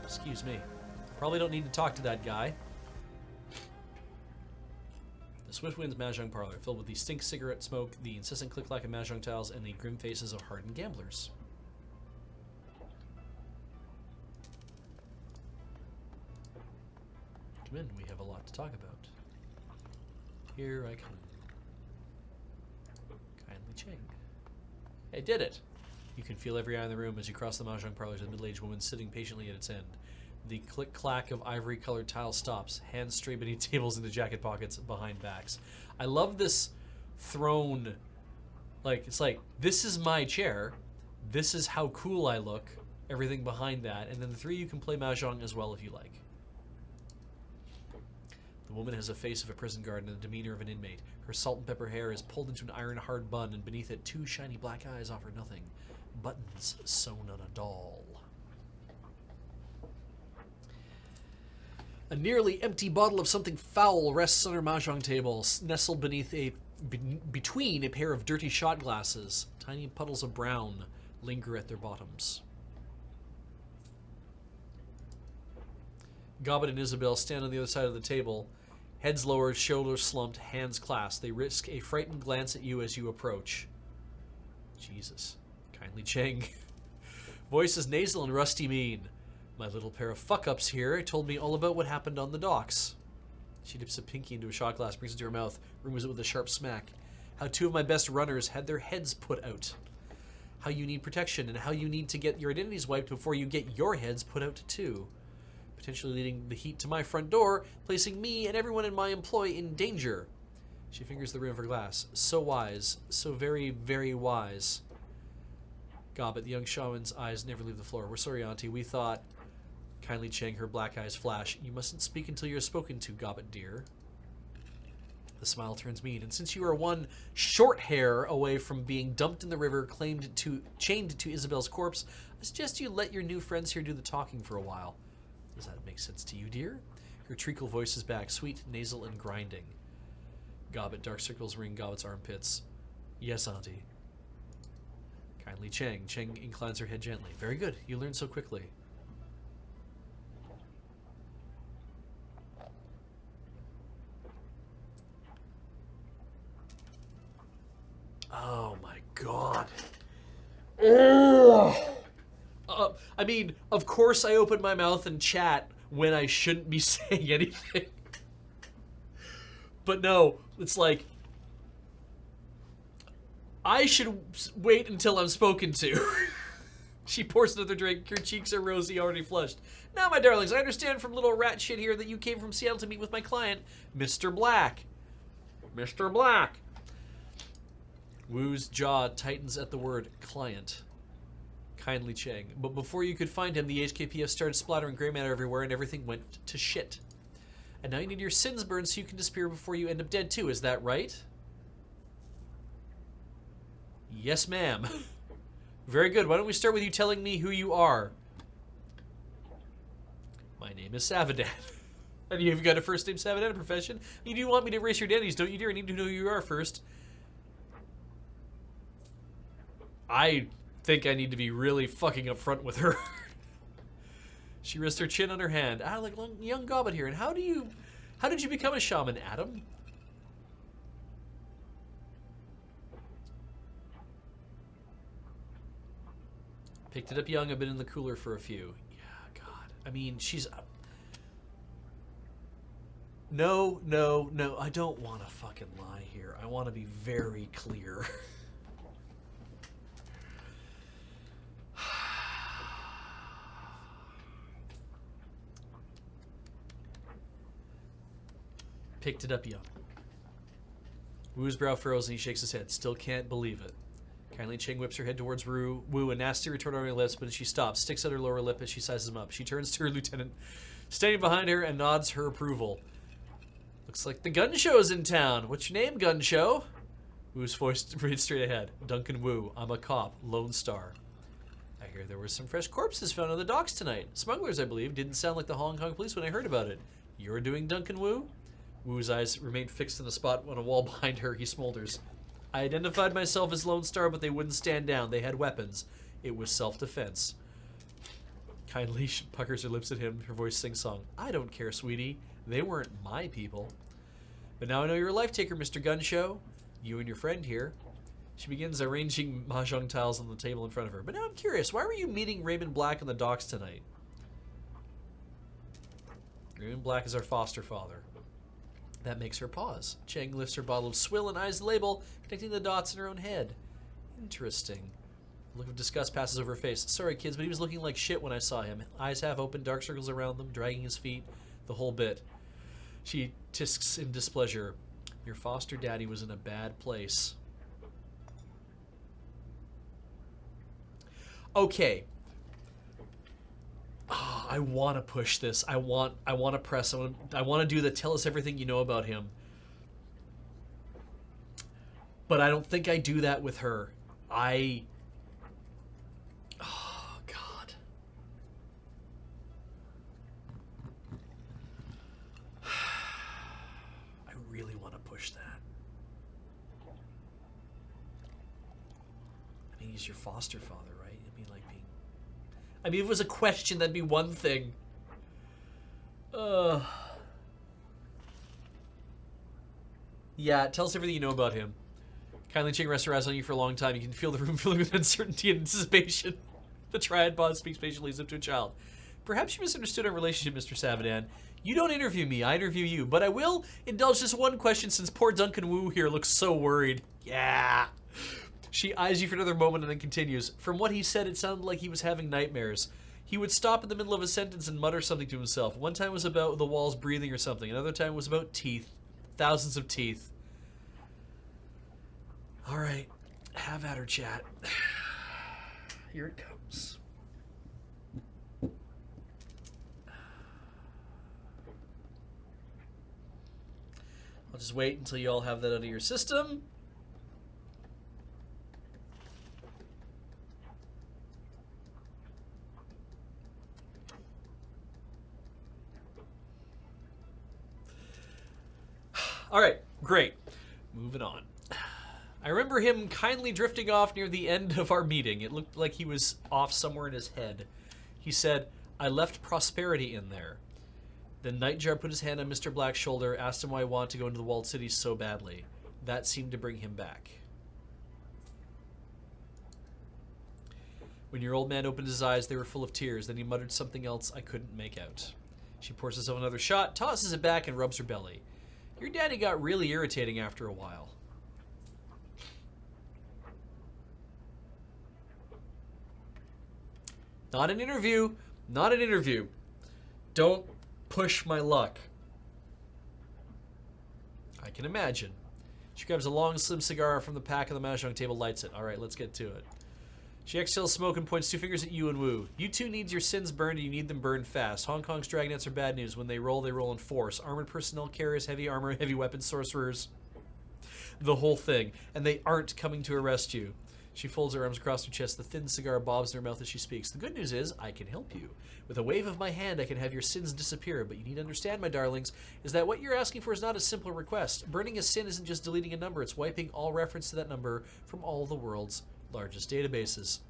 Speaker 4: Excuse me. Probably don't need to talk to that guy. The Swift Wind's Mahjong Parlor, filled with the stink cigarette smoke, the incessant click-clack of Mahjong tiles, and the grim faces of hardened gamblers. Come in, we have a lot to talk about. Here I come. Kindly Chang. I did it! You can feel every eye in the room as you cross the Mahjong parlor to the middle-aged woman sitting patiently at its end. The click-clack of ivory-colored tiles stops, hands stray beneath tables into jacket pockets behind backs. I love this throne. Like, it's like, this is my chair. This is how cool I look. Everything behind that. And then the 3 of you can play Mahjong as well if you like. The woman has a face of a prison guard and the demeanor of an inmate. Her salt and pepper hair is pulled into an iron-hard bun, and beneath it 2 shiny black eyes offer nothing. Buttons sewn on a doll. A nearly empty bottle of something foul rests on her mahjong table, nestled between a pair of dirty shot glasses. Tiny puddles of brown linger at their bottoms. Gobbet and Isabel stand on the other side of the table, heads lowered, shoulders slumped, hands clasped. They risk a frightened glance at you as you approach. Jesus. Kindly Cheng. Voice is nasal and rusty mean. My little pair of fuck-ups here told me all about what happened on the docks. She dips a pinky into a shot glass, brings it to her mouth, removes it with a sharp smack. How 2 of my best runners had their heads put out. How you need protection, and how you need to get your identities wiped before you get your heads put out too. Potentially leading the heat to my front door, placing me and everyone in my employ in danger. She fingers the rim of her glass. So wise. So very, very wise. Gobbet, the young shaman's eyes never leave the floor. We're sorry, Auntie. We thought... Kindly Cheng, her black eyes flash. You mustn't speak until you're spoken to, Gobbet dear. The smile turns mean. And since you are one short hair away from being dumped in the river, chained to Isabel's corpse, I suggest you let your new friends here do the talking for a while. Does that make sense to you, dear? Her treacle voice is back, sweet, nasal, and grinding. Gobbet, dark circles ring Gobbet's armpits. Yes, Auntie. Kindly Cheng. Cheng inclines her head gently. Very good. You learn so quickly. Oh my god. I mean, of course I open my mouth and chat when I shouldn't be saying anything. But no, it's like... I should wait until I'm spoken to. She pours another drink. Her cheeks are rosy, already flushed. Now, my darlings, I understand from little rat shit here that you came from Seattle to meet with my client, Mr. Black. Mr. Black. Wu's jaw tightens at the word client. Kindly Cheng. But before you could find him, the HKPF started splattering gray matter everywhere and everything went to shit. And now you need your sins burned so you can disappear before you end up dead too, is that right? Yes, ma'am. Very good. Why don't we start with you telling me who you are? My name is Savadan. And you've got a first name Savadan, a profession? You do want me to erase your identities, don't you, dear? I need to know who you are first. think I need to be really fucking upfront with her. She rests her chin on her hand. Ah, like young Gobbet here. And how did you become a shaman, Adam? Picked it up young. I've been in the cooler for a few. Yeah, God. I mean, she's... No. I don't want to fucking lie here. I want to be very clear. Picked it up young. Wu's brow furrows and he shakes his head. Still can't believe it. Kindly Ching whips her head towards Wu, a nasty retort on her lips, but as she stops, sticks out her lower lip as she sizes him up. She turns to her lieutenant, standing behind her, and nods her approval. Looks like the gun show's in town. What's your name, gun show? Wu's voice reads straight ahead. Duncan Wu. I'm a cop. Lone Star. I hear there were some fresh corpses found on the docks tonight. Smugglers, I believe. Didn't sound like the Hong Kong police when I heard about it. You're doing Duncan Wu? Wu's eyes remain fixed in a spot on a wall behind her. He smolders. I identified myself as Lone Star, but they wouldn't stand down. They had weapons. It was self-defense. Kindly, she puckers her lips at him. Her voice sing-song. I don't care, sweetie. They weren't my people. But now I know you're a life-taker, Mr. Gun Show. You and your friend here. She begins arranging mahjong tiles on the table in front of her. But now I'm curious. Why were you meeting Raymond Black on the docks tonight? Raymond Black is our foster father. That makes her pause. Chang lifts her bottle of swill and eyes the label, connecting the dots in her own head. Interesting. A look of disgust passes over her face. Sorry, kids, but he was looking like shit when I saw him. Eyes half open, dark circles around them, dragging his feet. The whole bit. She tisks in displeasure. Your foster daddy was in a bad place. Okay. Oh, I want to push this. I want to press. I want to do the tell us everything you know about him. But I don't think I do that with her. Oh, God. I really want to push that. I mean, he's your foster father, right? I mean, if it was a question, that'd be one thing. Yeah, tell us everything you know about him. Kindly Ching rests her eyes on you for a long time. You can feel the room filling with uncertainty and anticipation. The triad boss speaks patiently as if to a child. Perhaps you misunderstood our relationship, Mr. Savadan. You don't interview me, I interview you. But I will indulge just one question since poor Duncan Wu here looks so worried. Yeah. She eyes you for another moment and then continues. From what he said, it sounded like he was having nightmares. He would stop in the middle of a sentence and mutter something to himself. One time was about the walls breathing or something. Another time was about teeth. Thousands of teeth. All right. Have at her, chat. Here it comes. I'll just wait until you all have that out of your system. All right, great. Moving on. I remember him kindly drifting off near the end of our meeting. It looked like he was off somewhere in his head. He said, I left prosperity in there. Then Nightjar put his hand on Mr. Black's shoulder, asked him why he wanted to go into the walled city so badly. That seemed to bring him back. When your old man opened his eyes, they were full of tears. Then he muttered something else I couldn't make out. She pours herself another shot, tosses it back, and rubs her belly. Your daddy got really irritating after a while. Not an interview. Not an interview. Don't push my luck. I can imagine. She grabs a long, slim cigar from the pack on the mahjong table, lights it. All right, let's get to it. She exhales smoke and points two fingers at you and Wu. You two need your sins burned and you need them burned fast. Hong Kong's dragonets are bad news. When they roll in force. Armored personnel carriers, heavy armor, heavy weapons, sorcerers. The whole thing. And they aren't coming to arrest you. She folds her arms across her chest. The thin cigar bobs in her mouth as she speaks. The good news is, I can help you. With a wave of my hand, I can have your sins disappear. But you need to understand, my darlings, is that what you're asking for is not a simple request. Burning a sin isn't just deleting a number. It's wiping all reference to that number from all the world's largest databases.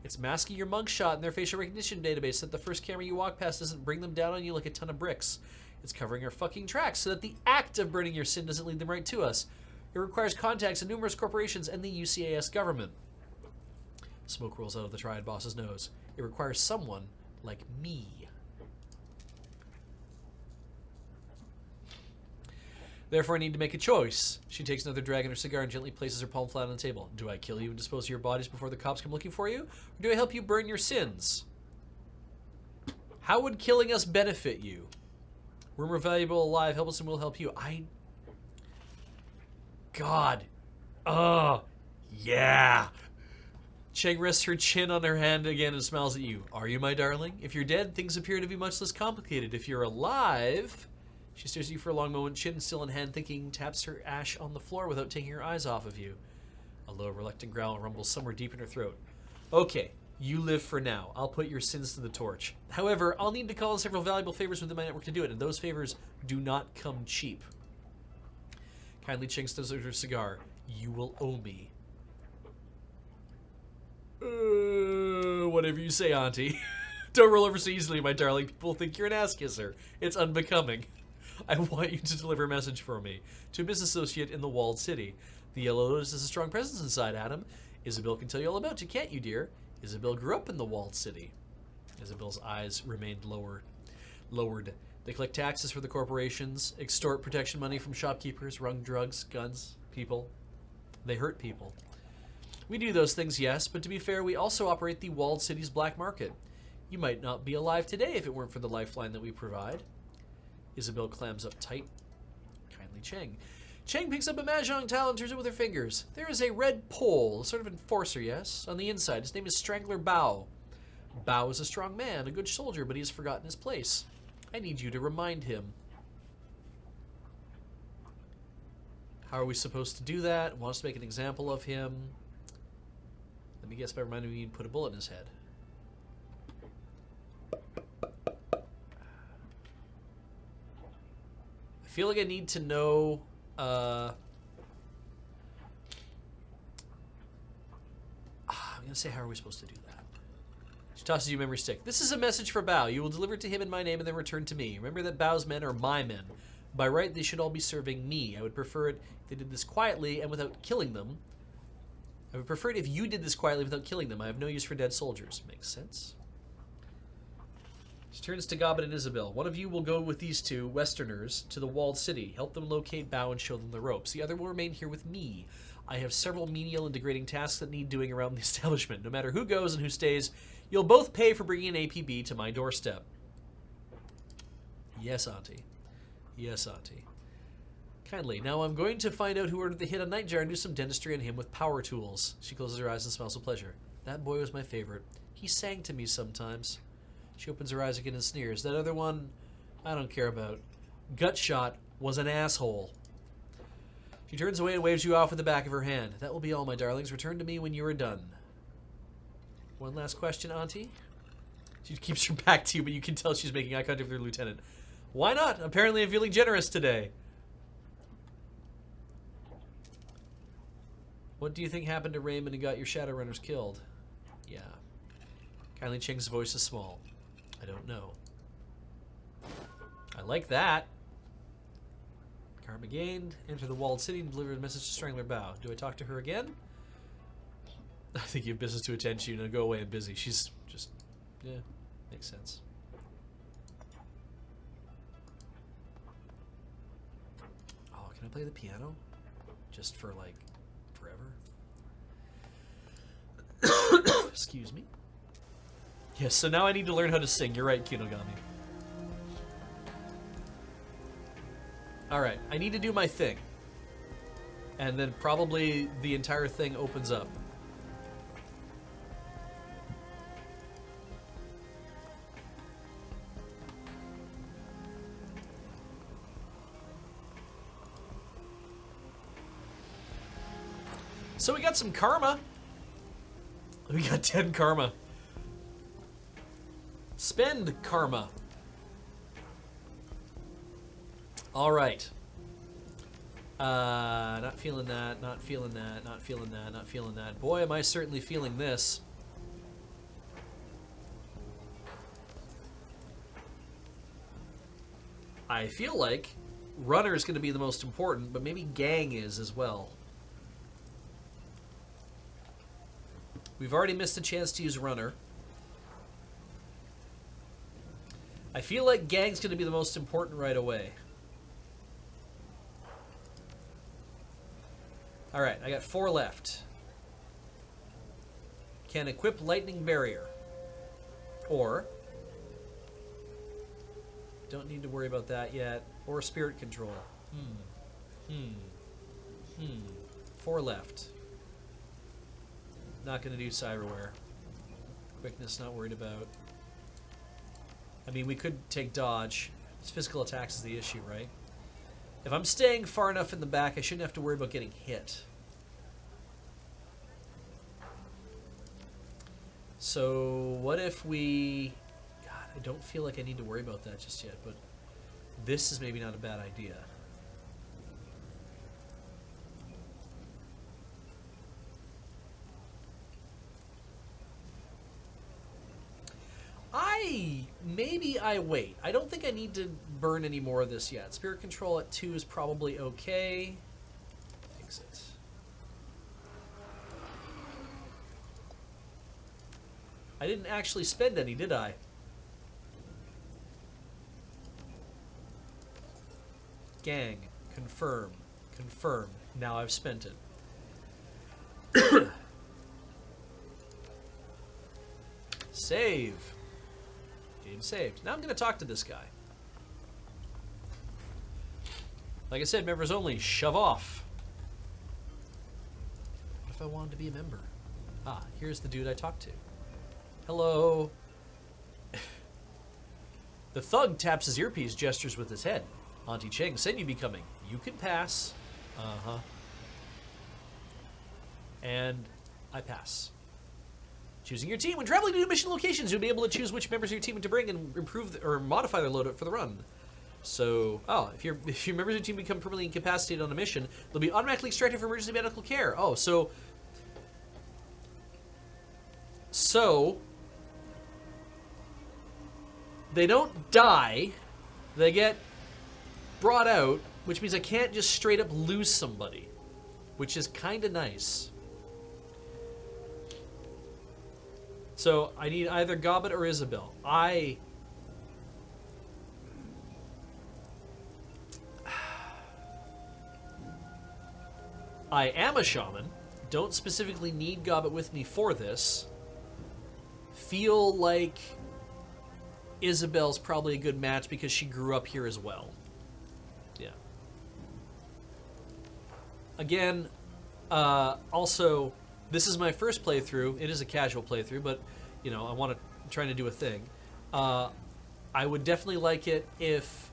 Speaker 4: It's masking your mugshot in their facial recognition database so that the first camera you walk past doesn't bring them down on you like a ton of bricks. It's covering our fucking tracks so that the act of burning your sin doesn't lead them right to us. It requires contacts in numerous corporations and the UCAS government. Smoke rolls out of the Triad boss's nose. It requires someone like me. Therefore, I need to make a choice. She takes another drag on her cigar and gently places her palm flat on the table. Do I kill you and dispose of your bodies before the cops come looking for you? Or do I help you burn your sins? How would killing us benefit you? We're more valuable alive. Help us and we'll help you. God. Oh, yeah. Cheng rests her chin on her hand again and smiles at you. Are you my darling? If you're dead, things appear to be much less complicated. If you're alive... She stares at you for a long moment, chin still in hand, thinking, taps her ash on the floor without taking her eyes off of you. A low, reluctant growl rumbles somewhere deep in her throat. Okay, you live for now. I'll put your sins to the torch. However, I'll need to call in several valuable favors within my network to do it, and those favors do not come cheap. Kindly Cheng stows her cigar. You will owe me. Whatever you say, Auntie. Don't roll over so easily, my darling. People think you're an ass kisser. It's unbecoming. I want you to deliver a message for me to a business associate in the walled city. The Yellow Lotus has a strong presence inside, Adam. Isabel can tell you all about you, can't you, dear? Isabel grew up in the walled city. Isabel's eyes remained lowered. They collect taxes for the corporations, extort protection money from shopkeepers, run drugs, guns, people. They hurt people. We do those things, yes, but to be fair, we also operate the walled city's black market. You might not be alive today if it weren't for the lifeline that we provide. Isabel clams up tight. Kindly Cheng. Cheng picks up a mahjong towel and turns it with her fingers. There is a red pole, a sort of enforcer, yes, on the inside. His name is Strangler Bao. Bao is a strong man, a good soldier, but he has forgotten his place. I need you to remind him. How are we supposed to do that? Wants to make an example of him. Let me guess by reminding me you put a bullet in his head. I feel like I need to know I'm gonna say, how are we supposed to do that? She tosses you a memory stick. This is a message for Bao. You will deliver it to him in my name and then return to me. Remember that Bao's men are my men. By right, they should all be serving me. I would prefer it if they did this quietly and without killing them. I would prefer it if you did this quietly without killing them. I have no use for dead soldiers. Makes sense. She turns to Gobbin and Isabel. One of you will go with these two Westerners to the walled city. Help them locate Bao and show them the ropes. The other will remain here with me. I have several menial and degrading tasks that need doing around the establishment. No matter who goes and who stays, you'll both pay for bringing an APB to my doorstep. Yes, Auntie. Yes, Auntie. Kindly. Now I'm going to find out who ordered the hit on Nightjar and do some dentistry on him with power tools. She closes her eyes and smiles with pleasure. That boy was my favorite. He sang to me sometimes. She opens her eyes again and sneers. That other one, I don't care about. Gutshot was an asshole. She turns away and waves you off with the back of her hand. That will be all, my darlings. Return to me when you are done. One last question, Auntie? She keeps her back to you, but you can tell she's making eye contact with her lieutenant. Why not? Apparently I'm feeling generous today. What do you think happened to Raymond and got your Shadowrunners killed? Yeah. Kindly Cheng's voice is small. I don't know. I like that. Karma gained. Enter the walled city and deliver a message to Strangler Bao. Do I talk to her again? I think you have business to attend to. You know, go away, I'm busy. She's just... yeah, makes sense. Oh, can I play the piano? Just for, like, forever? Excuse me. Yes, so now I need to learn how to sing. You're right, Kinogami. Alright, I need to do my thing. And then probably the entire thing opens up. So we got some karma. We got 10 karma. Spend karma. All right. Not feeling that, not feeling that, not feeling that, not feeling that. Boy, am I certainly feeling this.
Speaker 1: I feel like runner is going to be the most important, but maybe gang is as well. We've already missed a chance to use runner. I feel like gang's going to be the most important right away. Alright, I got 4 left. Can equip lightning barrier. Or, don't need to worry about that yet. Or spirit control. 4 left. Not going to do cyberware. Quickness, not worried about. I mean, we could take dodge. It's physical attacks is the issue, right? If I'm staying far enough in the back, I shouldn't have to worry about getting hit. So, what if we... God, I don't feel like I need to worry about that just yet, but this is maybe not a bad idea. Maybe I wait. I don't think I need to burn any more of this yet. Spirit control at 2 is probably okay. Exit. I didn't actually spend any, did I? Gang. Confirm. Confirm. Now I've spent it. Save. Game saved. Now I'm going to talk to this guy. Like I said, members only. Shove off. What if I wanted to be a member? Ah, here's the dude I talked to. Hello. The thug taps his earpiece, gestures with his head. Auntie Cheng said you'd be coming. You can pass. Uh-huh. And I pass. Choosing your team. When traveling to new mission locations, you'll be able to choose which members of your team to bring and improve or modify their loadout for the run. So, if your members of your team become permanently incapacitated on a mission, they'll be automatically extracted for emergency medical care. Oh, so they don't die. They get brought out, which means I can't just straight up lose somebody, which is kind of nice. So I need either Gobbet or Isabel. I am a shaman. Don't specifically need Gobbet with me for this. Feel like Isabel's probably a good match because she grew up here as well. Yeah. Again, also, this is my first playthrough. It is a casual playthrough, but, you know, I want to try to do a thing. I would definitely like it if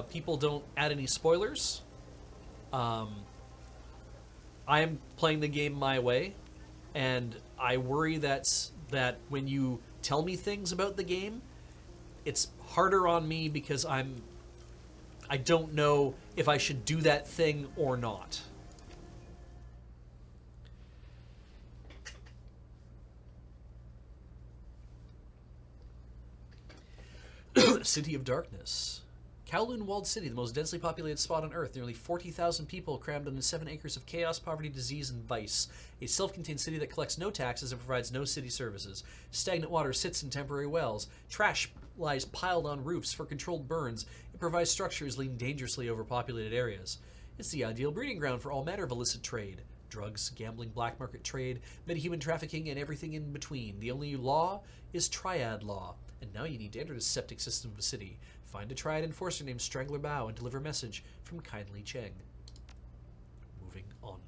Speaker 1: people don't add any spoilers. I am playing the game my way, and I worry that when you tell me things about the game, it's harder on me because I don't know if I should do that thing or not. City of Darkness. Kowloon Walled City, the most densely populated spot on Earth. Nearly 40,000 people crammed into 7 acres of chaos, poverty, disease, and vice. A self-contained city that collects no taxes and provides no city services. Stagnant water sits in temporary wells. Trash lies piled on roofs for controlled burns. It provides structures leaning dangerously over populated areas. It's the ideal breeding ground for all manner of illicit trade. Drugs, gambling, black market trade, metahuman trafficking, and everything in between. The only law is Triad Law. And now you need to enter the septic system of a city. Find a Triad enforcer named Strangler Bao and deliver a message from Kindly Cheng. Moving on.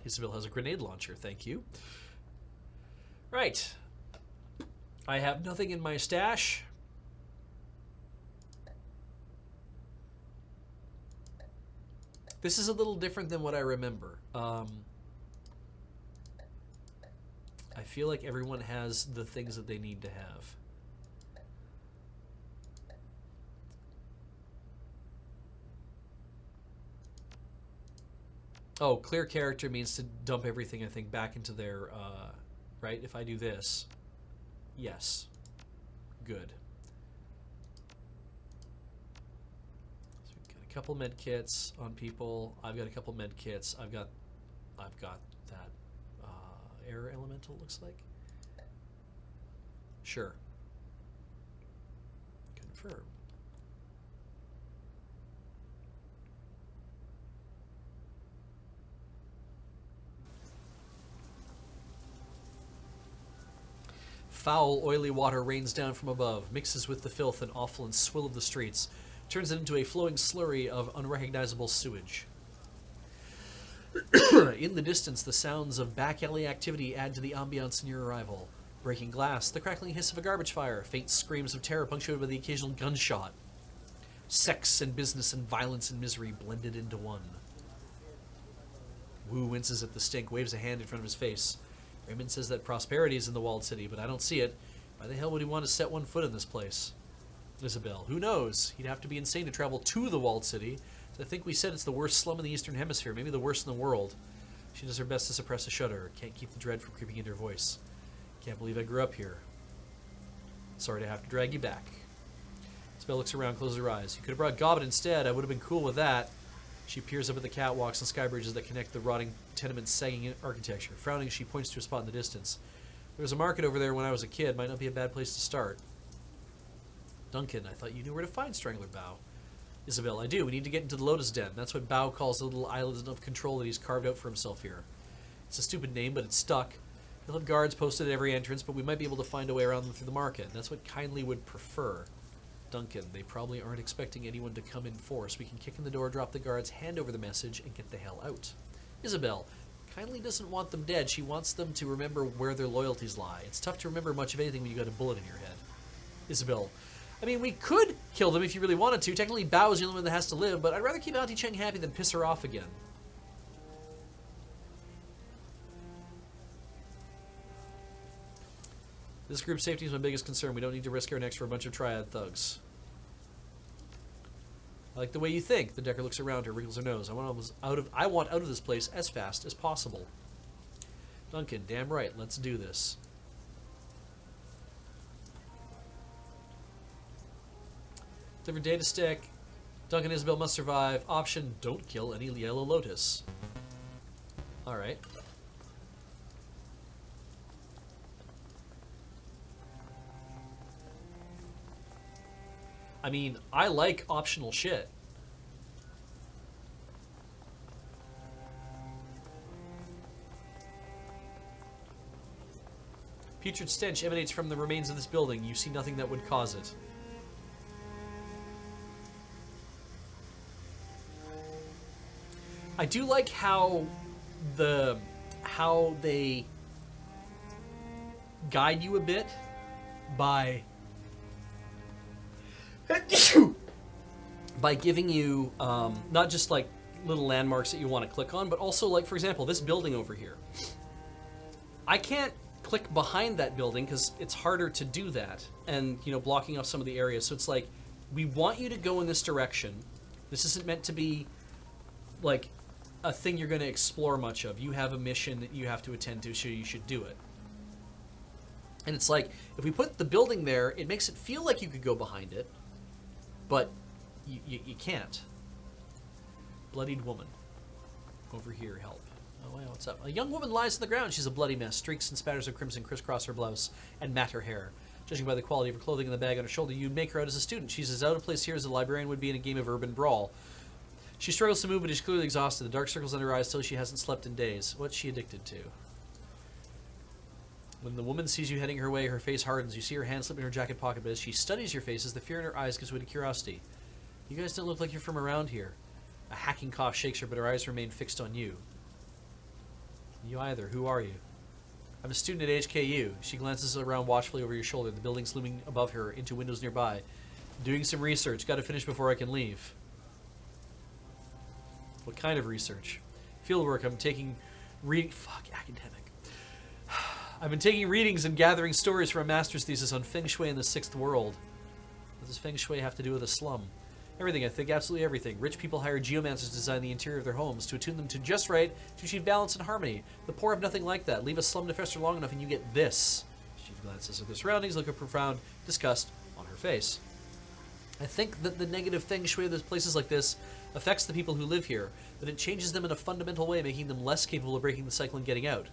Speaker 1: Isabel has a grenade launcher, thank you. Right. I have nothing in my stash. This is a little different than what I remember. I feel like everyone has the things that they need to have. Oh, clear character means to dump everything, I think, back into their, right? If I do this.
Speaker 4: Yes. Good. So we've got a couple med kits on people. I've got a couple med kits. I've got that air elemental, looks like. Sure. Confirm. Foul, oily water rains down from above, mixes with the filth and awful swill of the streets, turns it into a flowing slurry of unrecognizable sewage. In the distance, the sounds of back alley activity add to the ambiance in your arrival. Breaking glass, the crackling hiss of a garbage fire, faint screams of terror punctuated by the occasional gunshot. Sex and business and violence and misery blended into one. Wu winces at the stink, waves a hand in front of his face. Raymond says that prosperity is in the walled city, but I don't see it. Why the hell would he want to set one foot in this place? Isabel, who knows? He'd have to be insane to travel to the walled city. I think we said it's the worst slum in the Eastern Hemisphere, maybe the worst in the world. She does her best to suppress a shudder. Can't keep the dread from creeping into her voice. Can't believe I grew up here. Sorry to have to drag you back. Isabel looks around, closes her eyes. You could have brought Gobbin instead. I would have been cool with that. She peers up at the catwalks and sky bridges that connect the rotting tenements' sagging architecture. Frowning, she points to a spot in the distance. There was a market over there when I was a kid. Might not be a bad place to start. Duncan, I thought you knew where to find Strangler Bao. Isabel, I do. We need to get into the Lotus Den. That's what Bao calls the little island of control that he's carved out for himself here. It's a stupid name, but it's stuck. He'll have guards posted at every entrance, but we might be able to find a way around them through the market. That's what Kindly would prefer. Duncan, they probably aren't expecting anyone to come in force. We can kick in the door, drop the guards, hand over the message, and get the hell out. Isabel, Kindly doesn't want them dead. She wants them to remember where their loyalties lie. It's tough to remember much of anything when you got a bullet in your head. Isabel, I mean, we could kill them if you really wanted to. Technically, Bao is the only one that has to live, but I'd rather keep Auntie Cheng happy than piss her off again. This group's safety is my biggest concern. We don't need to risk our necks for a bunch of triad thugs. I like the way you think. The Decker looks around her, wrinkles her nose. I want out of this place as fast as possible. Duncan, damn right. Let's do this. Different data stick. Duncan and Isabel must survive. Option, don't kill any Yellow Lotus. Alright. I mean, I like optional shit. Putrid stench emanates from the remains of this building. You see nothing that would cause it. I do like how they guide you a bit by giving you not just like little landmarks that you want to click on, but also like, for example, this building over here. I can't click behind that building because it's harder to do that, and you know, blocking off some of the areas. So it's like, we want you to go in this direction. This isn't meant to be like a thing you're going to explore much of. You have a mission that you have to attend to, so you should do it. And it's like, if we put the building there, it makes it feel like you could go behind it, but you can't. Bloodied woman. Over here, help. Oh, wow, what's up? A young woman lies on the ground. She's a bloody mess. Streaks and spatters of crimson crisscross her blouse and mat her hair. Judging by the quality of her clothing and the bag on her shoulder, you'd make her out as a student. She's as out of place here as a librarian would be in a game of urban brawl. She struggles to move, but is clearly exhausted. The dark circles under her eyes tell she hasn't slept in days. What's she addicted to? When the woman sees you heading her way, her face hardens. You see her hand slip in her jacket pocket, but as she studies your face, as the fear in her eyes gives way to curiosity. You guys don't look like you're from around here. A hacking cough shakes her, but her eyes remain fixed on you. You either. Who are you? I'm a student at HKU. She glances around watchfully over your shoulder. The building's looming above her, into windows nearby. Doing some research. Got to finish before I can leave. What kind of research? Fieldwork. I'm taking academic. I've been taking readings and gathering stories for a master's thesis on Feng Shui in the Sixth World. What does Feng Shui have to do with a slum? Everything, I think, absolutely everything. Rich people hire geomancers to design the interior of their homes, to attune them to just right, to achieve balance and harmony. The poor have nothing like that. Leave a slum to fester long enough and you get this. She She glances at the surroundings, look of profound disgust on her face. I think that the negative feng shui of places like this affects the people who live here, that it changes them in a fundamental way, making them less capable of breaking the cycle and getting out.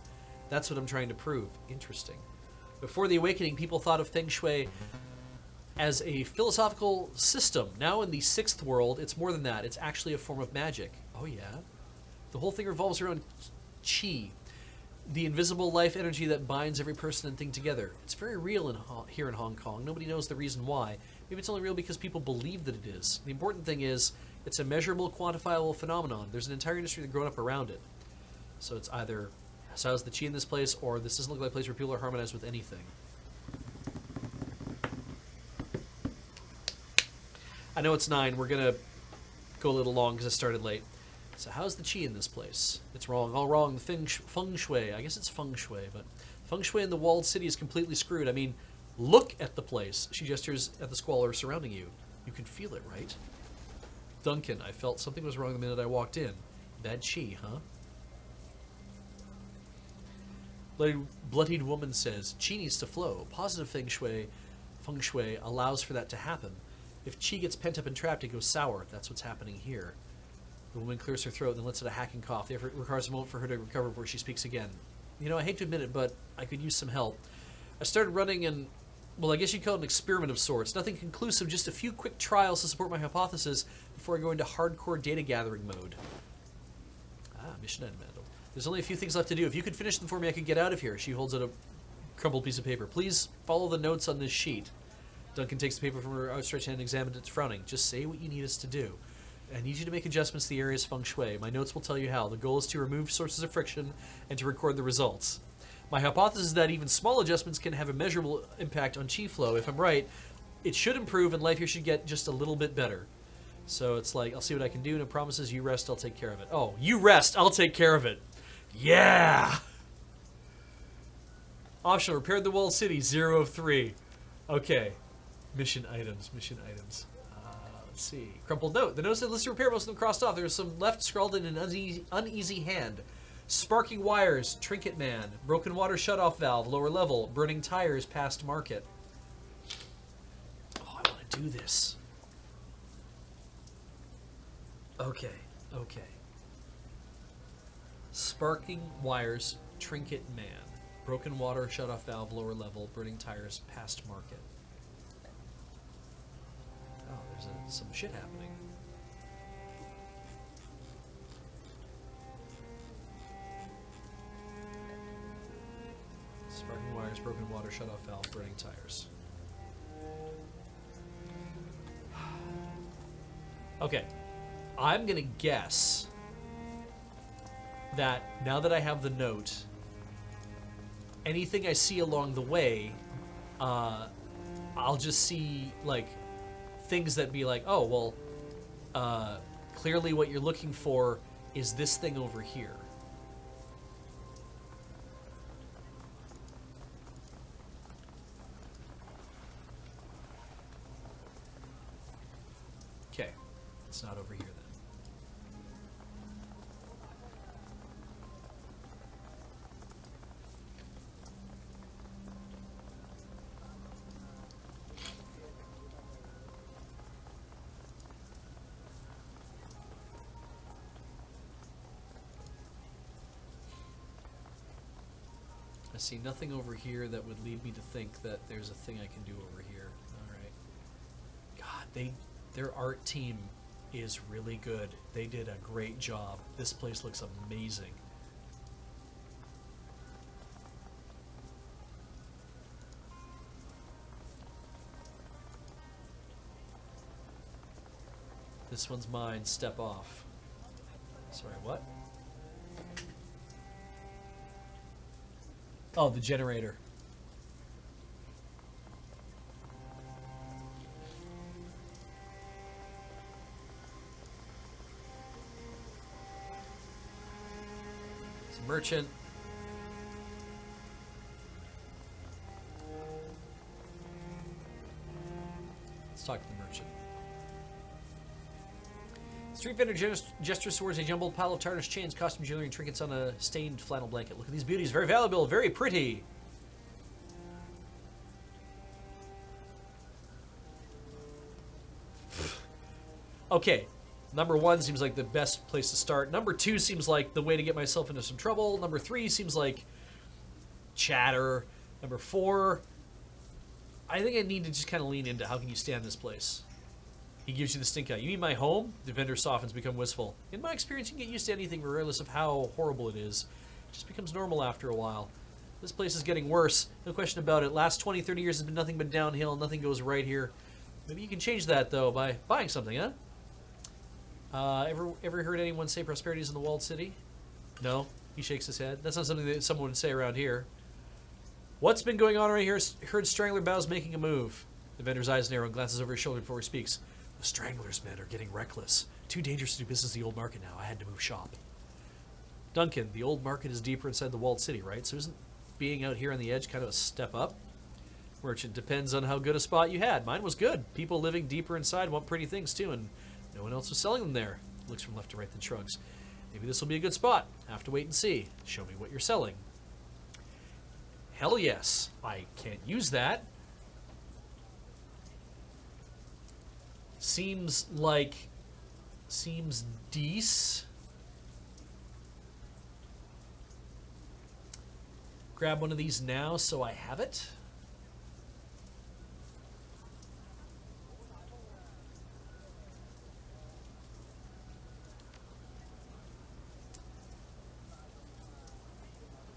Speaker 4: That's what I'm trying to prove. Interesting. Before the awakening, people thought of feng shui as a philosophical system. Now in the sixth world, it's more than that. It's actually a form of magic. Oh yeah? The whole thing revolves around qi, the invisible life energy that binds every person and thing together. It's very real here in Hong Kong. Nobody knows the reason why. Maybe it's only real because people believe that it is. The important thing is, it's a measurable, quantifiable phenomenon. There's an entire industry that's grown up around it. So it's either, so how's the qi in this place, or this doesn't look like a place where people are harmonized with anything. I know it's 9. We're going to go a little long because I started late. So how's the qi in this place? It's wrong. All wrong. The feng shui. I guess it's feng shui, but feng shui in the walled city is completely screwed. I mean, look at the place. She gestures at the squalor surrounding you. You can feel it, right? Duncan, I felt something was wrong the minute I walked in. Bad qi, huh? Bloodied woman says, qi needs to flow. Positive feng shui allows for that to happen. If qi gets pent up and trapped, it goes sour. That's what's happening here. The woman clears her throat, then lets out a hacking cough. The effort requires a moment for her to recover before she speaks again. You know, I hate to admit it, but I could use some help. I started running an, well, I guess you'd call it an experiment of sorts. Nothing conclusive, just a few quick trials to support my hypothesis before I go into hardcore data gathering mode. Mission item handled. There's only a few things left to do. If you could finish them for me, I could get out of here. She holds out a crumpled piece of paper. Please follow the notes on this sheet. Duncan takes the paper from her outstretched hand and examines it, frowning. Just say what you need us to do. I need you to make adjustments to the area's feng shui. My notes will tell you how. The goal is to remove sources of friction and to record the results. My hypothesis is that even small adjustments can have a measurable impact on chi flow. If I'm right, it should improve and life here should get just a little bit better. So it's like, I'll see what I can do. No promises. You rest, I'll take care of it. Oh, you rest, I'll take care of it. Yeah! Optional, repaired the walled city, 0 of 3. Okay. Mission items. Let's see. Crumpled note. The note said list to repair, most of them crossed off. There was some left scrawled in an uneasy hand. Sparking wires, trinket man, broken water shutoff valve, lower level, burning tires, past market. Oh, I want to do this. Okay. Sparking wires, trinket man, broken water shutoff valve, lower level, burning tires, past market. Oh, there's some shit happening. Sparking wires, broken water, shut-off valve, burning tires. Okay. I'm gonna guess that now that I have the note, anything I see along the way, I'll just see, like, things that be like, oh, well, clearly what you're looking for is this thing over here. Okay, it's not over here then. I see nothing over here that would lead me to think that there's a thing I can do over here. Alright. God, their art team is really good. They did a great job. This place looks amazing. This one's mine. Step off. Sorry, what? Oh, the generator. It's a merchant. Let's talk to the merchant. Street vendor gestures towards a jumbled pile of tarnished chains, costume jewelry, and trinkets on a stained flannel blanket. Look at these beauties. Very valuable, very pretty. Okay, number 1 seems like the best place to start. Number 2 seems like the way to get myself into some trouble. Number 3 seems like chatter. Number 4, I think I need to just kind of lean into how can you stand this place. He gives you the stink eye. You mean my home? The vendor softens, become wistful. In my experience, you can get used to anything regardless of how horrible it is. It just becomes normal after a while. This place is getting worse. No question about it. Last 20, 30 years has been nothing but downhill. Nothing goes right here. Maybe you can change that, though, by buying something, huh? Ever heard anyone say prosperity's in the walled city? No? He shakes his head. That's not something that someone would say around here. What's been going on right here? Heard Strangler bows making a move. The vendor's eyes narrow and glances over his shoulder before he speaks. The Strangler's men are getting reckless. Too dangerous to do business in the old market now. I had to move shop. Duncan, the old market is deeper inside the walled city, right? So isn't being out here on the edge kind of a step up? Merchant, depends on how good a spot you had. Mine was good. People living deeper inside want pretty things too, and no one else was selling them there. Looks from left to right, then shrugs. Maybe this will be a good spot. Have to wait and see. Show me what you're selling. Hell yes. I can't use that. Seems decent. Grab one of these now so I have it.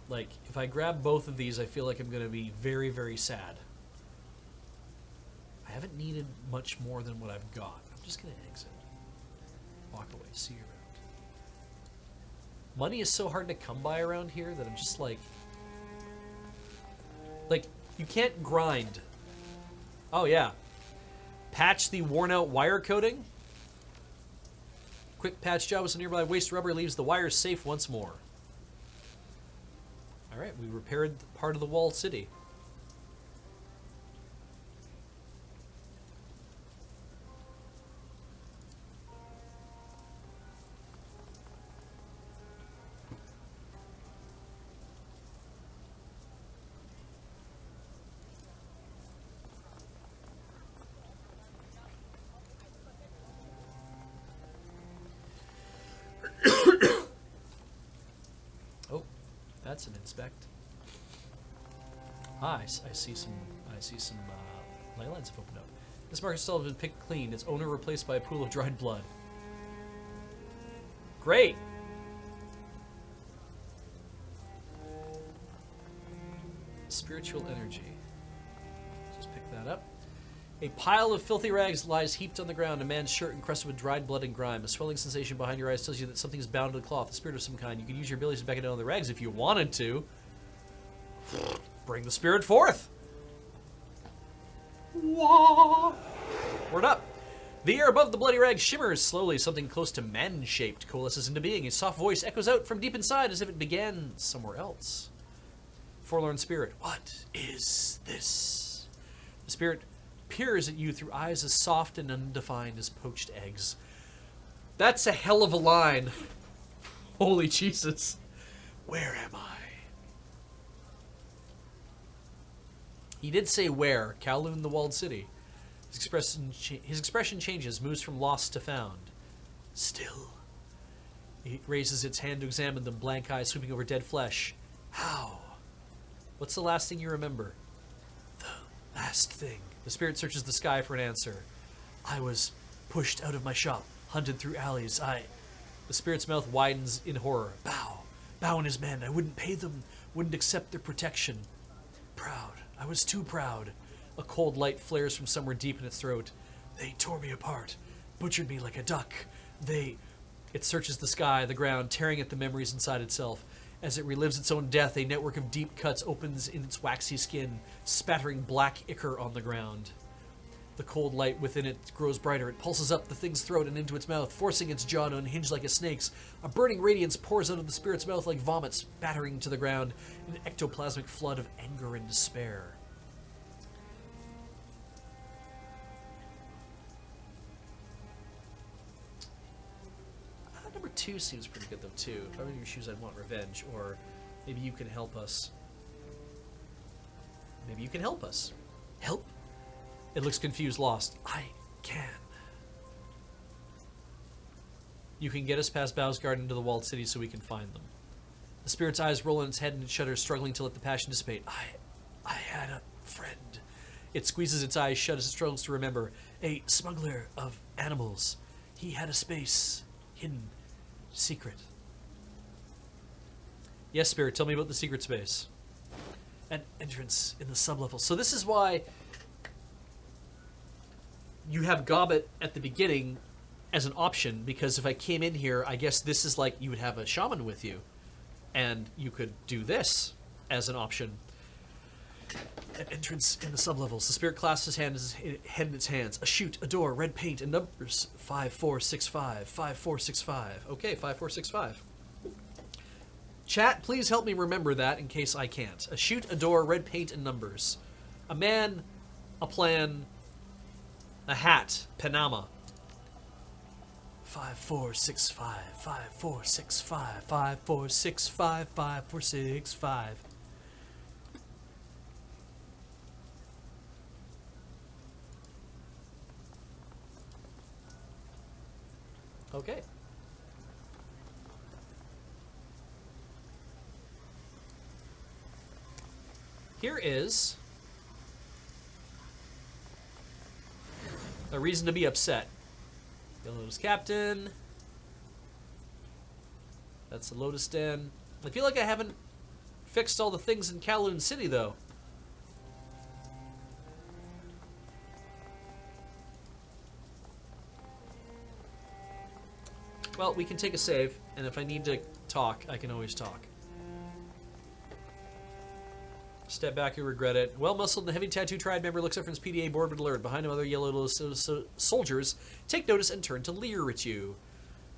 Speaker 4: Like, if I grab both of these, I feel like I'm going to be very, very sad. I haven't needed much more than what I've got. I'm just going to exit. Walk away. See you around. Money is so hard to come by around here that I'm just like, you can't grind. Oh, yeah. Patch the worn-out wire coating. Quick patch job with some nearby waste rubber leaves the wires safe once more. All right, we repaired part of the walled city. That's an inspect. I see some ley lines have opened up. This market stall has been picked clean. Its owner replaced by a pool of dried blood. Great. Spiritual energy. Just pick that up. A pile of filthy rags lies heaped on the ground. A man's shirt encrusted with dried blood and grime. A swelling sensation behind your eyes tells you that something is bound to the cloth, a spirit of some kind. You could use your abilities to beckon down the rags if you wanted to. Bring the spirit forth! Wah! Word up! The air above the bloody rag shimmers slowly. Something close to man-shaped coalesces into being. A soft voice echoes out from deep inside as if it began somewhere else. Forlorn spirit, what is this? The spirit peers at you through eyes as soft and undefined as poached eggs. That's a hell of a line. Holy Jesus. Where am I? He did say where. Kowloon, the walled city. His expression changes, moves from lost to found. Still. He raises its hand to examine them, blank eyes sweeping over dead flesh. How? What's the last thing you remember? The last thing. The spirit searches the sky for an answer. I was pushed out of my shop, hunted through alleys. The spirit's mouth widens in horror. Bow and his men. I wouldn't pay them, wouldn't accept their protection. Proud. I was too proud. A cold light flares from somewhere deep in its throat. They tore me apart, butchered me like a duck. It searches the sky, the ground, tearing at the memories inside itself. As it relives its own death, a network of deep cuts opens in its waxy skin, spattering black ichor on the ground. The cold light within it grows brighter. It pulses up the thing's throat and into its mouth, forcing its jaw to unhinge like a snake's. A burning radiance pours out of the spirit's mouth like vomit, spattering to the ground, an ectoplasmic flood of anger and despair. Number 2 seems pretty good, though, too. If I were in your shoes, I'd want revenge, or maybe you can help us. Maybe you can help us. Help? It looks confused, lost. I can. You can get us past Bow's Garden into the walled city so we can find them. The spirit's eyes roll in its head and it shudders, struggling to let the passion dissipate. I had a friend. It squeezes its eyes shut as it struggles to remember. A smuggler of animals. He had a space. Hidden. Secret. Yes, Spirit, tell me about the secret space. An entrance in the sublevel. So this is why you have Gobbet at the beginning as an option, because if I came in here, I guess this is like you would have a shaman with you. And you could do this as an option. An entrance in the sublevels. The spirit clasps his head in its hands. A chute, a door, red paint, and numbers. 5465, 5465. Okay, 5465. Chat, please help me remember that in case I can't. A chute, a door, red paint, and numbers. A man, a plan, a hat, Panama. 5465, 5465, 5465, 5465. Okay. Here is a reason to be upset. Yellow Lotus Captain. That's the Lotus Den. I feel like I haven't fixed all the things in Kowloon City, though. Well, we can take a save, and if I need to talk, I can always talk. Step back, you regret it. Well-muscled and heavy tattoo triad member looks up from his PDA board with alert. Behind him, other yellow soldiers take notice and turn to leer at you.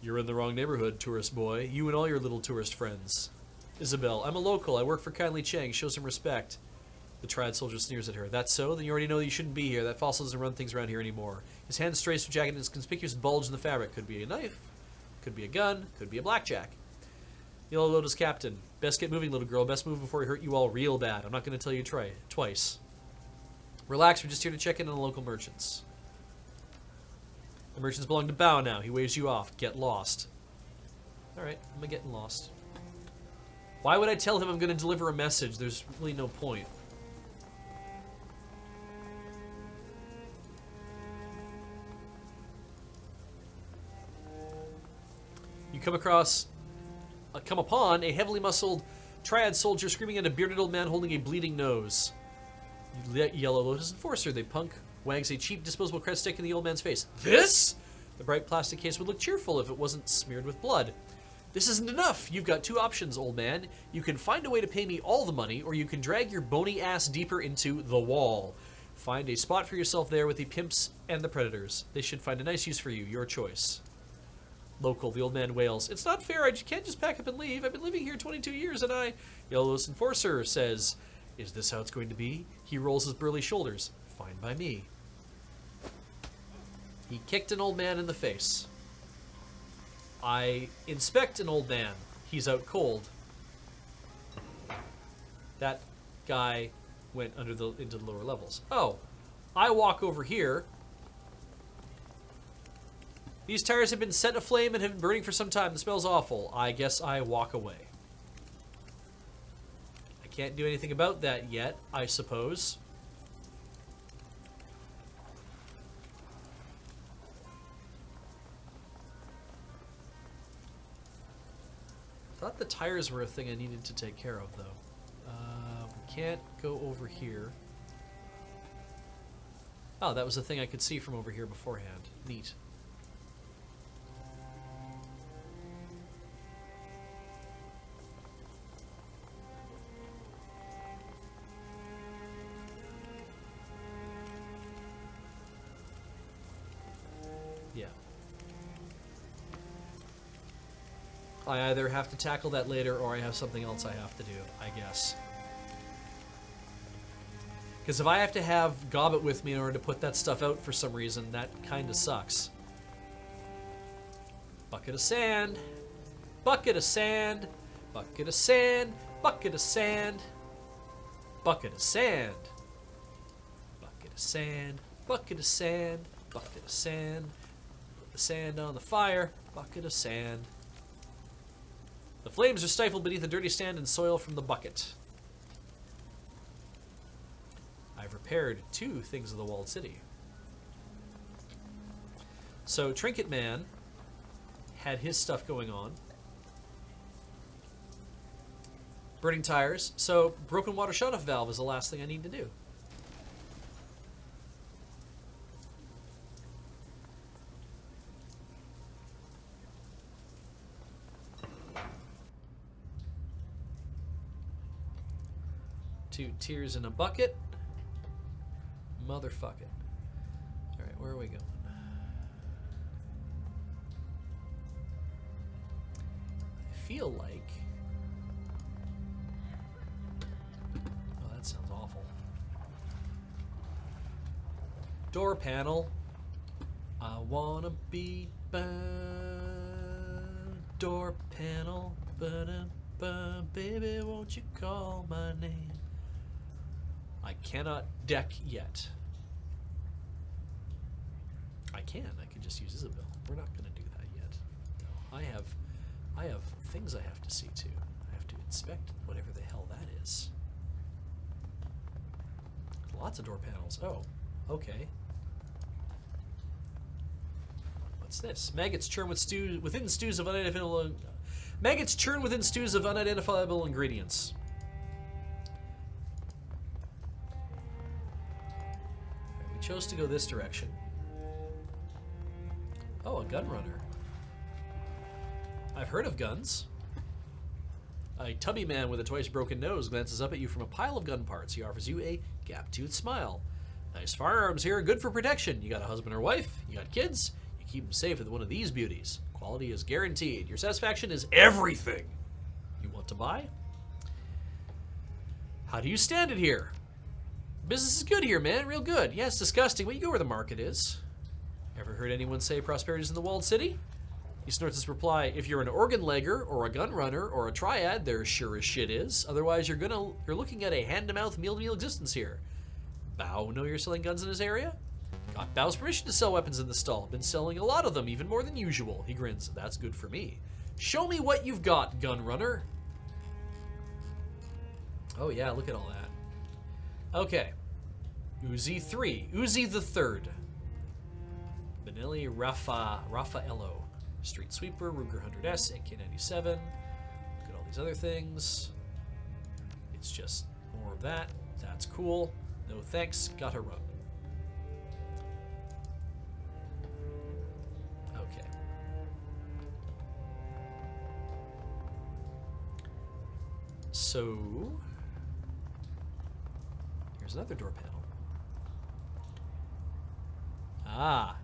Speaker 4: You're in the wrong neighborhood, tourist boy. You and all your little tourist friends. Isabel, I'm a local. I work for Kindly Chang. Show some respect. The triad soldier sneers at her. That's so? Then you already know that you shouldn't be here. That fossil doesn't run things around here anymore. His hand strays from jacket and his conspicuous bulge in the fabric. Could be a knife. Could be a gun. Could be a blackjack. Yellow Lotus Captain. Best get moving, little girl. Best move before we hurt you all real bad. I'm not going to tell you twice. Relax, we're just here to check in on the local merchants. The merchants belong to Bao now. He waves you off. Get lost. Alright, I'm getting lost. Why would I tell him I'm going to deliver a message? There's really no point. You come upon a heavily muscled triad soldier screaming at a bearded old man holding a bleeding nose. Yellow Lotus Enforcer. The punk wags a cheap disposable cred stick in the old man's face. This? The bright plastic case would look cheerful if it wasn't smeared with blood. This isn't enough. You've got two options, old man. You can find a way to pay me all the money, or you can drag your bony ass deeper into the wall. Find a spot for yourself there with the pimps and the predators. They should find a nice use for you. Your choice. Local, the old man wails. It's not fair, I can't just pack up and leave. I've been living here 22 years and I... Yellow Lotus Enforcer says, is this how it's going to be? He rolls his burly shoulders. Fine by me. He kicked an old man in the face. I inspect an old man. He's out cold. That guy went into the lower levels. Oh, I walk over here. These tires have been set aflame and have been burning for some time. The smell's awful. I guess I walk away. I can't do anything about that yet, I suppose. I thought the tires were a thing I needed to take care of, though. We can't go over here. Oh, that was a thing I could see from over here beforehand. Neat. Yeah. I either have to tackle that later or I have something else I have to do, I guess. Because if I have to have Gobbet with me in order to put that stuff out for some reason, that kind of sucks. Bucket of sand. Bucket of sand. Bucket of sand. Bucket of sand. Bucket of sand. Bucket of sand. Bucket of sand. Bucket of sand. the sand on the fire. Bucket of sand. The flames are stifled beneath the dirty sand and soil from the bucket. I've repaired 2 things of the walled city. So Trinket Man had his stuff going on. Burning tires. So broken water shutoff valve is the last thing I need to do. Two tears in a bucket. Motherfuck it. Alright, where are we going? I feel like... Oh, that sounds awful. Door panel. I wanna be bad. Door panel. Ba-da-ba. Baby, won't you call my name? I cannot deck yet. I can. I can just use Isabel. We're not going to do that yet. No, I have things I have to see to. I have to inspect whatever the hell that is. Lots of door panels. Oh, okay. What's this? Maggots churn within stews of unidentifiable. Maggots churn within stews of unidentifiable ingredients. We chose to go this direction. Oh, a gun runner. I've heard of guns. A tubby man with a twice broken nose glances up at you from a pile of gun parts. He offers you a gap-toothed smile. Nice firearms here, good for protection. You got a husband or wife? You got kids? You keep them safe with one of these beauties. Quality is guaranteed. Your satisfaction is everything. You want to buy? How do you stand it here? Business is good here, man. Real good. Yeah, it's disgusting, but you go where the market is. Ever heard anyone say prosperity's in the walled city? He snorts his reply, if you're an organ legger or a gun runner or a triad, there sure as shit is. Otherwise, you're looking at a hand-to-mouth, meal-to-meal existence here. Bao know you're selling guns in his area? Got Bao's permission to sell weapons in the stall. Been selling a lot of them, even more than usual. He grins. That's good for me. Show me what you've got, gun runner. Oh yeah, look at all that. Okay. Uzi 3. Uzi the 3rd. Benelli Raffaello. Street Sweeper, Ruger 100S, AK-97. Look at all these other things. It's just more of that. That's cool. No thanks. Gotta run. Okay. So, here's another door panel. Ah,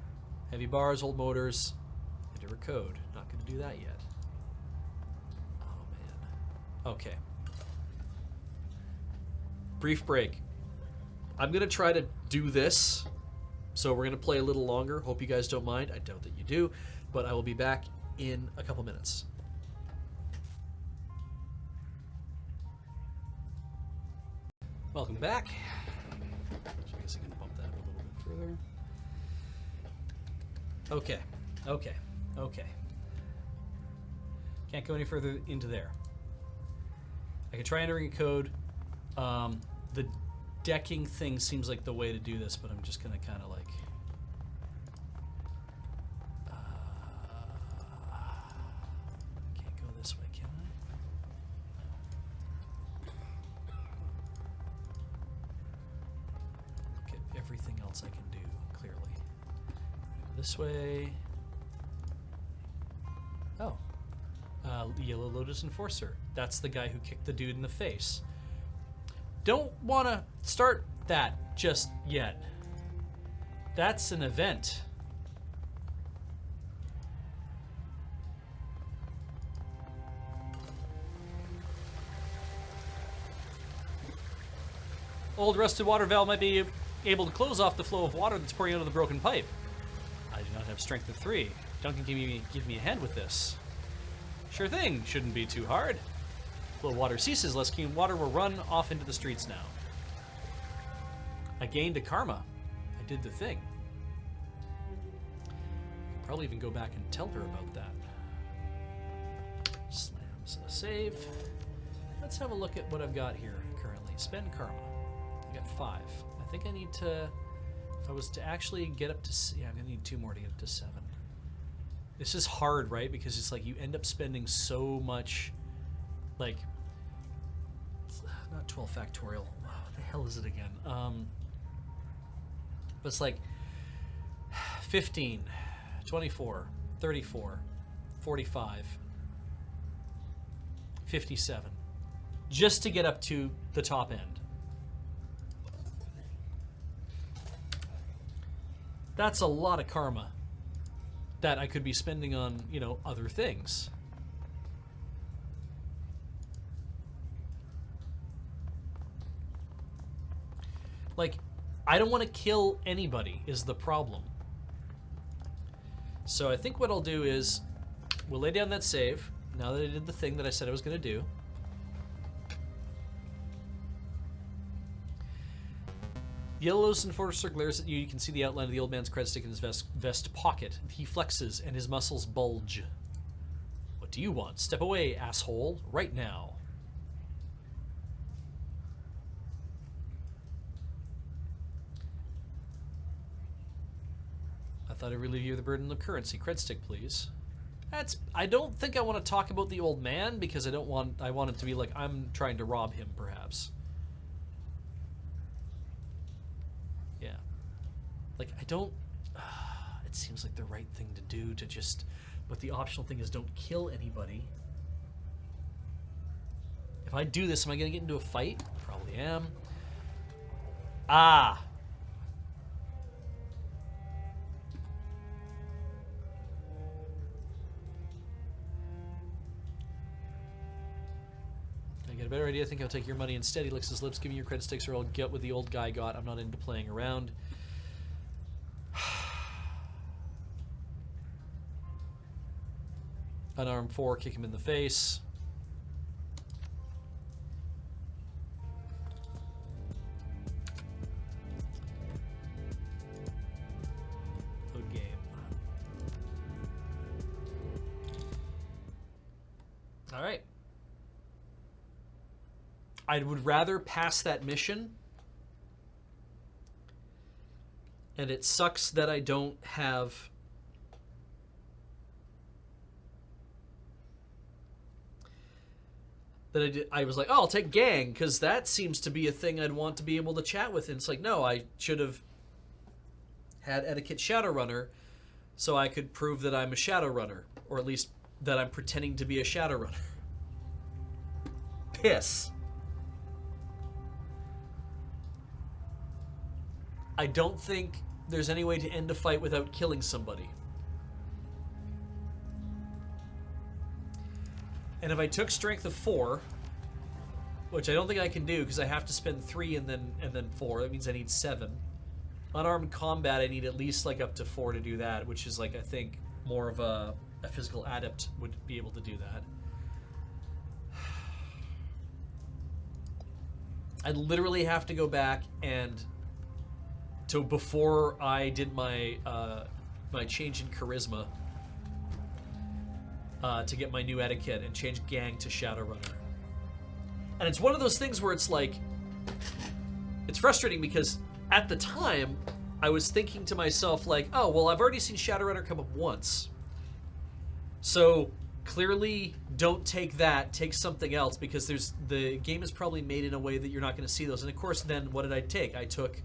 Speaker 4: heavy bars, old motors. Enter a code. Not going to do that yet. Oh, man. Okay. Brief break. I'm going to try to do this. So we're going to play a little longer. Hope you guys don't mind. I doubt that you do. But I will be back in a couple minutes. Welcome back. So I guess I can bump that a little bit further. Okay. Okay. Okay. Can't go any further into there. I could try entering a code. The decking thing seems like the way to do this, but I'm just gonna kind of like... can't go this way, can I? Look at everything else I can do, clearly. This way... Oh. Yellow Lotus Enforcer. That's the guy who kicked the dude in the face. Don't want to start that just yet. That's an event. Old rusted water valve might be able to close off the flow of water that's pouring out of the broken pipe. I do not have strength of 3. Duncan, can you give me a hand with this? Sure thing. Shouldn't be too hard. Flow of water ceases. Less clean water will run off into the streets now. I gained a karma. I did the thing. probably even go back and tell her about that. Slams a save. Let's have a look at what I've got here currently. Spend karma. I got 5. I think I need to, if I was to actually get up to, yeah, I'm gonna need 2 more to get up to 7. This is hard, right? Because it's like you end up spending so much, like, not 12 factorial. What the hell is it again? But it's like 15, 24, 34, 45, 57, just to get up to the top end. That's a lot of karma that I could be spending on, you know, other things. Like, I don't want to kill anybody is the problem. So I think what I'll do is we'll lay down that save now that I did the thing that I said I was going to do. Yellow's enforcer glares at you. You can see the outline of the old man's cred stick in his vest pocket. He flexes and his muscles bulge. What do you want? Step away, asshole, right now. I thought I'd relieve you of the burden of currency. Cred stick, please. I don't think I want to talk about the old man because I want it to be like I'm trying to rob him, perhaps. Yeah. Like, I don't... it seems like the right thing to do to just... But the optional thing is don't kill anybody. If I do this, am I going to get into a fight? Probably am. Ah! I get a better idea. I think I'll take your money instead. He licks his lips. Give me your credit sticks or I'll get what the old guy got. I'm not into playing around. Unarmed 4, kick him in the face. Good game. All right. I would rather pass that mission, and it sucks that I don't have I was like, oh, I'll take gang because that seems to be a thing I'd want to be able to chat with, and it's like, no, I should have had etiquette Shadowrunner so I could prove that I'm a Shadowrunner, or at least that I'm pretending to be a Shadowrunner. Piss. I don't think there's any way to end a fight without killing somebody. And if I took strength of 4, which I don't think I can do because I have to spend 3 and then 4, that means I need 7. Unarmed combat, I need at least like up to 4 to do that, which is like I think more of a physical adept would be able to do that. I'd literally have to go back and before I did my my change in charisma to get my new etiquette and change gang to Shadowrunner. And it's one of those things where it's like, it's frustrating because at the time I was thinking to myself like, oh, well, I've already seen Shadowrunner come up once. So clearly don't take that, take something else because the game is probably made in a way that you're not going to see those. And of course then what did I take? I took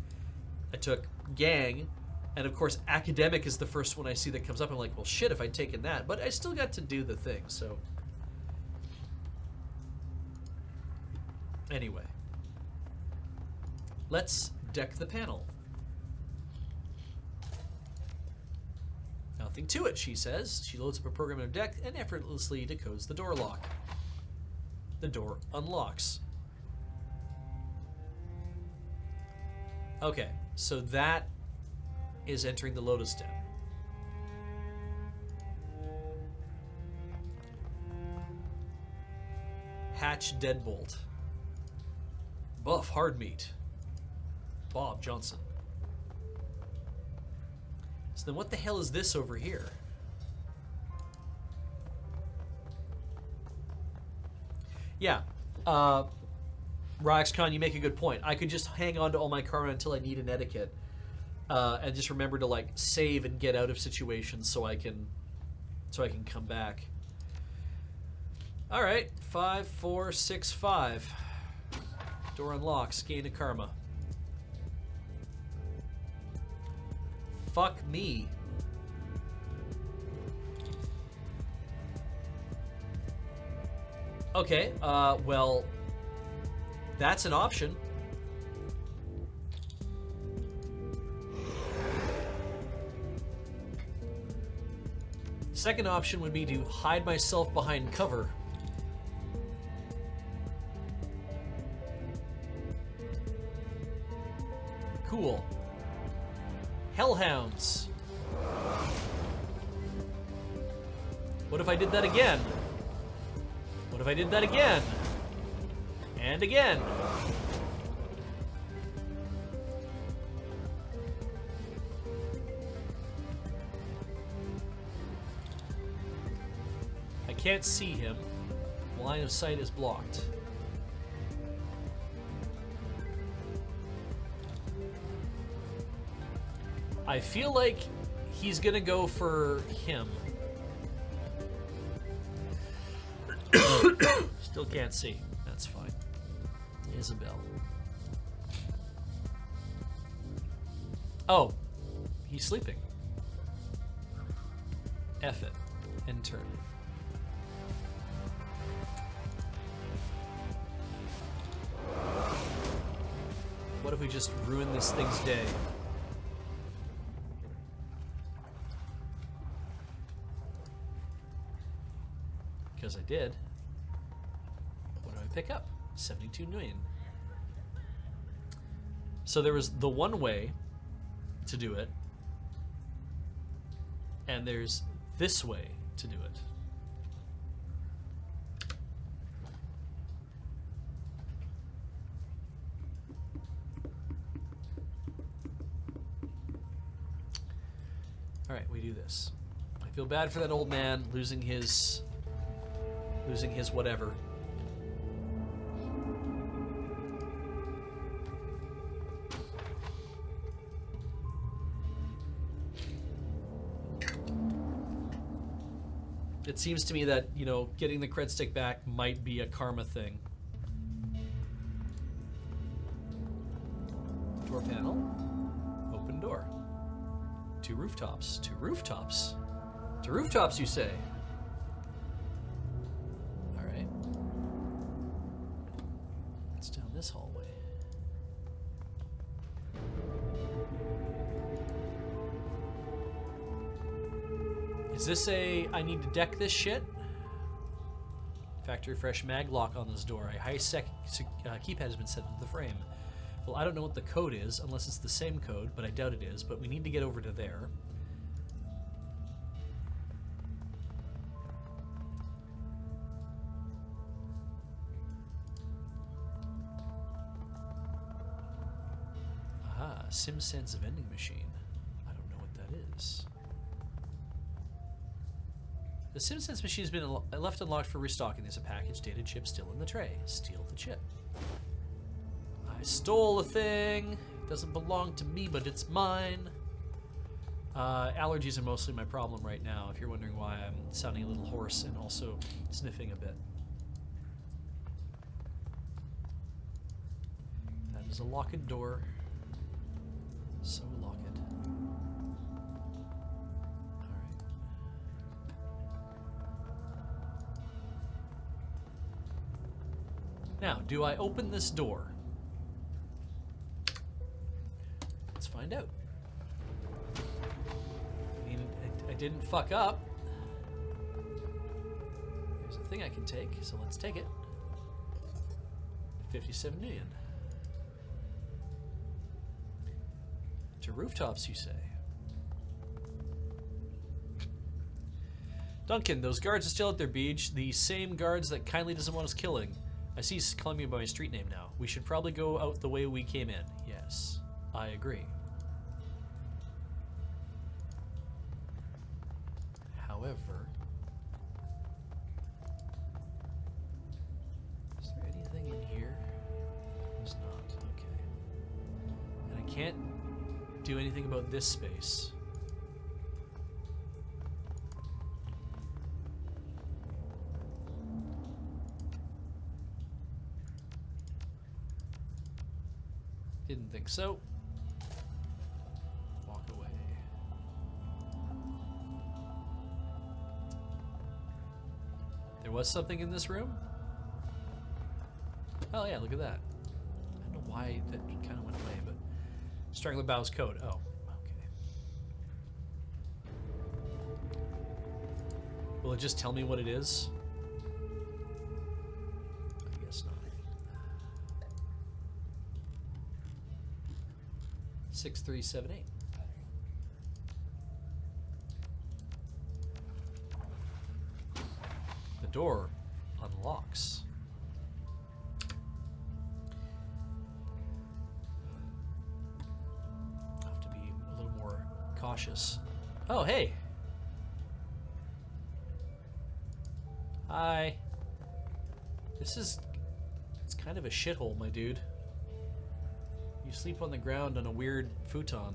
Speaker 4: gang, and of course academic is the first one I see that comes up. I'm like, well shit, if I'd taken that, but I still got to do the thing. So anyway, let's deck the panel. Nothing to it, she says. She loads up a program in her deck and effortlessly decodes the door lock. The door unlocks. Okay, so that is entering the Lotus Den. Hatch Deadbolt. Buff Hard Meat. Bob Johnson. So then what the hell is this over here? Yeah. RoxCon, you make a good point. I could just hang on to all my karma until I need an etiquette, and just remember to like save and get out of situations so I can come back. All right, 5, 4, 6, 5. Door unlocks. Gain a karma. Fuck me. Okay. Well, that's an option. Second option would be to hide myself behind cover. Cool. Hellhounds. What if I did that again? What if I did that again? And again. I can't see him. Line of sight is blocked. I feel like he's gonna go for him. Still can't see. That's fine. Isabel. Oh, he's sleeping. F it. End turn. What if we just ruin this thing's day? Because I did. What do I pick up? 72 million. So there was the one way to do it, and there's this way to do it. All right, we do this. I feel bad for that old man losing his whatever. It seems to me that, you know, getting the cred stick back might be a karma thing. Door panel. Open door. Two rooftops. Two rooftops. Two rooftops, you say? Alright. It's down this hallway. Is this a I need to deck this shit? Factory fresh mag lock on this door. A high-sec keypad has been set into the frame. Well, I don't know what the code is, unless it's the same code, but I doubt it is. But we need to get over to there. Aha, SimSense vending machine. I don't know what that is. The SimSense machine has been left unlocked for restocking. There's a package dated chip still in the tray. Steal the chip. I stole the thing. It doesn't belong to me, but it's mine. Allergies are mostly my problem right now, if you're wondering why I'm sounding a little hoarse and also sniffing a bit. That is a locked door. So lock it. Alright. Now, do I open this door? Let's find out. I mean, I didn't fuck up. There's a thing I can take, so let's take it. 57 million. To rooftops, you say? Duncan, those guards are still at their beach. The same guards that kindly doesn't want us killing. I see he's calling me by my street name now. We should probably go out the way we came in. Yes, I agree. However... can't do anything about this space. Didn't think so. Walk away. There was something in this room? Oh yeah, look at that. I don't know why that kind of went away, but... Strangler Bow's code. Oh, okay. Will it just tell me what it is? I guess not. 6378. The door unlocks. I have to be a little more cautious. Oh, hey. Hi. It's kind of a shithole, my dude. You sleep on the ground on a weird futon.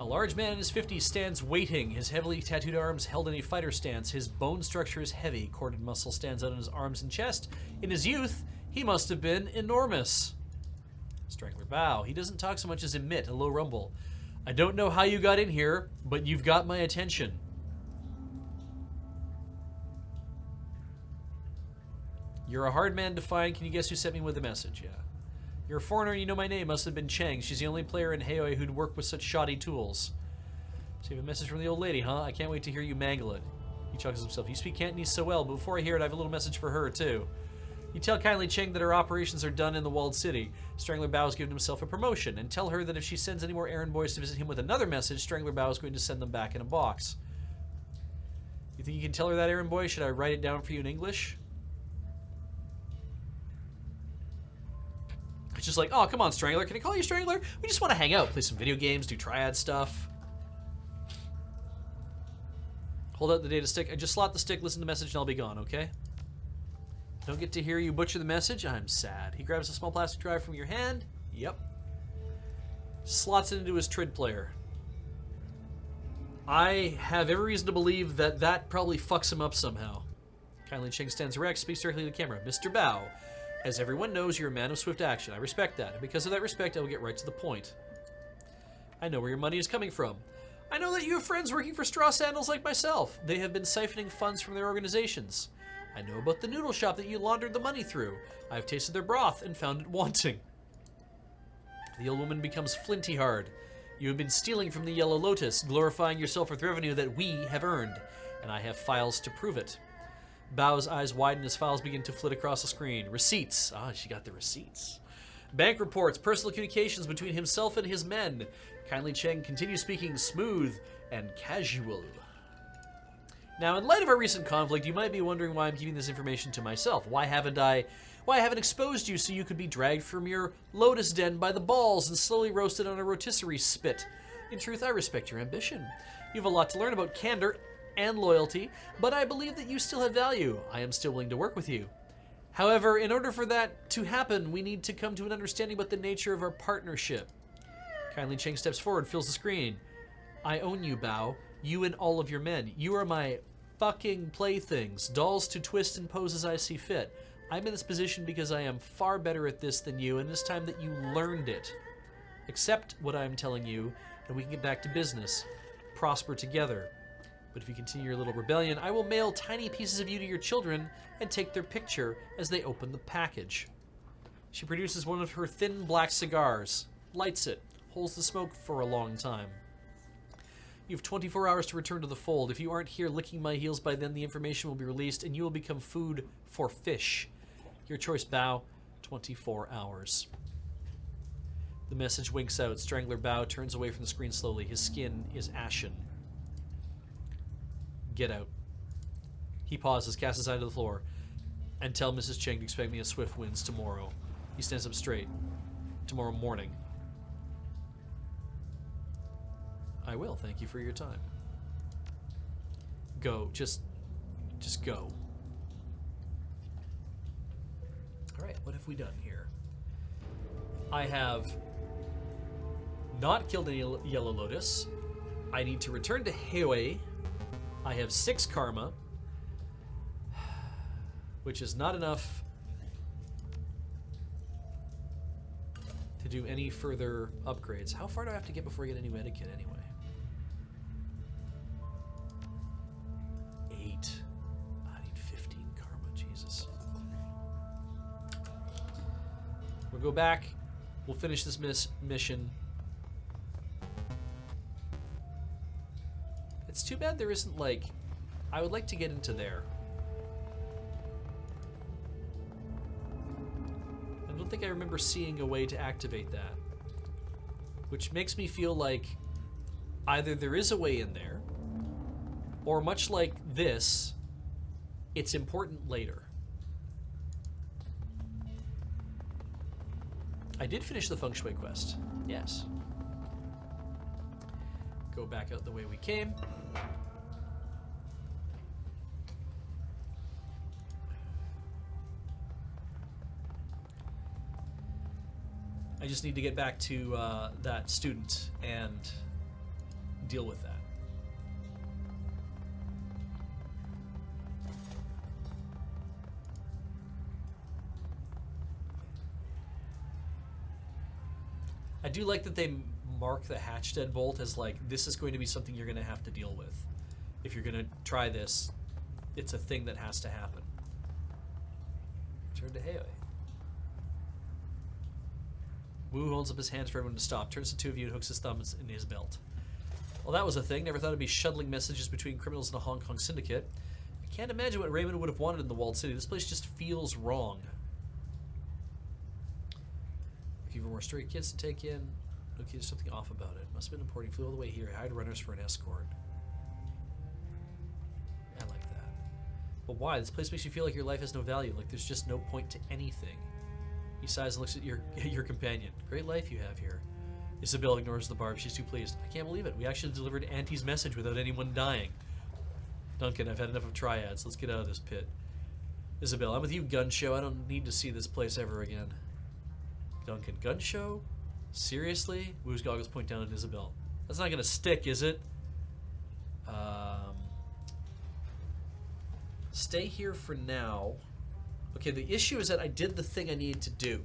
Speaker 4: A large man in his 50s stands waiting, his heavily tattooed arms held in a fighter stance. His bone structure is heavy, corded muscle stands out on his arms and chest. In his youth, he must have been enormous. Strangler bow. He doesn't talk so much as emit a low rumble. I don't know how you got in here, but you've got my attention. You're a hard man to find. Can you guess who sent me with the message? Yeah. You're a foreigner and you know my name. Must have been Chang. She's the only player in Heoi who'd work with such shoddy tools. So you have a message from the old lady, huh? I can't wait to hear you mangle it. He chuckles himself. You speak Cantonese so well, but before I hear it, I have a little message for her, too. You tell kindly Cheng that her operations are done in the walled city. Strangler Bao has given himself a promotion, and tell her that if she sends any more errand boys to visit him with another message, Strangler Bao is going to send them back in a box. You think you can tell her that, errand boy? Should I write it down for you in English? It's just like, oh, come on, Strangler. Can I call you Strangler? We just want to hang out, play some video games, do triad stuff. Hold out the data stick. I just slot the stick, listen to the message, and I'll be gone, okay? Don't get to hear you butcher the message? I'm sad. He grabs a small plastic drive from your hand. Yep. Slots it into his trid player. I have every reason to believe that that probably fucks him up somehow. Kindly Cheng stands erect, speaks directly to the camera. Mr. Bao, as everyone knows, you're a man of swift action. I respect that, and because of that respect, I will get right to the point. I know where your money is coming from. I know that you have friends working for straw sandals like myself. They have been siphoning funds from their organizations. I know about the noodle shop that you laundered the money through. I have tasted their broth and found it wanting. The old woman becomes flinty hard. You have been stealing from the Yellow Lotus, glorifying yourself with revenue that we have earned, and I have files to prove it. Bao's eyes widen as files begin to flit across the screen. Receipts. Ah, she got the receipts. Bank reports, personal communications between himself and his men. Kindly Cheng continues speaking smooth and casual. Now, in light of our recent conflict, you might be wondering why I'm keeping this information to myself. Why haven't I exposed you so you could be dragged from your lotus den by the balls and slowly roasted on a rotisserie spit? In truth, I respect your ambition. You have a lot to learn about candor and loyalty, but I believe that you still have value. I am still willing to work with you. However, in order for that to happen, we need to come to an understanding about the nature of our partnership. Kindly Cheng steps forward, fills the screen. I own you, Bao. You and all of your men. You are my fucking playthings, dolls to twist and pose as I see fit. I'm in this position because I am far better at this than you, and it's time that you learned it. Accept what I'm telling you, and we can get back to business. Prosper together. But if you continue your little rebellion, I will mail tiny pieces of you to your children and take their picture as they open the package. She produces one of her thin black cigars, lights it, holds the smoke for a long time. You have 24 hours to return to the fold. If you aren't here licking my heels by then, the information will be released and you will become food for fish. Your choice, Bao. 24 hours. The message winks out. Strangler Bao turns away from the screen slowly. His skin is ashen. Get out. He pauses, casts his eye to the floor. And tell Mrs. Cheng to expect me a swift winds tomorrow. He stands up straight. Tomorrow morning. I will. Thank you for your time. Go. Just go. All right. What have we done here? I have not killed any Yellow Lotus. I need to return to Hewe. I have 6 karma, which is not enough to do any further upgrades. How far do I have to get before I get any medikit anyway? 8. I need 15 karma, Jesus. We'll go back. We'll finish this mission. It's too bad there isn't, like... I would like to get into there. I don't think I remember seeing a way to activate that. Which makes me feel like either there is a way in there, or much like this, it's important later. I did finish the Feng Shui quest. Yes. Go back out the way we came. I just need to get back to that student and deal with that. I do like that they mark the Hatchdead Bolt as like, this is going to be something you're going to have to deal with. If you're going to try this, it's a thing that has to happen. Turn to Hewe. Wu holds up his hands for everyone to stop, turns to 2 of you and hooks his thumbs in his belt. Well, that was a thing. Never thought it'd be shuttling messages between criminals in a Hong Kong syndicate. I can't imagine what Raymond would have wanted in the walled city. This place just feels wrong. Looking for more stray kids to take in. Okay, there's something off about it. Must have been important. Flew all the way here. Hired runners for an escort. I like that. But why? This place makes you feel like your life has no value. Like there's just no point to anything. He sighs and looks at your companion. Great life you have here. Isabel ignores the barb. She's too pleased. I can't believe it. We actually delivered Auntie's message without anyone dying. Duncan, I've had enough of triads. Let's get out of this pit. Isabel, I'm with you, gun show. I don't need to see this place ever again. Duncan, gun show? Seriously? Wu's goggles point down at Isabel. That's not gonna stick, is it? Stay here for now. Okay, the issue is that I did the thing I needed to do.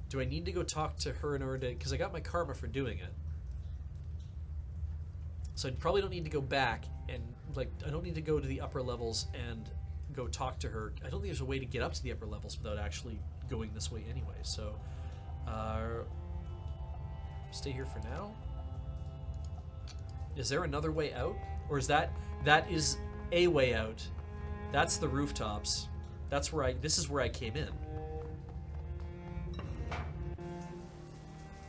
Speaker 4: Do I need to go talk to her in order to... Because I got my karma for doing it. So I probably don't need to go back and... Like, I don't need to go to the upper levels and go talk to her. I don't think there's a way to get up to the upper levels without actually going this way anyway. So, stay here for now. Is there another way out? Or is that... That is a way out. That's the rooftops. That's where I... This is where I came in.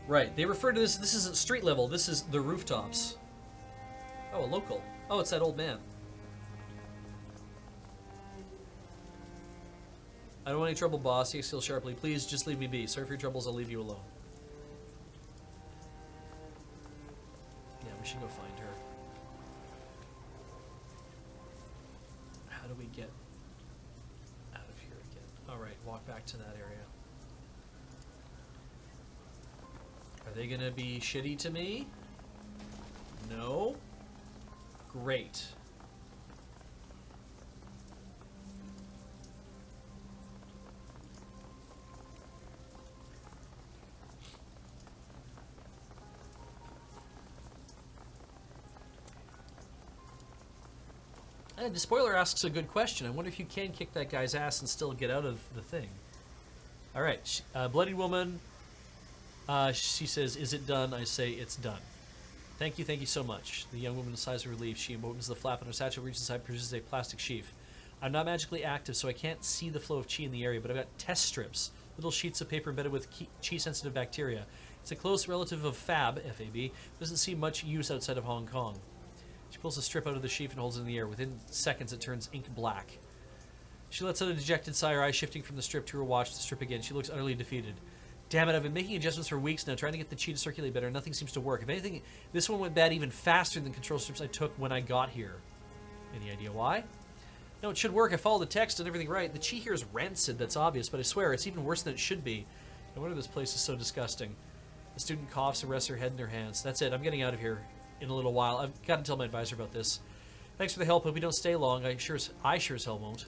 Speaker 4: Right. They refer to this... This isn't street level. This is the rooftops. Oh, a local. Oh, it's that old man. I don't want any trouble, boss. He exhales sharply. Please, just leave me be. Sorry for your troubles. I'll leave you alone. Yeah, we should go find her. How do we get out of here again? Alright, walk back to that area. Are they gonna be shitty to me? No? Great. And Spoiler asks a good question. I wonder if you can kick that guy's ass and still get out of the thing. Alright, Bloodied Woman. She says, is it done? I say, it's done. Thank you so much. The young woman sighs with relief. She opens the flap on her satchel, reaches inside, produces a plastic sheath. I'm not magically active, so I can't see the flow of chi in the area, but I've got test strips, little sheets of paper embedded with chi-sensitive bacteria. It's a close relative of Fab, F-A-B, doesn't see much use outside of Hong Kong. She pulls a strip out of the sheath and holds it in the air. Within seconds, it turns ink black. She lets out a dejected sigh, her eyes shifting from the strip to her watch to the strip again. She looks utterly defeated. Damn it, I've been making adjustments for weeks now, trying to get the chi to circulate better. Nothing seems to work. If anything, this one went bad even faster than the control strips I took when I got here. Any idea why? No, it should work. I followed the text and everything right. The chi here is rancid, that's obvious, but I swear, it's even worse than it should be. No wonder this place is so disgusting. The student coughs and rests her head in her hands. That's it. I'm getting out of here in a little while. I've got to tell my advisor about this. Thanks for the help. Hope you don't stay long. I sure as hell won't.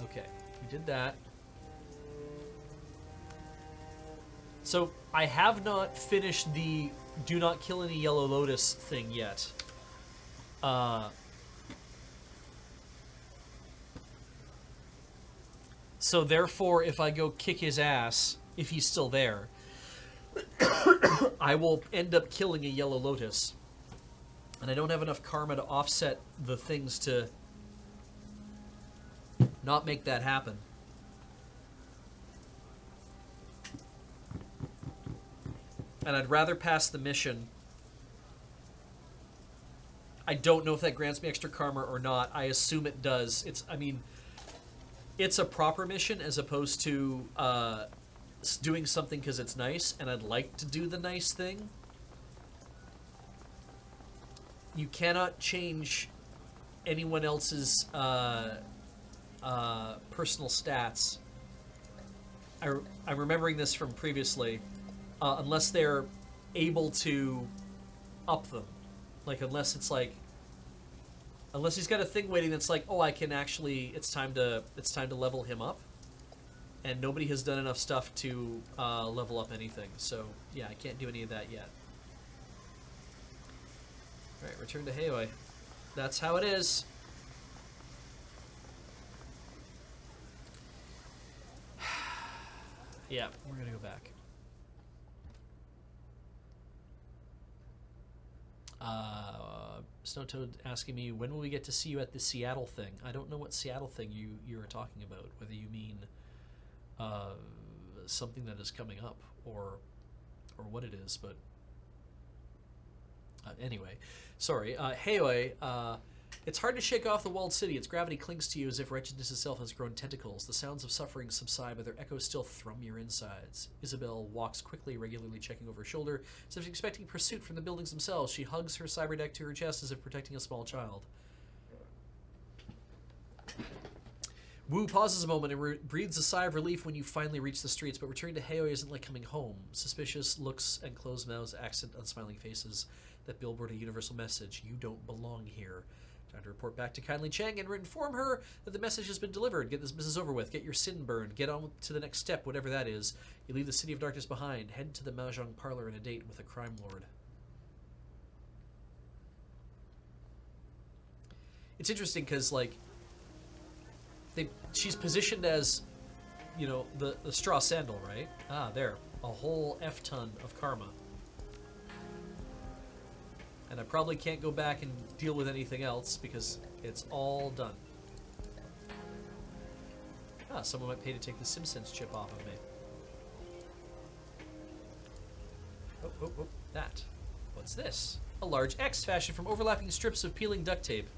Speaker 4: Okay, we did that. So I have not finished the do not kill any Yellow Lotus thing yet. So therefore, if I go kick his ass, if he's still there, I will end up killing a Yellow Lotus. And I don't have enough karma to offset the things to not make that happen. And I'd rather pass the mission. I don't know if that grants me extra karma or not. I assume it does. It's a proper mission as opposed to doing something because it's nice, and I'd like to do the nice thing. You cannot change anyone else's personal stats. I'm remembering this from previously. Unless they're able to up them. Like, unless he's got a thing waiting that's like, oh, I can actually, it's time to level him up. And nobody has done enough stuff to level up anything. So, yeah, I can't do any of that yet. Alright, return to Haoi. That's how it is. Yeah, we're gonna go back. Snow Toad asking me, when will we get to see you at the Seattle thing? I don't know what Seattle thing you are talking about, whether you mean something that is coming up or what it is, but anyway, sorry. Haoi, it's hard to shake off the walled city. Its gravity clings to you as if wretchedness itself has grown tentacles. The sounds of suffering subside, but their echoes still thrum your insides. Isabel walks quickly, regularly checking over her shoulder, as if expecting pursuit from the buildings themselves. She hugs her cyberdeck to her chest as if protecting a small child. Wu pauses a moment and breathes a sigh of relief when you finally reach the streets, but returning to Haoi isn't like coming home. Suspicious looks and closed mouths accent unsmiling faces that billboard a universal message. You don't belong here. Time to report back to Kindly Cheng and inform her that the message has been delivered. Get this business over with. Get your sin burned. Get on to the next step, whatever that is. You leave the City of Darkness behind. Head to the Mahjong Parlor and a date with a crime lord. It's interesting because, like, she's positioned as, you know, the straw sandal, right? Ah, there. A whole F-ton of karma. And I probably can't go back and deal with anything else because it's all done. Ah, someone might pay to take the SimSense chip off of me. Oh, that. What's this? A large X fashioned from overlapping strips of peeling duct tape.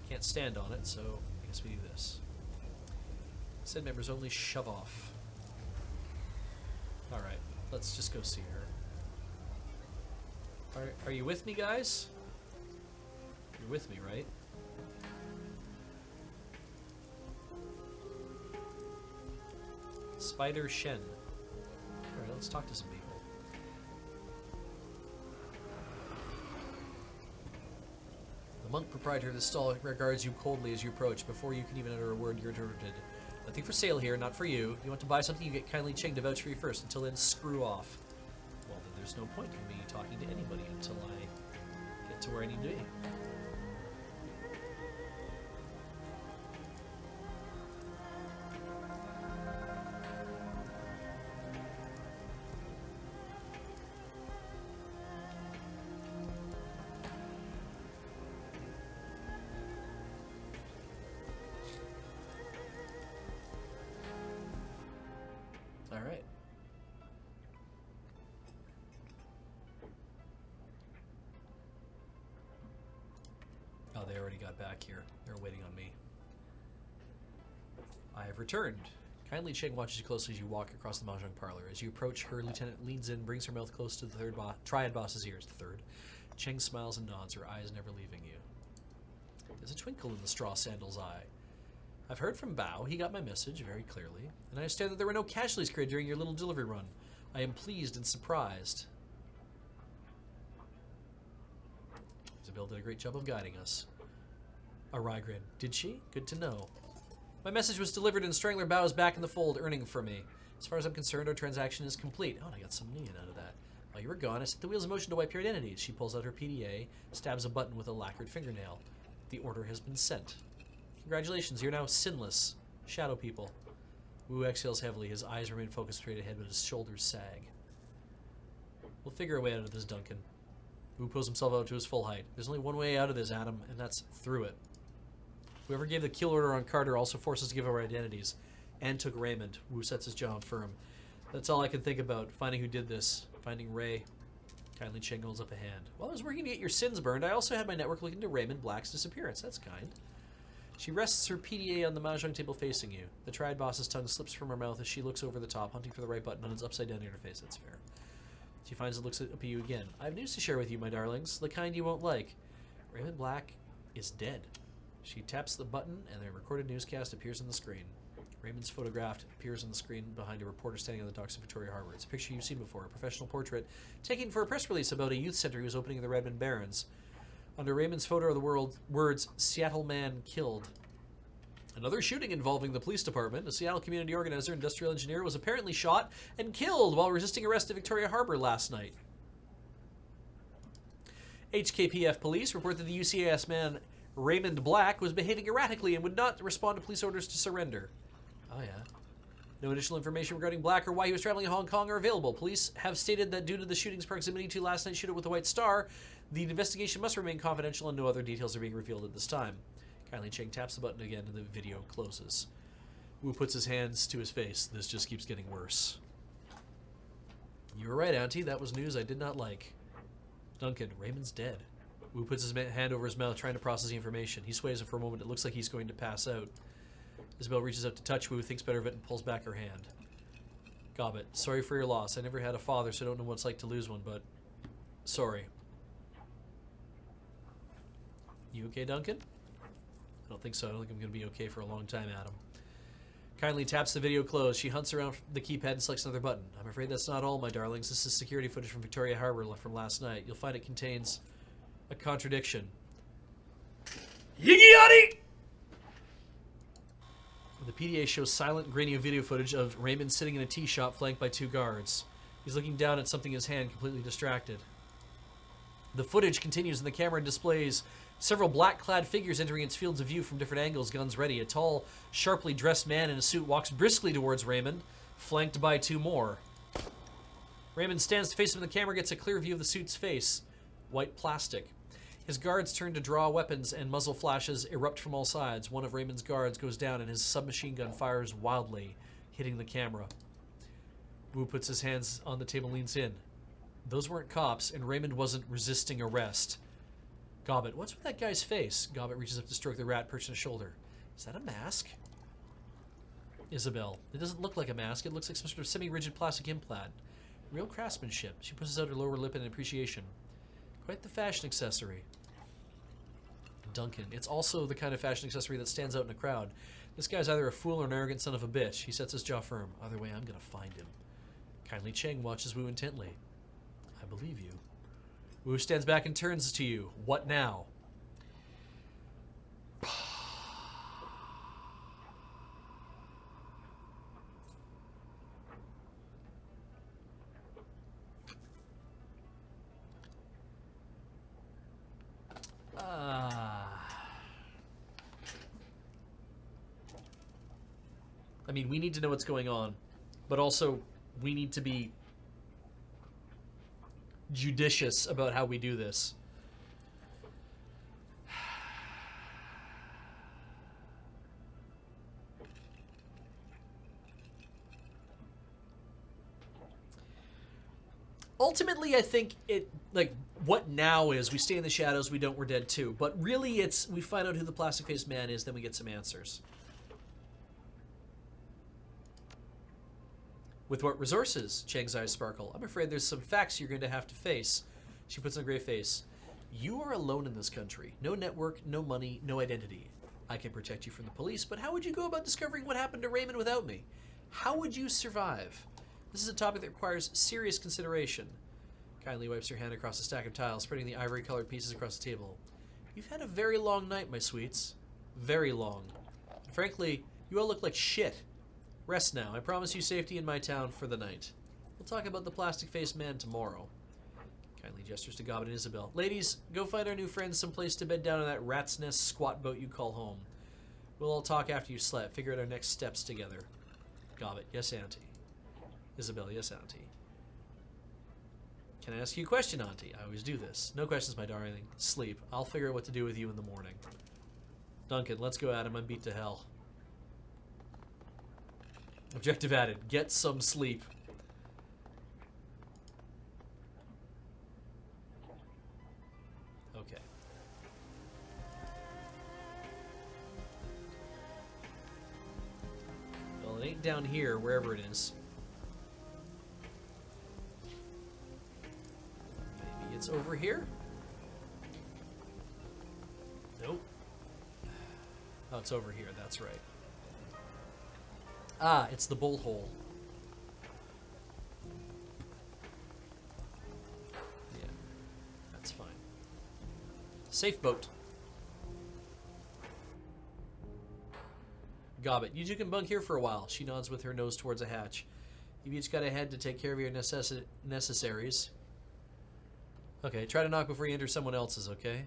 Speaker 4: Can't stand on it, so I guess we do this. Said members only shove off. Alright, let's just go see her. Are you with me, guys? You're with me, right? Spider Shen. Alright, let's talk to some people. The monk proprietor of the stall regards you coldly as you approach. Before you can even utter a word, you're interrupted. Nothing for sale here, not for you. You want to buy something, you get Kindly Cheng to vouch for you first. Until then, screw off. Well, then there's no point in me talking to anybody until I get to where I need to be. Alright. Oh, they already got back here. They're waiting on me. I have returned. Kindly Cheng watches you closely as you walk across the Mahjong Parlor. As you approach, her lieutenant leans in, brings her mouth close to the third triad boss's ears. The third. Cheng smiles and nods, her eyes never leaving you. There's a twinkle in the straw sandal's eye. I've heard from Bao. He got my message very clearly. And I understand that there were no casualties created during your little delivery run. I am pleased and surprised. Isabel did a great job of guiding us. Arai grinned. Did she? Good to know. My message was delivered and Strangler Bao is back in the fold, earning for me. As far as I'm concerned, our transaction is complete. Oh, and I got some million out of that. While you were gone, I set the wheels in motion to wipe your identities. She pulls out her PDA, stabs a button with a lacquered fingernail. The order has been sent. Congratulations, you're now sinless. Shadow people. Wu exhales heavily. His eyes remain focused straight ahead, but his shoulders sag. We'll figure a way out of this, Duncan. Wu pulls himself out to his full height. There's only one way out of this, Adam, and that's through it. Whoever gave the kill order on Carter also forced us to give our identities. And took Raymond. Wu sets his jaw firm. That's all I can think about. Finding who did this. Finding Ray. Kindly Cheng holds up a hand. While I was working to get your sins burned, I also had my network look into Raymond Black's disappearance. That's kind. She rests her PDA on the mahjong table facing you. The triad boss's tongue slips from her mouth as she looks over the top, hunting for the right button on its upside-down interface. That's fair. She finds it, looks up at you again. I have news to share with you, my darlings. The kind you won't like. Raymond Black is dead. She taps the button, and a recorded newscast appears on the screen. Raymond's photograph appears on the screen behiand a reporter standing on the docks of Victoria Harbor. It's a picture you've seen before, a professional portrait taken for a press release about a youth center he was opening in the Redmond Barrens. Under Raymond's photo are the words, Seattle man killed. Another shooting involving the police department. A Seattle community organizer, industrial engineer, was apparently shot and killed while resisting arrest at Victoria Harbor last night. HKPF police report that the UCAS man Raymond Black was behaving erratically and would not respond to police orders to surrender. Oh yeah. No additional information regarding Black or why he was traveling in Hong Kong are available. Police have stated that due to the shooting's proximity to last night's shootout with the White Star, the investigation must remain confidential and no other details are being revealed at this time. Kindly Cheng taps the button again and the video closes. Wu puts his hands to his face. This just keeps getting worse. You were right, Auntie. That was news I did not like. Duncan, Raymond's dead. Wu puts his hand over his mouth, trying to process the information. He sways it for a moment. It looks like he's going to pass out. Isabel reaches out to touch Wu, thinks better of it, and pulls back her hand. Gobbet, sorry for your loss. I never had a father, so I don't know what it's like to lose one, but sorry. You okay, Duncan? I don't think so. I don't think I'm going to be okay for a long time, Adam. Kindly taps the video close. She hunts around the keypad and selects another button. I'm afraid that's not all, my darlings. This is security footage from Victoria Harbor from last night. You'll find it contains a contradiction. Yiggy-yaddy! The PDA shows silent, grainy video footage of Raymond sitting in a tea shop flanked by two guards. He's looking down at something in his hand, completely distracted. The footage continues and the camera displays several black-clad figures entering its fields of view from different angles, guns ready. A tall, sharply dressed man in a suit walks briskly towards Raymond, flanked by two more. Raymond stands to face him and the camera gets a clear view of the suit's face. White plastic. His guards turn to draw weapons and muzzle flashes erupt from all sides. One of Raymond's guards goes down and his submachine gun fires wildly, hitting the camera. Wu puts his hands on the table and leans in. Those weren't cops, and Raymond wasn't resisting arrest. Gobbet, what's with that guy's face? Gobbet reaches up to stroke the rat perched on his shoulder. Is that a mask? Isabel, it doesn't look like a mask. It looks like some sort of semi-rigid plastic implant. Real craftsmanship. She pushes out her lower lip in appreciation. Quite the fashion accessory. Duncan, it's also the kind of fashion accessory that stands out in a crowd. This guy's either a fool or an arrogant son of a bitch. He sets his jaw firm. Either way, I'm gonna find him. Kindly Cheng watches Wu intently. I believe you. Wu stands back and turns to you. What now? I mean, we need to know what's going on, but also we need to be judicious about how we do this. Ultimately, I think it, like, what now is we stay in the shadows, we don't, we're dead too. But really, it's we find out who the plastic-faced man is, then we get some answers. With what resources? Cheng's eyes sparkle. I'm afraid there's some facts you're going to have to face. She puts on a gray face. You are alone in this country. No network, no money, no identity. I can protect you from the police, but how would you go about discovering what happened to Raymond without me? How would you survive? This is a topic that requires serious consideration. Kindly wipes her hand across a stack of tiles, spreading the ivory-colored pieces across the table. You've had a very long night, my sweets. Very long. And frankly, you all look like shit. Rest now. I promise you safety in my town for the night. We'll talk about the plastic-faced man tomorrow. Kindly gestures to Gobbet and Isabel. Ladies, go find our new friends someplace to bed down on that rat's nest squat boat you call home. We'll all talk after you slept, figure out our next steps together. Gobbet, yes, Auntie. Isabel, yes, Auntie. Can I ask you a question, Auntie? I always do this. No questions, my darling. Sleep. I'll figure out what to do with you in the morning. Duncan, let's go at him. I'm beat to hell. Objective added. Get some sleep. Okay. Well, it ain't down here, wherever it is. Maybe it's over here? Nope. Oh, it's over here, that's right. Ah, it's the bolt hole. Yeah, that's fine. Safe boat. Gobbet, you two can bunk here for a while. She nods with her nose towards a hatch. You've each got a head to take care of your necessaries. Okay, try to knock before you enter someone else's, okay?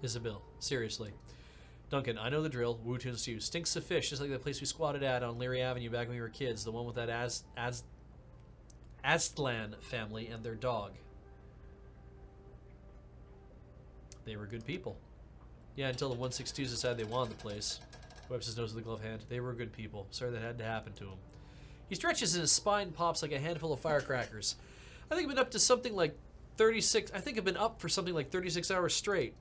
Speaker 4: Isabel, seriously. Duncan, I know the drill. Wu Tun Stew. Stinks of fish, just like the place we squatted at on Leary Avenue back when we were kids. The one with that Aztlan family and their dog. They were good people. Yeah, until the 162s decided they wanted the place. Wipes his nose with a glove hand. They were good people. Sorry that had to happen to him. He stretches and his spine pops like a handful of firecrackers. I think I've been up to something like 36... I think I've been up for something like 36 hours straight.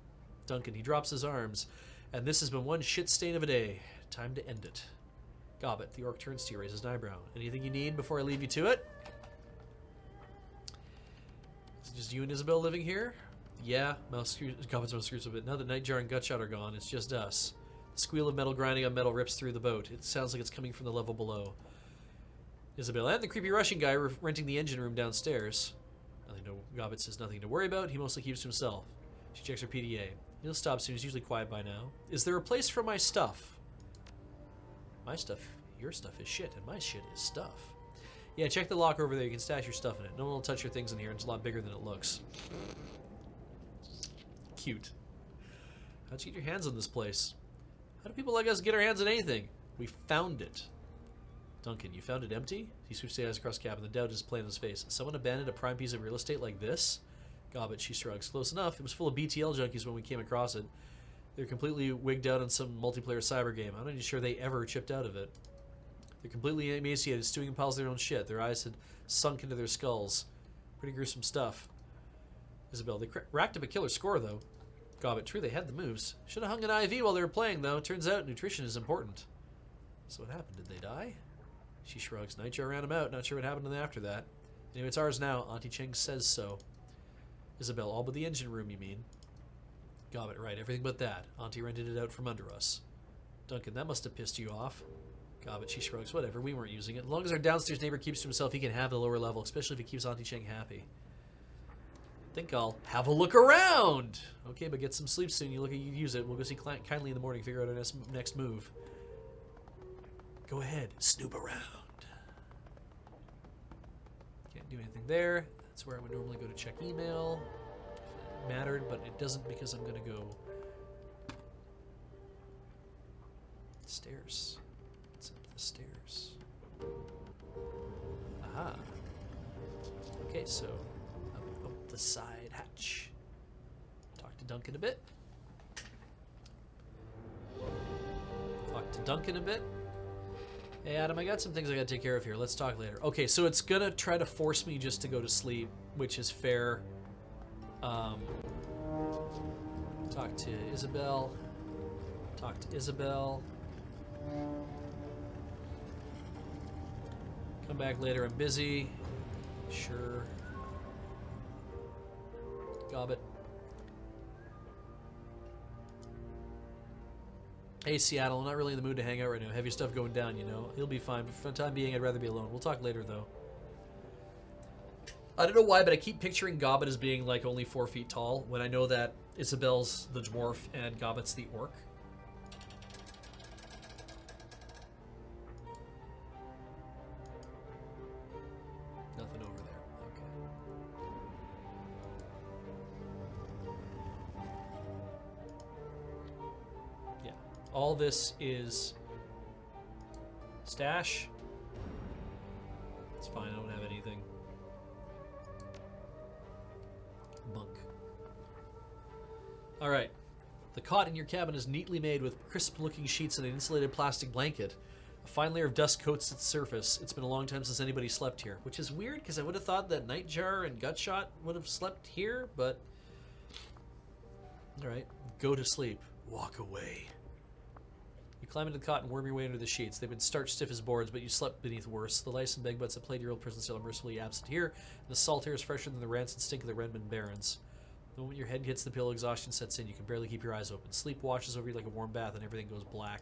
Speaker 4: Duncan, he drops his arms. And this has been one shit stain of a day. Time to end it. Gobbet, the orc turns to you, raises an eyebrow. Anything you need before I leave you to it? Is it just you and Isabel living here? Yeah, Gobbet's mouth screws a bit. Now that Nightjar and Gutshot are gone, it's just us. The squeal of metal grinding on metal rips through the boat. It sounds like it's coming from the level below. Isabel, and the creepy Russian guy renting the engine room downstairs. Gobbet says nothing to worry about. He mostly keeps to himself. She checks her PDA. He'll stop soon. He's usually quiet by now. Is there a place for my stuff? My stuff? Your stuff is shit, and my shit is stuff. Yeah, check the locker over there. You can stash your stuff in it. No one will touch your things in here. It's a lot bigger than it looks. Cute. How'd you get your hands on this place? How do people like us get our hands on anything? We found it. Duncan, you found it empty? He sweeps the eyes across the cabin. The doubt is plain on his face. Someone abandoned a prime piece of real estate like this? Gobbet, she shrugs. Close enough. It was full of BTL junkies when we came across it. They're completely wigged out on some multiplayer cyber game. I'm not even sure they ever chipped out of it. They're completely emaciated, stewing in piles of their own shit. Their eyes had sunk into their skulls. Pretty gruesome stuff. Isabel, they racked up a killer score, though. Gobbet, true, they had the moves. Should have hung an IV while they were playing, though. Turns out nutrition is important. So what happened? Did they die? She shrugs. Nightjar ran them out. Not sure what happened to them after that. Anyway, it's ours now. Auntie Cheng says so. Isabel, all but the engine room, you mean? Gobbet, right. Everything but that. Auntie rented it out from under us. Duncan, that must have pissed you off. Gobbet, she shrugs. Whatever, we weren't using it. As long as our downstairs neighbor keeps to himself, he can have the lower level, especially if he keeps Auntie Cheng happy. Think I'll have a look around. Okay, but get some sleep soon. You use it. We'll go see Kindly in the morning, figure out our next move. Go ahead, snoop around. Can't do anything there. That's where I would normally go to check email. If it mattered, but it doesn't because I'm gonna go stairs. It's up the stairs. Aha. Okay, so up the side hatch. Talk to Duncan a bit. Talk to Duncan a bit. Hey Adam, I got some things I gotta take care of here. Let's talk later. Okay, so it's gonna try to force me just to go to sleep, which is fair. Talk to Isabel. Talk to Isabel. Come back later, I'm busy. Sure. Gobbit. Hey, Seattle, I'm not really in the mood to hang out right now. Heavy stuff going down, you know. You'll be fine, but for the time being, I'd rather be alone. We'll talk later, though. I don't know why, but I keep picturing Gobbit as being, like, only 4 feet tall, when I know that Isabel's the dwarf and Gobbit's the orc. Nothing over there. Okay. Yeah. All this is stash. It's fine, I don't have anything. Bunk. Alright. The cot in your cabin is neatly made with crisp-looking sheets and an insulated plastic blanket. A fine layer of dust coats its surface. It's been a long time since anybody slept here. Which is weird, because I would have thought that Nightjar and Gutshot would have slept here, but... Alright. Go to sleep. Walk away. You climb into the cot and worm your way under the sheets. They've been starch stiff as boards, but you slept beneath worse. The lice and bed-bugs that played your old prison cell are mercifully absent here, and the salt air is fresher than the rancid stink of the Redmond Barrens. The moment your head hits the pillow, exhaustion sets in. You can barely keep your eyes open. Sleep washes over you like a warm bath, and everything goes black.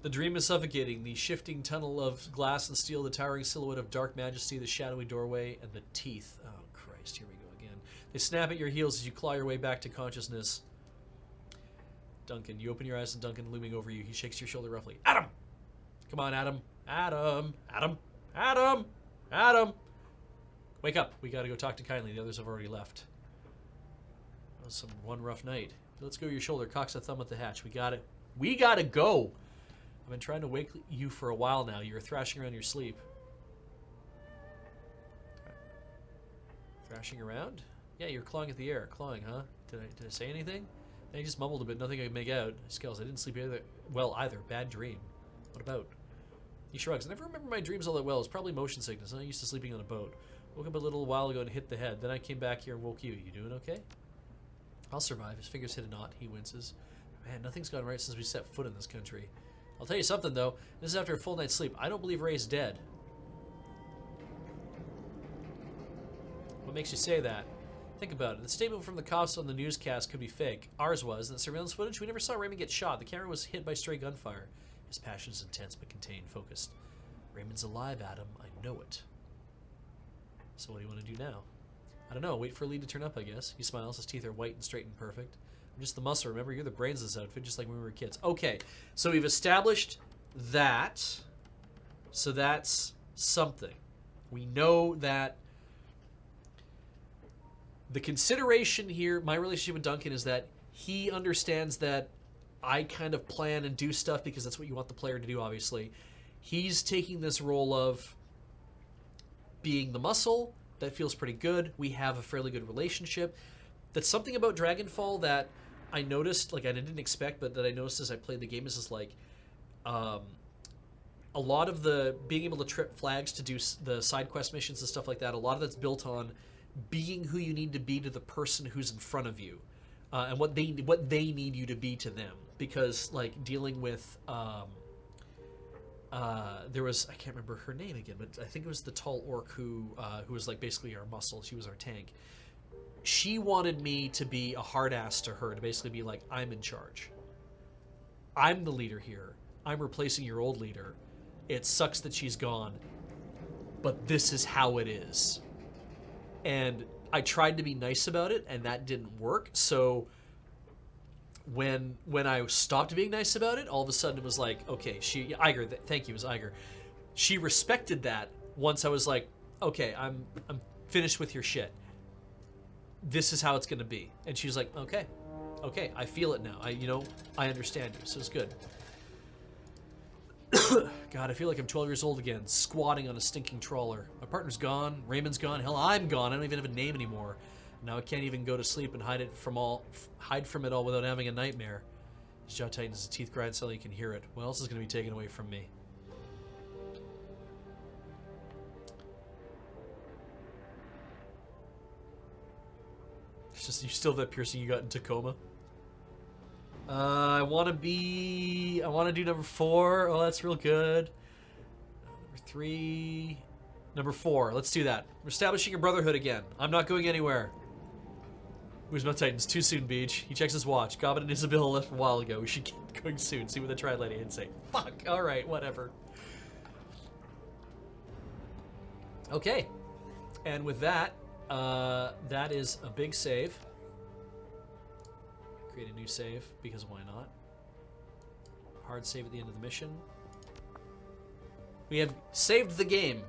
Speaker 4: The dream is suffocating. The shifting tunnel of glass and steel, the towering silhouette of dark majesty, the shadowy doorway, and the teeth. Oh, Christ, here we go again. They snap at your heels as you claw your way back to consciousness. Duncan. You open your eyes and Duncan looming over you. He shakes your shoulder roughly. Adam! Come on, Adam. Adam! Adam! Adam! Adam! Wake up. We gotta go talk to Kindly. The others have already left. That was one rough night. Let's go your shoulder. Cocks a thumb at the hatch. We gotta go! I've been trying to wake you for a while now. You're thrashing around your sleep. Thrashing around? Yeah, you're clawing at the air. Clawing, huh? Did I say anything? And he just mumbled a bit. Nothing I could make out. Skells, I didn't sleep either. Well, either. Bad dream. What about? He shrugs. I never remember my dreams all that well. It's probably motion sickness. I'm not used to sleeping on a boat. Woke up a little while ago and hit the head. Then I came back here and woke you. You doing okay? I'll survive. His fingers hit a knot. He winces. Man, nothing's gone right since we set foot in this country. I'll tell you something, though. This is after a full night's sleep. I don't believe Ray's dead. What makes you say that? Think about it. The statement from the cops on the newscast could be fake. Ours was. In the surveillance footage, we never saw Raymond get shot. The camera was hit by stray gunfire. His passion is intense but contained, focused. Raymond's alive, Adam. I know it. So what do you want to do now? I don't know. Wait for a lead to turn up, I guess. He smiles. His teeth are white and straight and perfect. I'm just the muscle. Remember, you're the brains of this outfit, just like when we were kids. Okay, so we've established that. So that's something. We know that the consideration here, my relationship with Duncan, is that he understands that I kind of plan and do stuff because that's what you want the player to do, obviously. He's taking this role of being the muscle. That feels pretty good. We have a fairly good relationship. That's something about Dragonfall that I noticed, like I didn't expect, but that I noticed as I played the game is just like a lot of the being able to trip flags to do the side quest missions and stuff like that. A lot of that's built on being who you need to be to the person who's in front of you, and what they need you to be to them. Because like dealing with there was, I can't remember her name again, but I think it was the tall orc who was like basically our muscle. She was our tank. She wanted me to be a hard ass to her, to basically be like, I'm in charge. I'm the leader here. I'm replacing your old leader. It sucks that she's gone, but this is how it is. And I tried to be nice about it, and that didn't work. So when I stopped being nice about it, all of a sudden it was like, okay, Iger, thank you, it was Iger. She respected that once I was like, okay, I'm finished with your shit. This is how it's going to be. And she was like, okay, I feel it now. I understand you, so it's good. God, I feel like I'm 12 years old again, squatting on a stinking trawler. My partner's gone, Raymond's gone, hell, I'm gone. I don't even have a name anymore. Now I can't even go to sleep and hide from it all without having a nightmare. His jaw tightens, his teeth grind so you can hear it. What else is going to be taken away from me? It's just you still have that piercing you got in Tacoma. I want to do number 4. Oh, that's real good. Number 3. Number 4. Let's do that. We're establishing a brotherhood again. I'm not going anywhere. Who's my Titans? Too soon, Beach. He checks his watch. Goblin and Isabella left a while ago. We should get going soon. See what the tri-lady and say. Fuck. Alright, whatever. Okay. And with that, that is a big save. Create a new save, because why not? Hard save at the end of the mission. We have saved the game.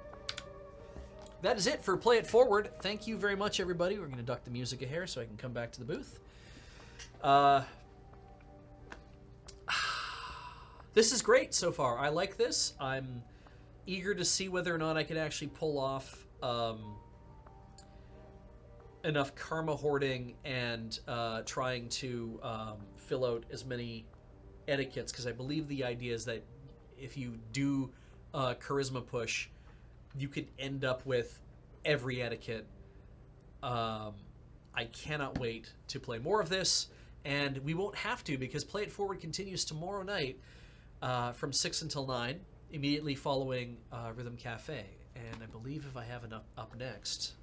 Speaker 4: That is it for Play It Forward. Thank you very much, everybody. We're going to duck the music a hair so I can come back to the booth. This is great so far. I like this. I'm eager to see whether or not I can actually pull off enough karma hoarding and trying to fill out as many etiquettes, because I believe the idea is that if you do charisma push, you could end up with every etiquette. I cannot wait to play more of this, and we won't have to, because Play It Forward continues tomorrow night from 6 until 9, immediately following Rhythm Cafe. And I believe if I have an up next,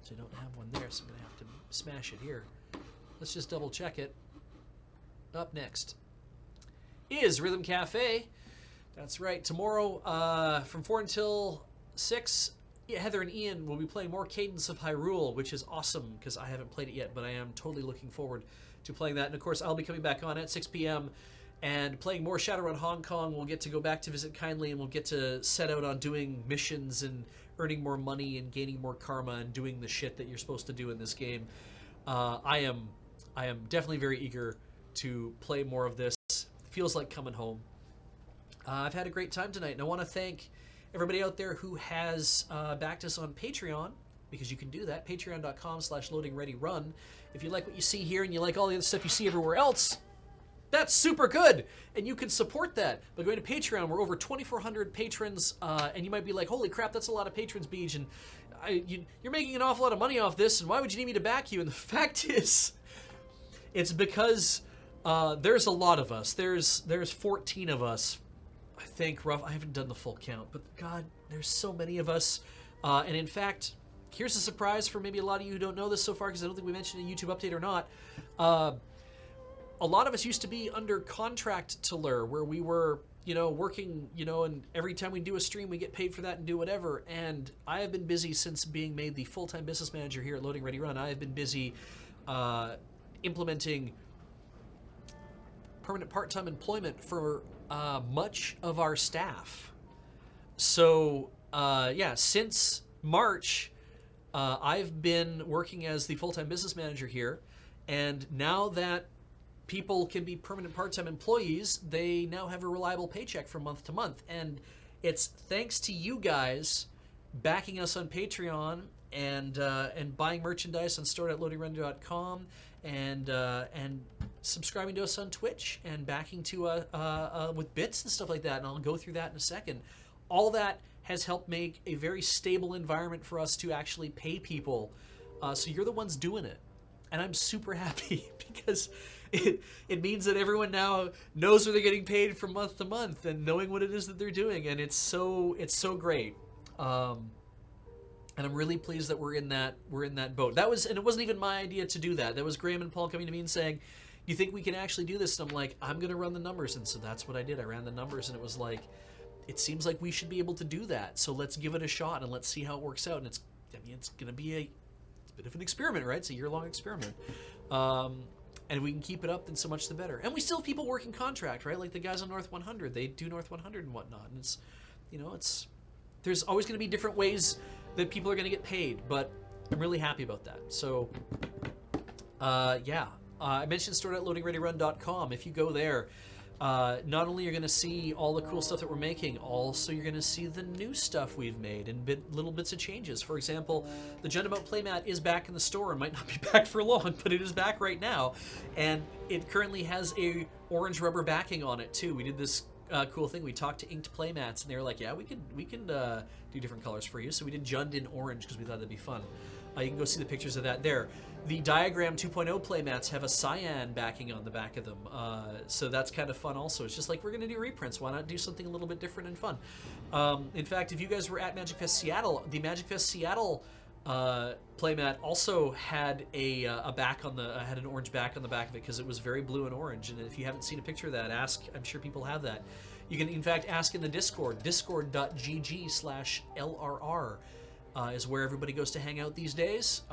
Speaker 4: so I don't have one there, so I'm going to have to smash it here. Let's just double check it. Up next is Rhythm Cafe. That's right. Tomorrow from 4 until 6, Heather and Ian will be playing more Cadence of Hyrule, which is awesome because I haven't played it yet, but I am totally looking forward to playing that. And of course, I'll be coming back on at 6 p.m. and playing more Shadowrun Hong Kong. We'll get to go back to Visit Kindly, and we'll get to set out on doing missions and earning more money and gaining more karma and doing the shit that you're supposed to do in this game. I am definitely very eager to play more of this. Feels like coming home. I've had a great time tonight, and I want to thank everybody out there who has backed us on Patreon, because you can do that, patreon.com/loadingreadyrun. If you like what you see here and you like all the other stuff you see everywhere else, that's super good, and you can support that by going to Patreon. We're over 2,400 patrons, and you might be like, holy crap, that's a lot of patrons, Beej, and you're making an awful lot of money off this, and why would you need me to back you? And the fact is, it's because there's a lot of us. There's 14 of us, I think, rough. I haven't done the full count, but God, there's so many of us. And in fact, here's a surprise for maybe a lot of you who don't know this so far, because I don't think we mentioned a YouTube update or not. A lot of us used to be under contract to Lure, where we were, working, and every time we do a stream, we get paid for that and do whatever. And I have been busy since being made the full-time business manager here at Loading Ready Run. I have been busy implementing permanent part-time employment for much of our staff. So, since March, I've been working as the full-time business manager here, and now that people can be permanent part-time employees, they now have a reliable paycheck from month to month. And it's thanks to you guys backing us on Patreon and buying merchandise on store.loadingrun.com and subscribing to us on Twitch and backing to with bits and stuff like that. And I'll go through that in a second. All that has helped make a very stable environment for us to actually pay people. So you're the ones doing it. And I'm super happy because it means that everyone now knows where they're getting paid from month to month and knowing what it is that they're doing, and it's so great. And I'm really pleased that we're in that boat. And it wasn't even my idea to do that. That was Graham and Paul coming to me and saying, "Do you think we can actually do this?" And I'm like, "I'm going to run the numbers." And so that's what I did. I ran the numbers, and it was like, it seems like we should be able to do that. So let's give it a shot and let's see how it works out. And it's going to be a bit of an experiment, right? It's a year-long experiment. And if we can keep it up, then so much the better. And we still have people working contract, right? Like the guys on North 100, they do North 100 and whatnot. And it's, there's always going to be different ways that people are going to get paid, but I'm really happy about that. So, I mentioned store.loadingreadyrun.com. If you go there, not only you're going to see all the cool stuff that we're making, also you're going to see the new stuff we've made and little bits of changes. For example, the Gendabout playmat is back in the store and might not be back for long, but it is back right now, and it currently has a orange rubber backing on it too. We did this cool thing. We talked to inked playmats, and they were like, "Yeah, we can do different colors for you." So we did Jund in orange because we thought that'd be fun. You can go see the pictures of that there. The Diagram 2.0 playmats have a cyan backing on the back of them, so that's kind of fun also. It's just like, we're going to do reprints. Why not do something a little bit different and fun? In fact, if you guys were at Magic Fest Seattle, the Magic Fest Seattle playmat also had a back on the had an orange back on the back of it because it was very blue and orange. And if you haven't seen a picture of that, ask. I'm sure people have that. You can in fact ask in the Discord. Discord.gg/LRR is where everybody goes to hang out these days.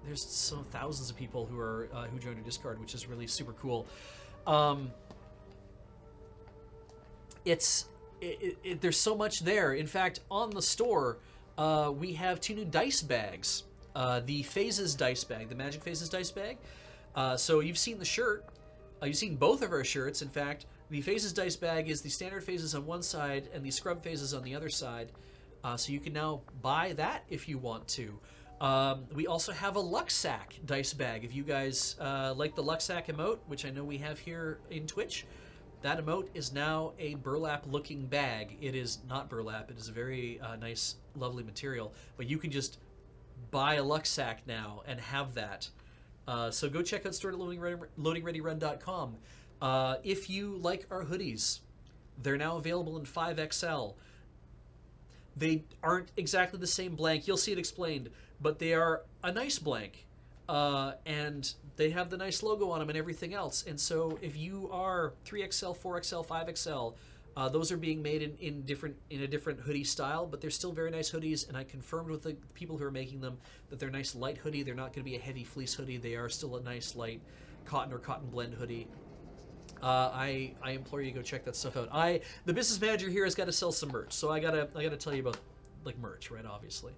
Speaker 4: There's so thousands of people who are who joined our Discord, which is really super cool. There's so much there. In fact, on the store, we have 2 new dice bags. The Phases dice bag, the Magic Phases dice bag. So you've seen the shirt. You've seen both of our shirts. In fact, the Phases dice bag is the standard phases on one side and the scrub phases on the other side. So you can now buy that if you want to. We also have a Luxac dice bag. If you guys like the Luxac emote, which I know we have here in Twitch, that emote is now a burlap-looking bag. It is not burlap. It is a very nice, lovely material. But you can just buy a Luxac now and have that. So go check out store@loadingreadyrun.com. If you like our hoodies, they're now available in 5XL. They aren't exactly the same blank. You'll see it explained, but they are a nice blank, and they have the nice logo on them and everything else. And so if you are 3XL, 4XL, 5XL, those are being made in a different hoodie style, but they're still very nice hoodies. And I confirmed with the people who are making them that they're nice light hoodie. They're not going to be a heavy fleece hoodie. They are still a nice light cotton or cotton blend hoodie. I implore you to go check that stuff out. The business manager here has got to sell some merch, so I gotta tell you about like merch, right? Obviously.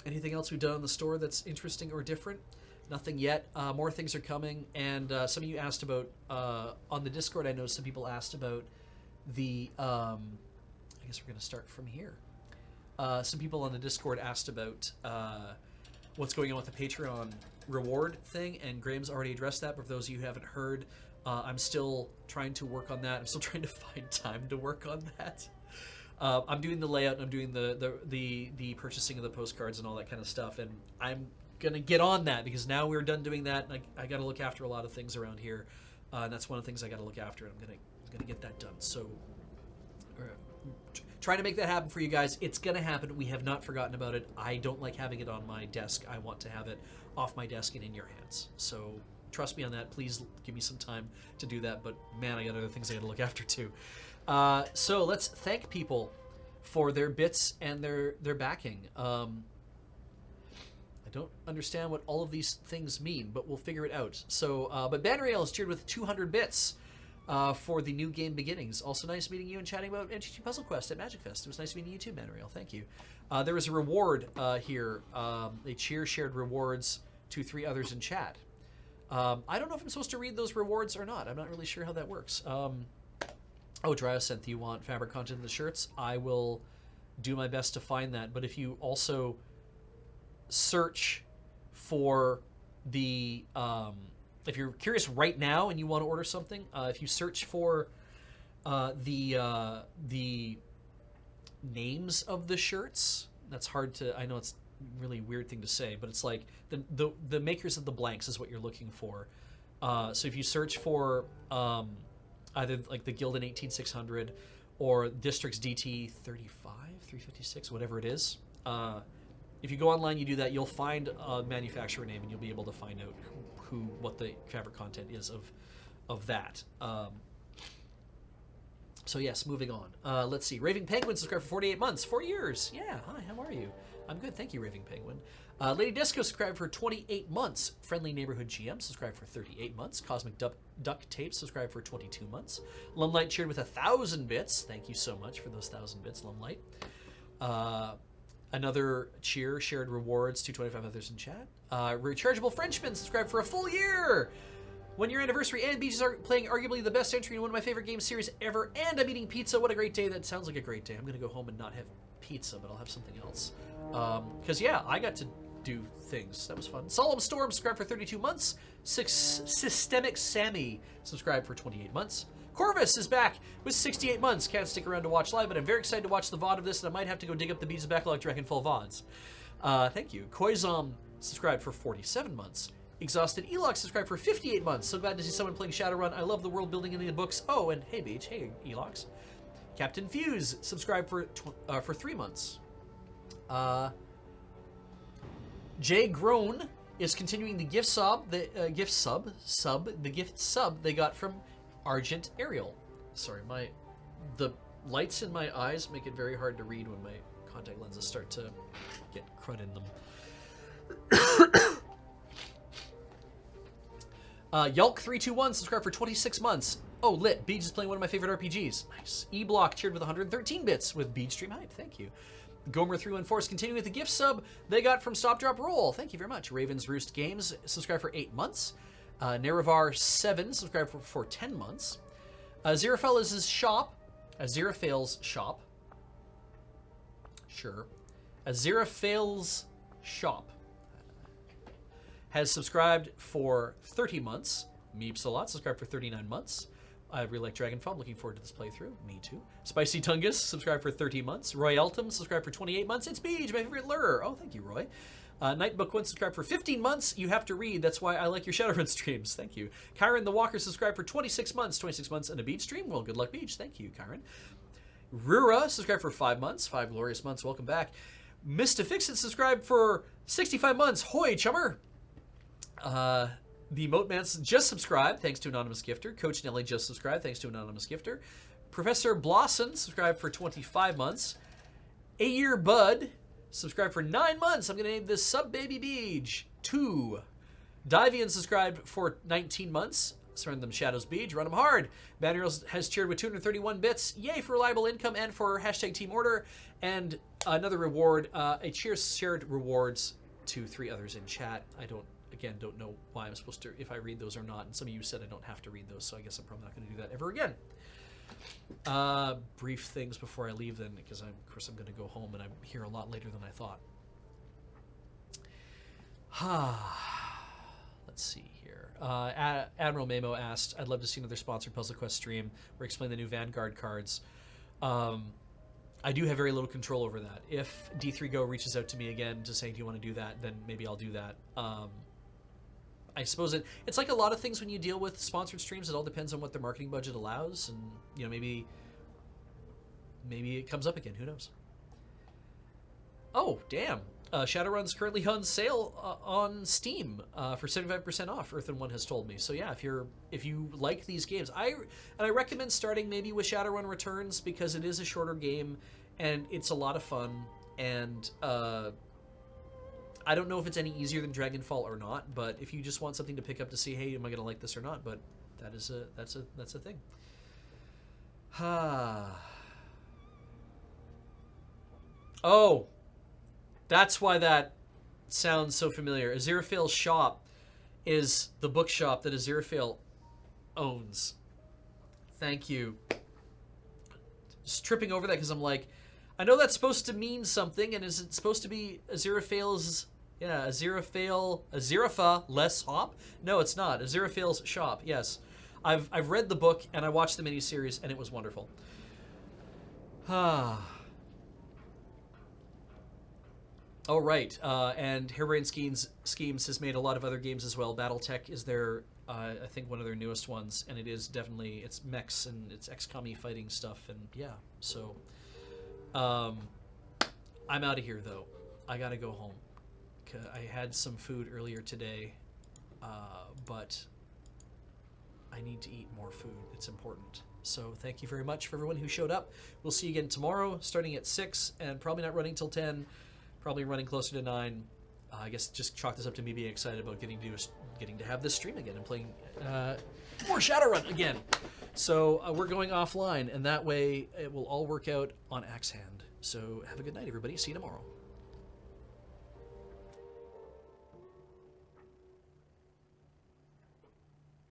Speaker 4: Anything else we've done in the store that's interesting or different? Nothing yet. More things are coming, and some of you asked about on the Discord. I know some people asked about the. I guess we're gonna start from here. Some people on the Discord asked about what's going on with the Patreon reward thing, and Graham's already addressed that. But for those of you who haven't heard, I'm still trying to work on that. I'm still trying to find time to work on that. I'm doing the layout and I'm doing the purchasing of the postcards and all that kind of stuff, and I'm gonna get on that because now we're done doing that, and I got to look after a lot of things around here, and that's one of the things I got to look after, and I'm gonna get that done. So trying to make that happen for you guys. It's gonna happen. We have not forgotten about it. I don't like having it on my desk. I want to have it off my desk and in your hands. So trust me on that. Please give me some time to do that. But man, I got other things I got to look after too. So let's thank people for their bits and their backing. I don't understand what all of these things mean, but we'll figure it out. So, but Banrail is cheered with 200 bits for the new game beginnings. Also nice meeting you and chatting about NGT Puzzle Quest at Magic Fest. It was nice meeting you too, Banrail. Thank you. There was a reward here. A cheer shared rewards to 3 others in chat. I don't know if I'm supposed to read those rewards or not. I'm not really sure how that works. Oh, Dryocenth, you want fabric content in the shirts? I will do my best to find that. But if you also search for the... if you're curious right now and you want to order something, if you search for the names of the shirts, that's hard to... I know it's a really weird thing to say, but it's like the makers of the blanks is what you're looking for. So if you search for... either like the Gildan 18600 or District's DT 35, 356, whatever it is. If you go online, you do that, you'll find a manufacturer name and you'll be able to find out what the fabric content is of that. So yes, moving on. Let's see. Raving Penguin subscribed for 48 months, 4 years. Yeah, hi, how are you? I'm good, thank you, Raving Penguin. Lady Disco subscribed for 28 months. Friendly Neighborhood GM subscribed for 38 months. Cosmic Duck Tape subscribed for 22 months. Lumlight cheered with 1,000 bits. Thank you so much for those 1,000 bits, Lumlight. Another cheer shared rewards to 25 others in chat. Rechargeable Frenchman subscribed for a full year. 1-year anniversary, and Beaches are playing arguably the best entry in one of my favorite game series ever, and I'm eating pizza. What a great day. That sounds like a great day. I'm going to go home and not have pizza, but I'll have something else. Because, yeah, I got to do things. That was fun. Solemn Storm subscribed for 32 months. Systemic Sammy subscribed for 28 months. Corvus is back with 68 months. Can't stick around to watch live, but I'm very excited to watch the VOD of this, and I might have to go dig up the Beaches backlog Dragonfall VODs. Thank you. Koizom subscribed for 47 months. Exhausted Elok subscribed for 58 months. So glad to see someone playing Shadowrun. I love the world building in the books. Oh, and hey, Beach. Hey, Elox. Captain Fuse subscribed for 3 months. Jay Groan is continuing the gift sub they got from Argent Ariel. Sorry, the lights in my eyes make it very hard to read when my contact lenses start to get crud in them. Yulk321 subscribed for 26 months. Oh, lit. Beej is playing one of my favorite RPGs. Nice. E-Block cheered with 113 bits with Beej Stream Hype. Thank you. Gomer314 is continuing with the gift sub they got from Stop Drop Roll. Thank you very much. Ravens Roost Games subscribed for 8 months. Naravar7 subscribed for 10 months. Aziraphale's shop. Aziraphale's shop. Sure. Aziraphale's shop has subscribed for 30 months. Meeps a lot, subscribed for 39 months. I really like Dragonfall. I'm looking forward to this playthrough. Me too. Spicy Tungus, subscribed for 30 months. Roy Eltum, subscribed for 28 months. It's Beej, my favorite lure. Oh, thank you, Roy. Nightbook 1, subscribed for 15 months. You have to read. That's why I like your Shadowrun streams. Thank you. Kyron the Walker, subscribed for 26 months. 26 months and a Beej stream. Well, good luck, Beej. Thank you, Kyron. Rura, subscribed for 5 months. 5 glorious months. Welcome back. Mystafixit, subscribed for 65 months. Hoy, chummer. The Moatmans just subscribed, thanks to Anonymous Gifter. Coach Nelly just subscribed, thanks to Anonymous Gifter. Professor Blossom subscribed for 25 months. A Year Bud subscribed for 9 months. I'm going to name this Sub Baby Beej 2. Divian subscribed for 19 months. Surrender them Shadows Beej, run them hard. Bannerals has cheered with 231 bits. Yay for reliable income and for hashtag Team Order. And another reward, a cheers shared rewards to 3 others in chat. I don't know why I'm supposed to, if I read those or not. And some of you said I don't have to read those, so I guess I'm probably not going to do that ever again. Brief things before I leave then, because of course I'm going to go home and I'm here a lot later than I thought. Let's see here. Admiral Memo asked, I'd love to see another sponsored Puzzle Quest stream or explain the new Vanguard cards. I do have very little control over that. If D3Go reaches out to me again to say, do you want to do that, then maybe I'll do that. I suppose it's like a lot of things when you deal with sponsored streams. It all depends on what their marketing budget allows, and maybe it comes up again. Who knows? Oh, damn! Shadowrun's currently on sale on Steam for 75% off. Earth and One has told me. So yeah, if you like these games, I recommend starting maybe with Shadowrun Returns because it is a shorter game and it's a lot of fun. And I don't know if it's any easier than Dragonfall or not, but if you just want something to pick up to see, hey, am I going to like this or not? But that's a thing. Oh, that's why that sounds so familiar. Aziraphale's shop is the bookshop that Aziraphale owns. Thank you. Just tripping over that because I'm like, I know that's supposed to mean something, and is it supposed to be Aziraphale's? Yeah, Aziraphale less hop? No, it's not. Aziraphale's shop. Yes, I've read the book and I watched the miniseries, and it was wonderful. Oh, right. And Harebrained Schemes has made a lot of other games as well. BattleTech is their, I think, one of their newest ones, and it is definitely, it's mechs and it's XCOM-y fighting stuff, and yeah, so I'm out of here, though. I gotta go home. I had some food earlier today, but I need to eat more food. It's important. So thank you very much for everyone who showed up. We'll see you again tomorrow, starting at 6, and probably not running till 10. Probably running closer to 9. I guess just chalk this up to me being excited about getting to have this stream again and playing more Shadowrun again. So we're going offline, and that way it will all work out on Axe Hand. So have a good night, everybody. See you tomorrow.